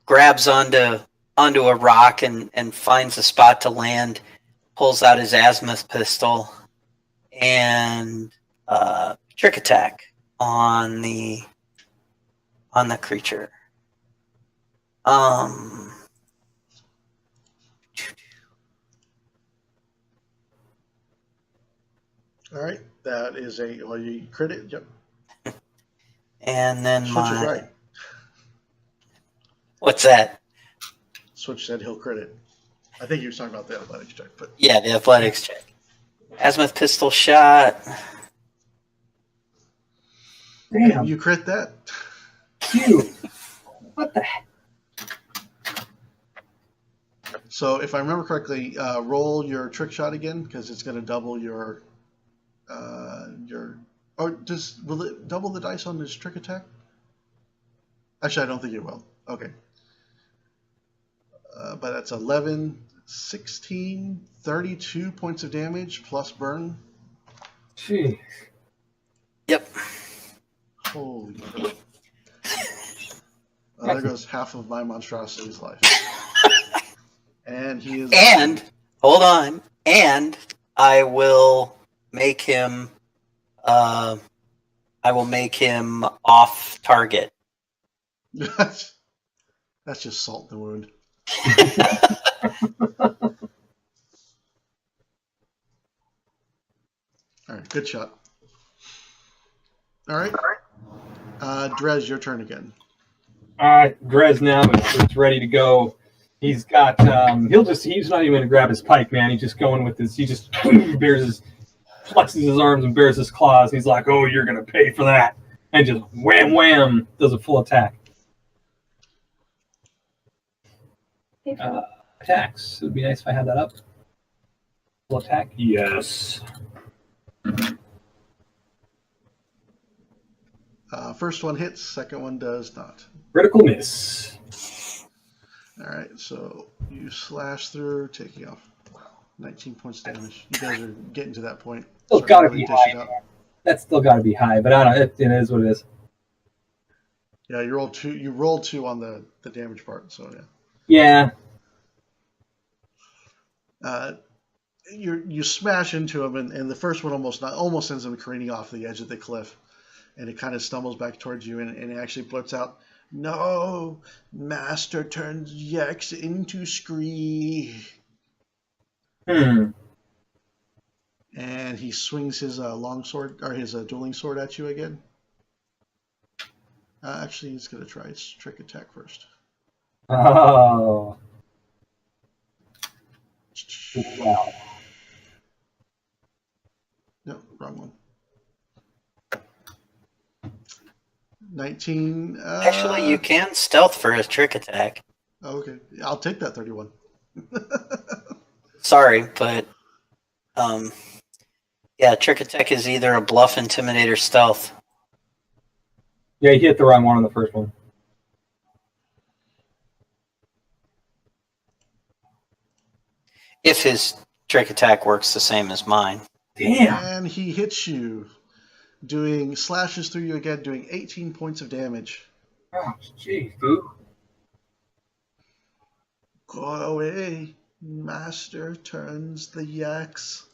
grabs onto a rock and finds a spot to land, pulls out his azimuth pistol, and trick attack on the creature. All right. That is you crit it. Yep. And then Switch is right. What's that? Switch said he'll crit it. I think you were talking about the athletics check, but Yeah, the athletics check. Azimuth pistol shot. Damn. you crit that. Dude. What the heck? So if I remember correctly, roll your trick shot again because it's going to double your. Will it double the dice on this trick attack? Actually, I don't think it will. Okay. But that's 11, 16, 32 points of damage plus burn. Jeez. Yep. Holy crap. There goes half of my monstrosity's life. And he is. And hold on. And I will make him. I will make him off target. That's just salt in the wound. All right, good shot. All right, Drez, your turn again. All right, Drez now is ready to go. He's got. He's not even going to grab his pike, man. He's just going with this. He just flexes his arms and bares his claws. He's like, "Oh, you're going to pay for that!" And just wham, wham, does a full attack. Attacks. It would be nice if I had that up. Full attack. Yes. First one hits, second one does not. Critical miss. All right, so you slash through, taking off 19 points of damage. You guys are getting to that point. Still Starting got to to be really dish high. it up. That's still got to be high, but I don't know. It is what it is. Yeah, you rolled two. You rolled 2 on the damage part. So Yeah. You smash into him, and the first one almost sends him careening off the edge of the cliff, and it kind of stumbles back towards you, and it actually blurts out, "No, Master turns Yex into Scree." Hmm. And he swings his long sword or his dueling sword at you again. Actually, he's gonna try his trick attack first. Oh. Wow. No, wrong one. 19. Actually, you can stealth for a trick attack. Okay, I'll take that 31. Sorry, but yeah, trick attack is either a bluff, intimidate, or stealth. Yeah, he hit the wrong one on the first one. If his trick attack works the same as mine. Damn. And he hits you, slashes through you again, doing 18 points of damage. Oh, jeez, dude. Go away, Master turns the Yaks.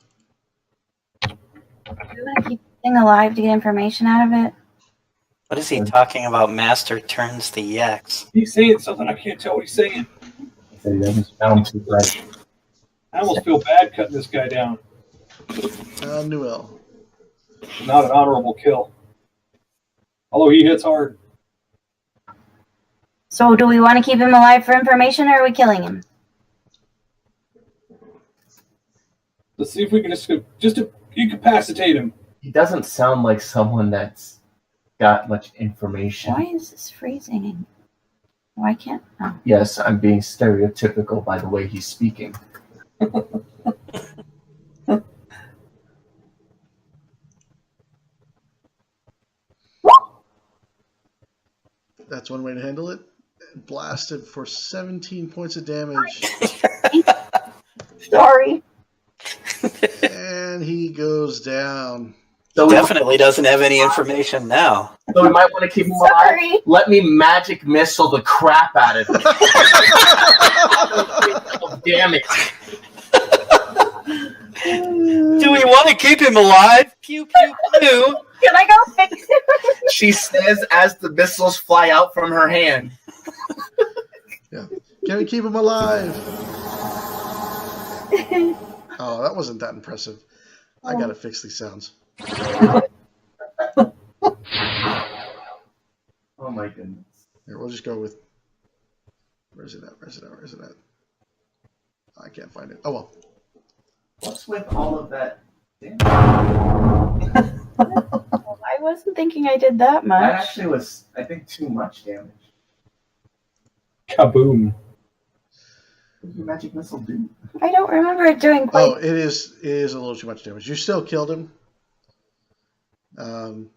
Do we want to keep the thing alive to get information out of it? What is he talking about? Master turns the yaks. He's saying something I can't tell what he's saying. He said he doesn't sound too bright. I almost feel bad cutting this guy down. Newell. Not an honorable kill. Although he hits hard. So do we want to keep him alive for information, or are we killing him? Let's see if we can just incapacitate him. He doesn't sound like someone that's got much information. Why is this freezing? Why can't? Oh. Yes, I'm being stereotypical by the way he's speaking. That's one way to handle it. Blasted for 17 points of damage. Sorry. And he goes down. So Definitely doesn't have any information now. So we might want to keep him Sorry. alive. Let me magic missile the crap out of him. Oh, damn it. Do we want to keep him alive? Pew, pew, pew. Can I go fix it? She says as the missiles fly out from her hand. Yeah. Can we keep him alive? Oh, that wasn't that impressive. I gotta fix these sounds. Oh my goodness. Here, we'll just go with. Where's it at? Where's it at? Where's it at? I can't find it. Oh well. What's with all of that? I wasn't thinking I did that much. That actually was, I think, too much damage. Kaboom. What did the magic missile do? I don't remember it doing quite. Oh, it is a little too much damage. You still killed him. The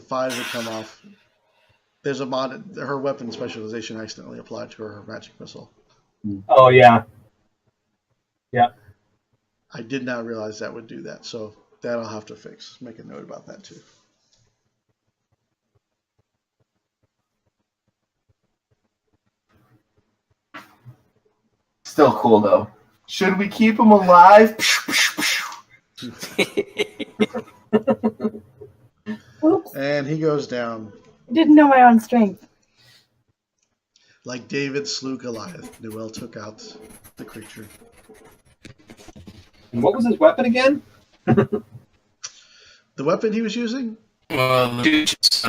5 would come off. There's a mod. Her weapon specialization accidentally applied to her magic missile. Oh, yeah. Yeah. I did not realize that would do that, so that I'll have to fix. Make a note about that too. Still cool though. Should we keep him alive? Oops. And he goes down. I didn't know my own strength. Like David slew Goliath, Newell took out the creature. And what was his weapon again? The weapon he was using? Well, the dude just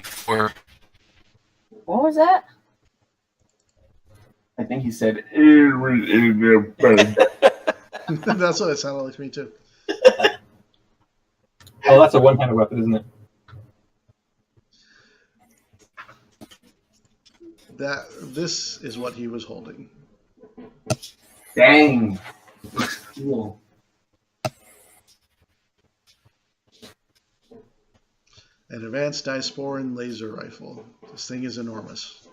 for What was that? I think he said, That's what it sounded like to me too. Oh, that's a one-handed weapon, isn't it? This is what he was holding. dang. Cool. An advanced Diaspora laser rifle. This thing is enormous.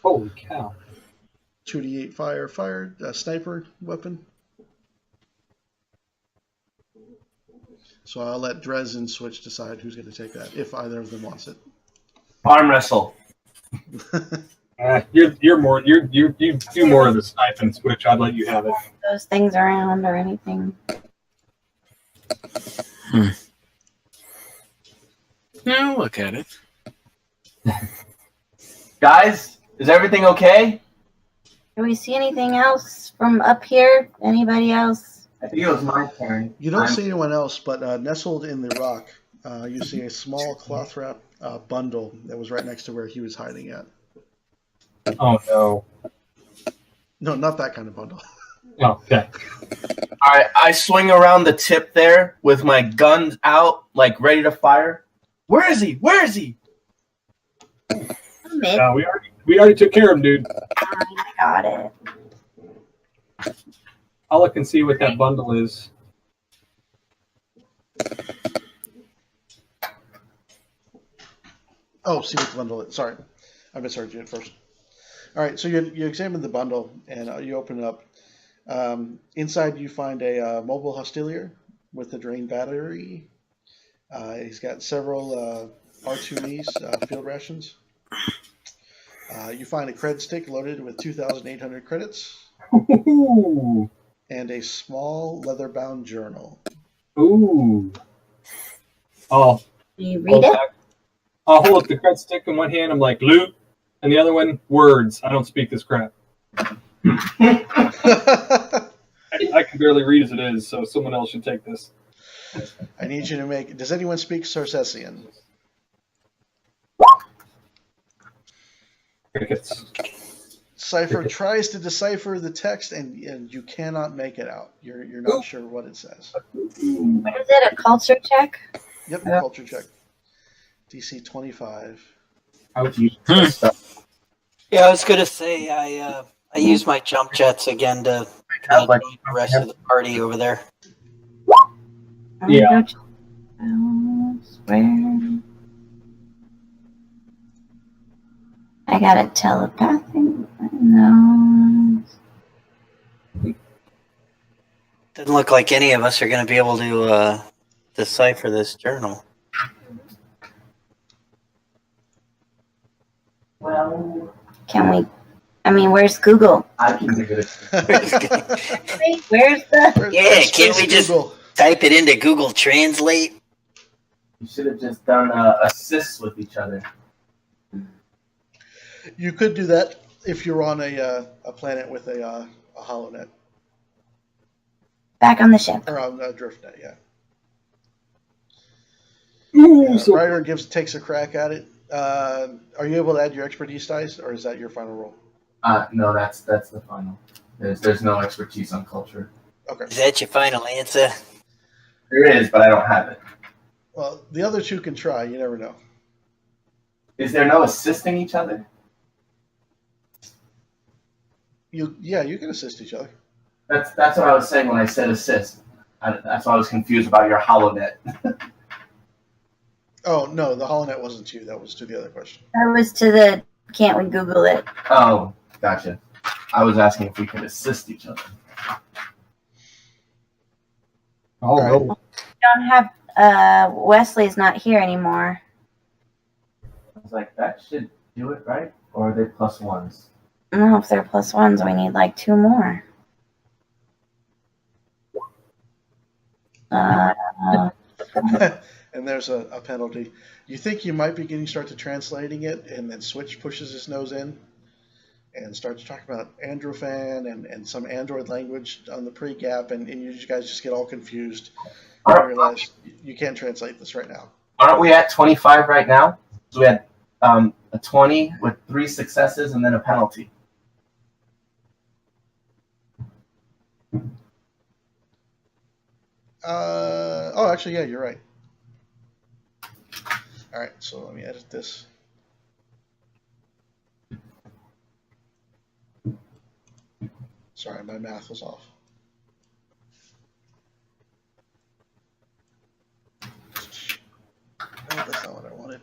Holy cow. 2d8 fire sniper weapon. So I'll let Drez and Switch decide who's going to take that, if either of them wants it. Arm wrestle. You do more of the snipe and switch. I'd let you have it. Those things around or anything. no, look at it. Guys, is everything okay? Do we see anything else from up here? Anybody else? I think it was my turn. You don't see anyone else, but nestled in the rock, you see a small cloth wrap bundle that was right next to where he was hiding at. Oh, no. No, not that kind of bundle. Oh, okay. Alright, I swing around the tip there with my guns out, like ready to fire. Where is he? Where is he? Mid. We already took care of him, dude. I got it. I'll look and see what that bundle is. Oh, see what the bundle is. Sorry. I misheard you at first. All right, so you examine the bundle, and you open it up. Inside, you find a mobile hostilier with a drained battery. He's got several R2Es, field rations. You find a cred stick loaded with 2,800 credits. Ooh. and a small leather-bound journal. Ooh. Oh, Do you read it? I'll hold up the cred stick in one hand. I'm like, loot. And the other one, words. I don't speak this crap. I can barely read as it is, so someone else should take this. I need you to make. Does anyone speak Sarcessian? Crickets. Cypher tries to decipher the text, and you cannot make it out. You're not sure what it says. What is it? A culture check? Yep, culture check. DC 25. How would you? Yeah, I was gonna say I use my jump jets again to kind of Like- lead the rest of the party over there. Yeah. Where? I got a telepathic. No. Doesn't look like any of us are gonna be able to decipher this journal. Well, Can we? I mean, where's Google? I can do it. Where's the? Yeah, can't we just Google. type it into Google Translate? You should have just done assists with each other. You could do that if you're on a planet with a HoloNet Back on the ship. or on a DriftNet. Yeah. Ooh, so Ryder takes a crack at it. Are you able to add your expertise dice, or is that your final roll? No, that's the final. There's no expertise on culture. Okay. Is that your final answer? There is, but I don't have it. Well, the other two can try. You never know. Is there no assisting each other? You can assist each other. That's what I was saying when I said assist. That's why I was confused about your holonet. Oh no, the HoloNet wasn't to you. That was to the other question. That was to the. Can't we Google it? Oh, gotcha. I was asking if we could assist each other. I'll roll. Don't have. Wesley's not here anymore. I was like, that should do it, right? Or are they plus ones? I don't know if they're plus ones. We need like 2 more. And there's a penalty. You think you might be getting started translating it, and then Switch pushes his nose in and starts talking about Androfan and some Android language on the pre-gap, and you guys just get all confused. And realize you can't translate this right now. Aren't we at 25 right now? So we had a 20 with 3 successes and then a penalty. Actually, yeah, you're right. All right, so let me edit this. Sorry, my math was off. No, that's not what I wanted.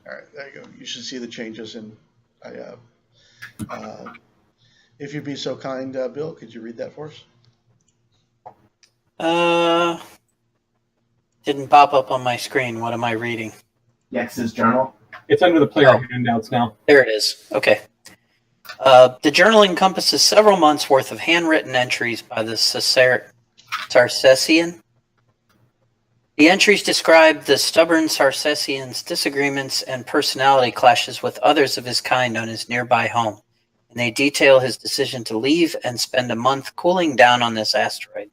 All right, there you go. You should see the changes in. If you'd be so kind, Bill, could you read that for us? Didn't pop up on my screen. What am I reading? Yex's journal. It's under the player handouts now. There it is. Okay. The journal encompasses several months' worth of handwritten entries by the Sarcessian. The entries describe the stubborn Sarcessian's disagreements and personality clashes with others of his kind on his nearby home, and they detail his decision to leave and spend a month cooling down on this asteroid.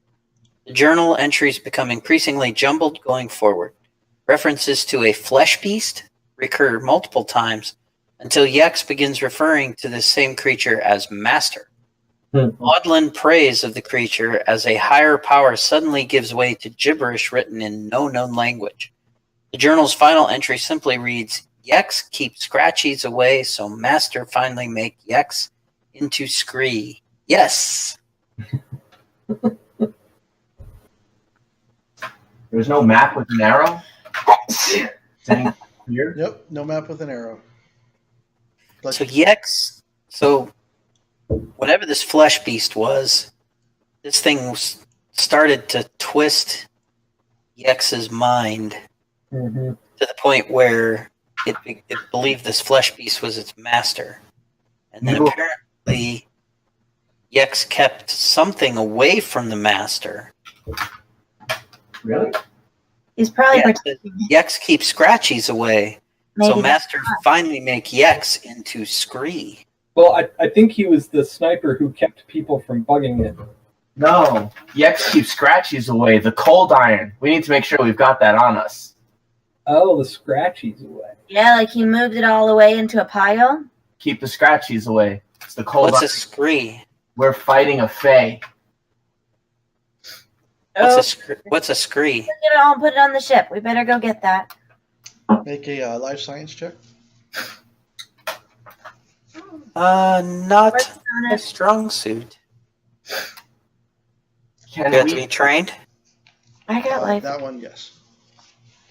The journal entries become increasingly jumbled going forward. References to a flesh beast recur multiple times until Yex begins referring to this same creature as Master. Maudlin praise of the creature as a higher power suddenly gives way to gibberish written in no known language. The journal's final entry simply reads, Yex keep scratchies away so Master finally make Yex into Scree. Yes! There's no map with an arrow? Sitting here? Yep, no map with an arrow. But So Yex, whatever this flesh beast was, this thing started to twist Yex's mind Mm-hmm. to the point where it believed this flesh beast was its master. And then apparently Yex kept something away from the master. Really? He's probably Yeah, Yex keeps Scratchies away. maybe So Master finally make Yex into Scree. Well, I think he was the sniper who kept people from bugging it. No. Yex keeps Scratchies away. The cold iron. We need to make sure we've got that on us. Oh, the Scratchies away. Yeah, like he moved it all away into a pile. Keep the Scratchies away. It's the cold What's iron. a Scree? We're fighting a Fae. What's a Scree? Get it all and put it on the ship. We better go get that. Make a life science check. Not What's on a it? strong suit. Can You have to we? be trained? I got life. That one, yes.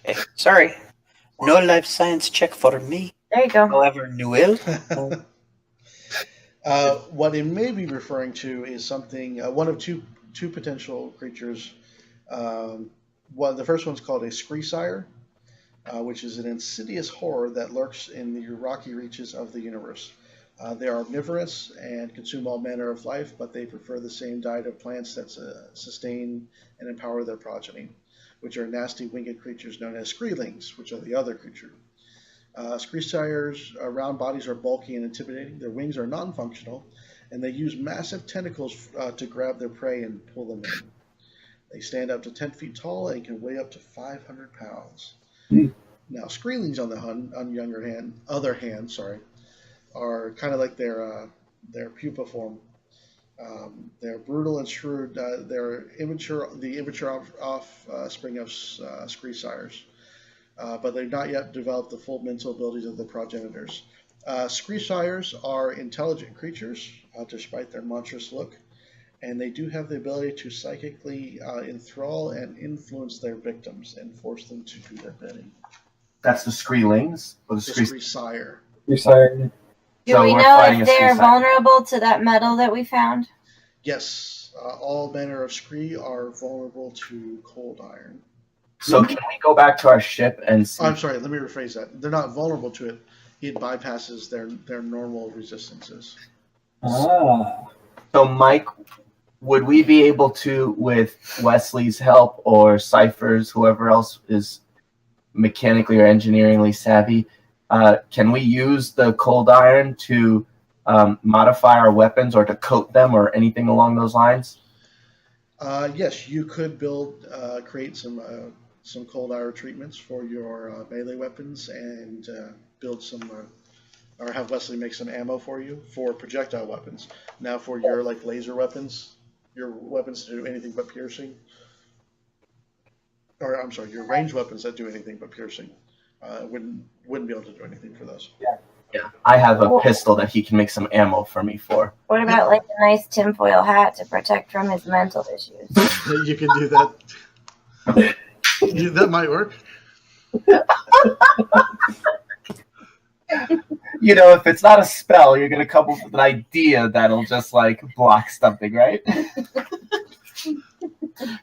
Okay, sorry. No life science check for me. There you go. However, Nuil. What it may be referring to is something, one of two potential creatures. The first one's called a Screesire, which is an insidious horror that lurks in the rocky reaches of the universe. They are omnivorous and consume all manner of life, but they prefer the same diet of plants that sustain and empower their progeny, which are nasty winged creatures known as Screelings, which are the other creature. Screesire's round bodies are bulky and intimidating. Their wings are non-functional, and they use massive tentacles to grab their prey and pull them in. They stand up to 10 feet tall and can weigh up to 500 pounds. Now, Screelings, on the other hand, are kind of like their pupa form. They're brutal and shrewd. They're the immature offspring of Screesires. But they've not yet developed the full mental abilities of their progenitors. Screesires are intelligent creatures, despite their monstrous look, and they do have the ability to psychically enthrall and influence their victims and force them to do their bidding. That's the Screelings? Or the The Screesire? Screesire. Do So we we're know fighting if a they're Screesire. vulnerable to that metal that we found? Yes, all manner of Scree are vulnerable to cold iron. So can we go back to our ship and see? I'm sorry, let me rephrase that. They're not vulnerable to it. It bypasses their normal resistances. Ah. So, Mike, would we be able to, with Wesley's help or Cypher's, whoever else is mechanically or engineeringly savvy, can we use the cold iron to modify our weapons or to coat them or anything along those lines? Yes, you could create some cold iron treatments for your melee weapons and build some, or have Wesley make some ammo for you for projectile weapons. Now, for your laser weapons, your weapons to do anything but piercing, or I'm sorry, your ranged weapons that do anything but piercing, wouldn't be able to do anything for those. Yeah, I have a pistol that he can make some ammo for me for. What about a nice tinfoil hat to protect from his mental issues? You can do that. That might work. If it's not a spell, you're going to come up with an idea that'll just block something, right?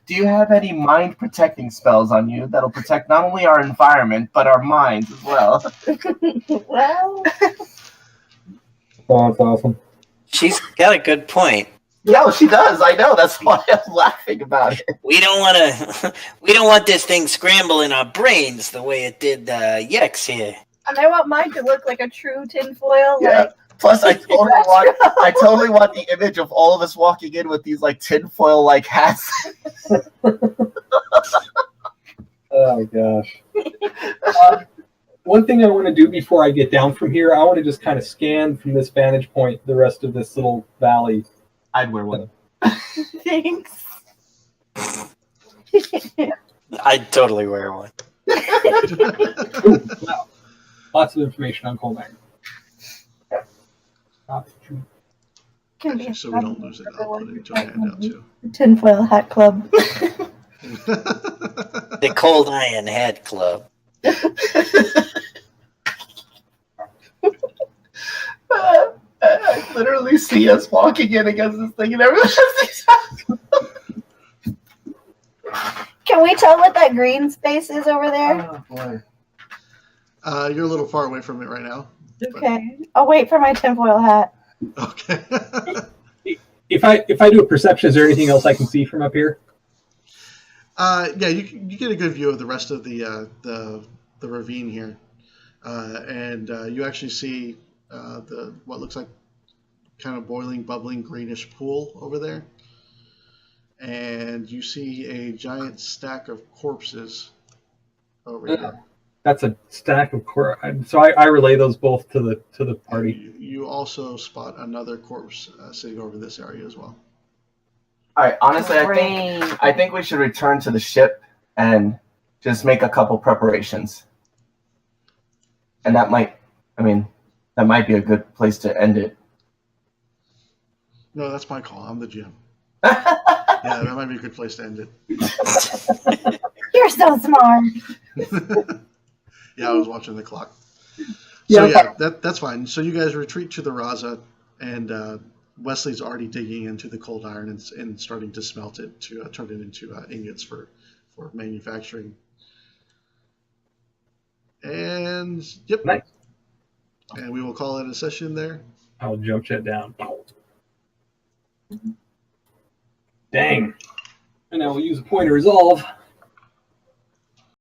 Do you have any mind protecting spells on you that'll protect not only our environment, but our minds as well? Well, Oh, that's awesome. She's got a good point. Yeah, she does. I know. That's why I'm laughing about it. We don't want this thing scrambling our brains the way it did Yex here. and I want mine to look like a true tinfoil. Yeah. Plus, I totally want the image of all of us walking in with these tinfoil hats. Oh gosh. One thing I want to do before I get down from here, I want to just kind of scan from this vantage point the rest of this little valley. I'd wear one. Thanks. I'd totally wear one. Ooh, wow. Lots of information on cold iron. Can be So we don't lose it, I'll put it into a handout too. Tinfoil hat club. The Cold Iron Head Club. I literally see us walking in against this thing, and everyone just Can we tell what that green space is over there? Oh boy. You're a little far away from it right now. Okay. I'll wait for my tinfoil hat. Okay. If I do a perception, is there anything else I can see from up here? Yeah, you get a good view of the rest of the ravine here, and you actually see the what looks like kind of boiling, bubbling, greenish pool over there, and you see a giant stack of corpses over here. That's a stack of so I relay those both to the party. You also spot another corpse sitting over this area as well. All right. Honestly, I think we should return to the ship and just make a couple preparations. And that might be a good place to end it. No, that's my call. I'm the GM. Yeah, that might be a good place to end it. You're so smart. Yeah, I was watching the clock. Yeah, So yeah, that's fine. So you guys retreat to the Raza, and Wesley's already digging into the cold iron and starting to smelt it to turn it into ingots for manufacturing. And yep, Nice. And we will call it a session there. I'll jump jet down. Dang. And I will use a point of resolve.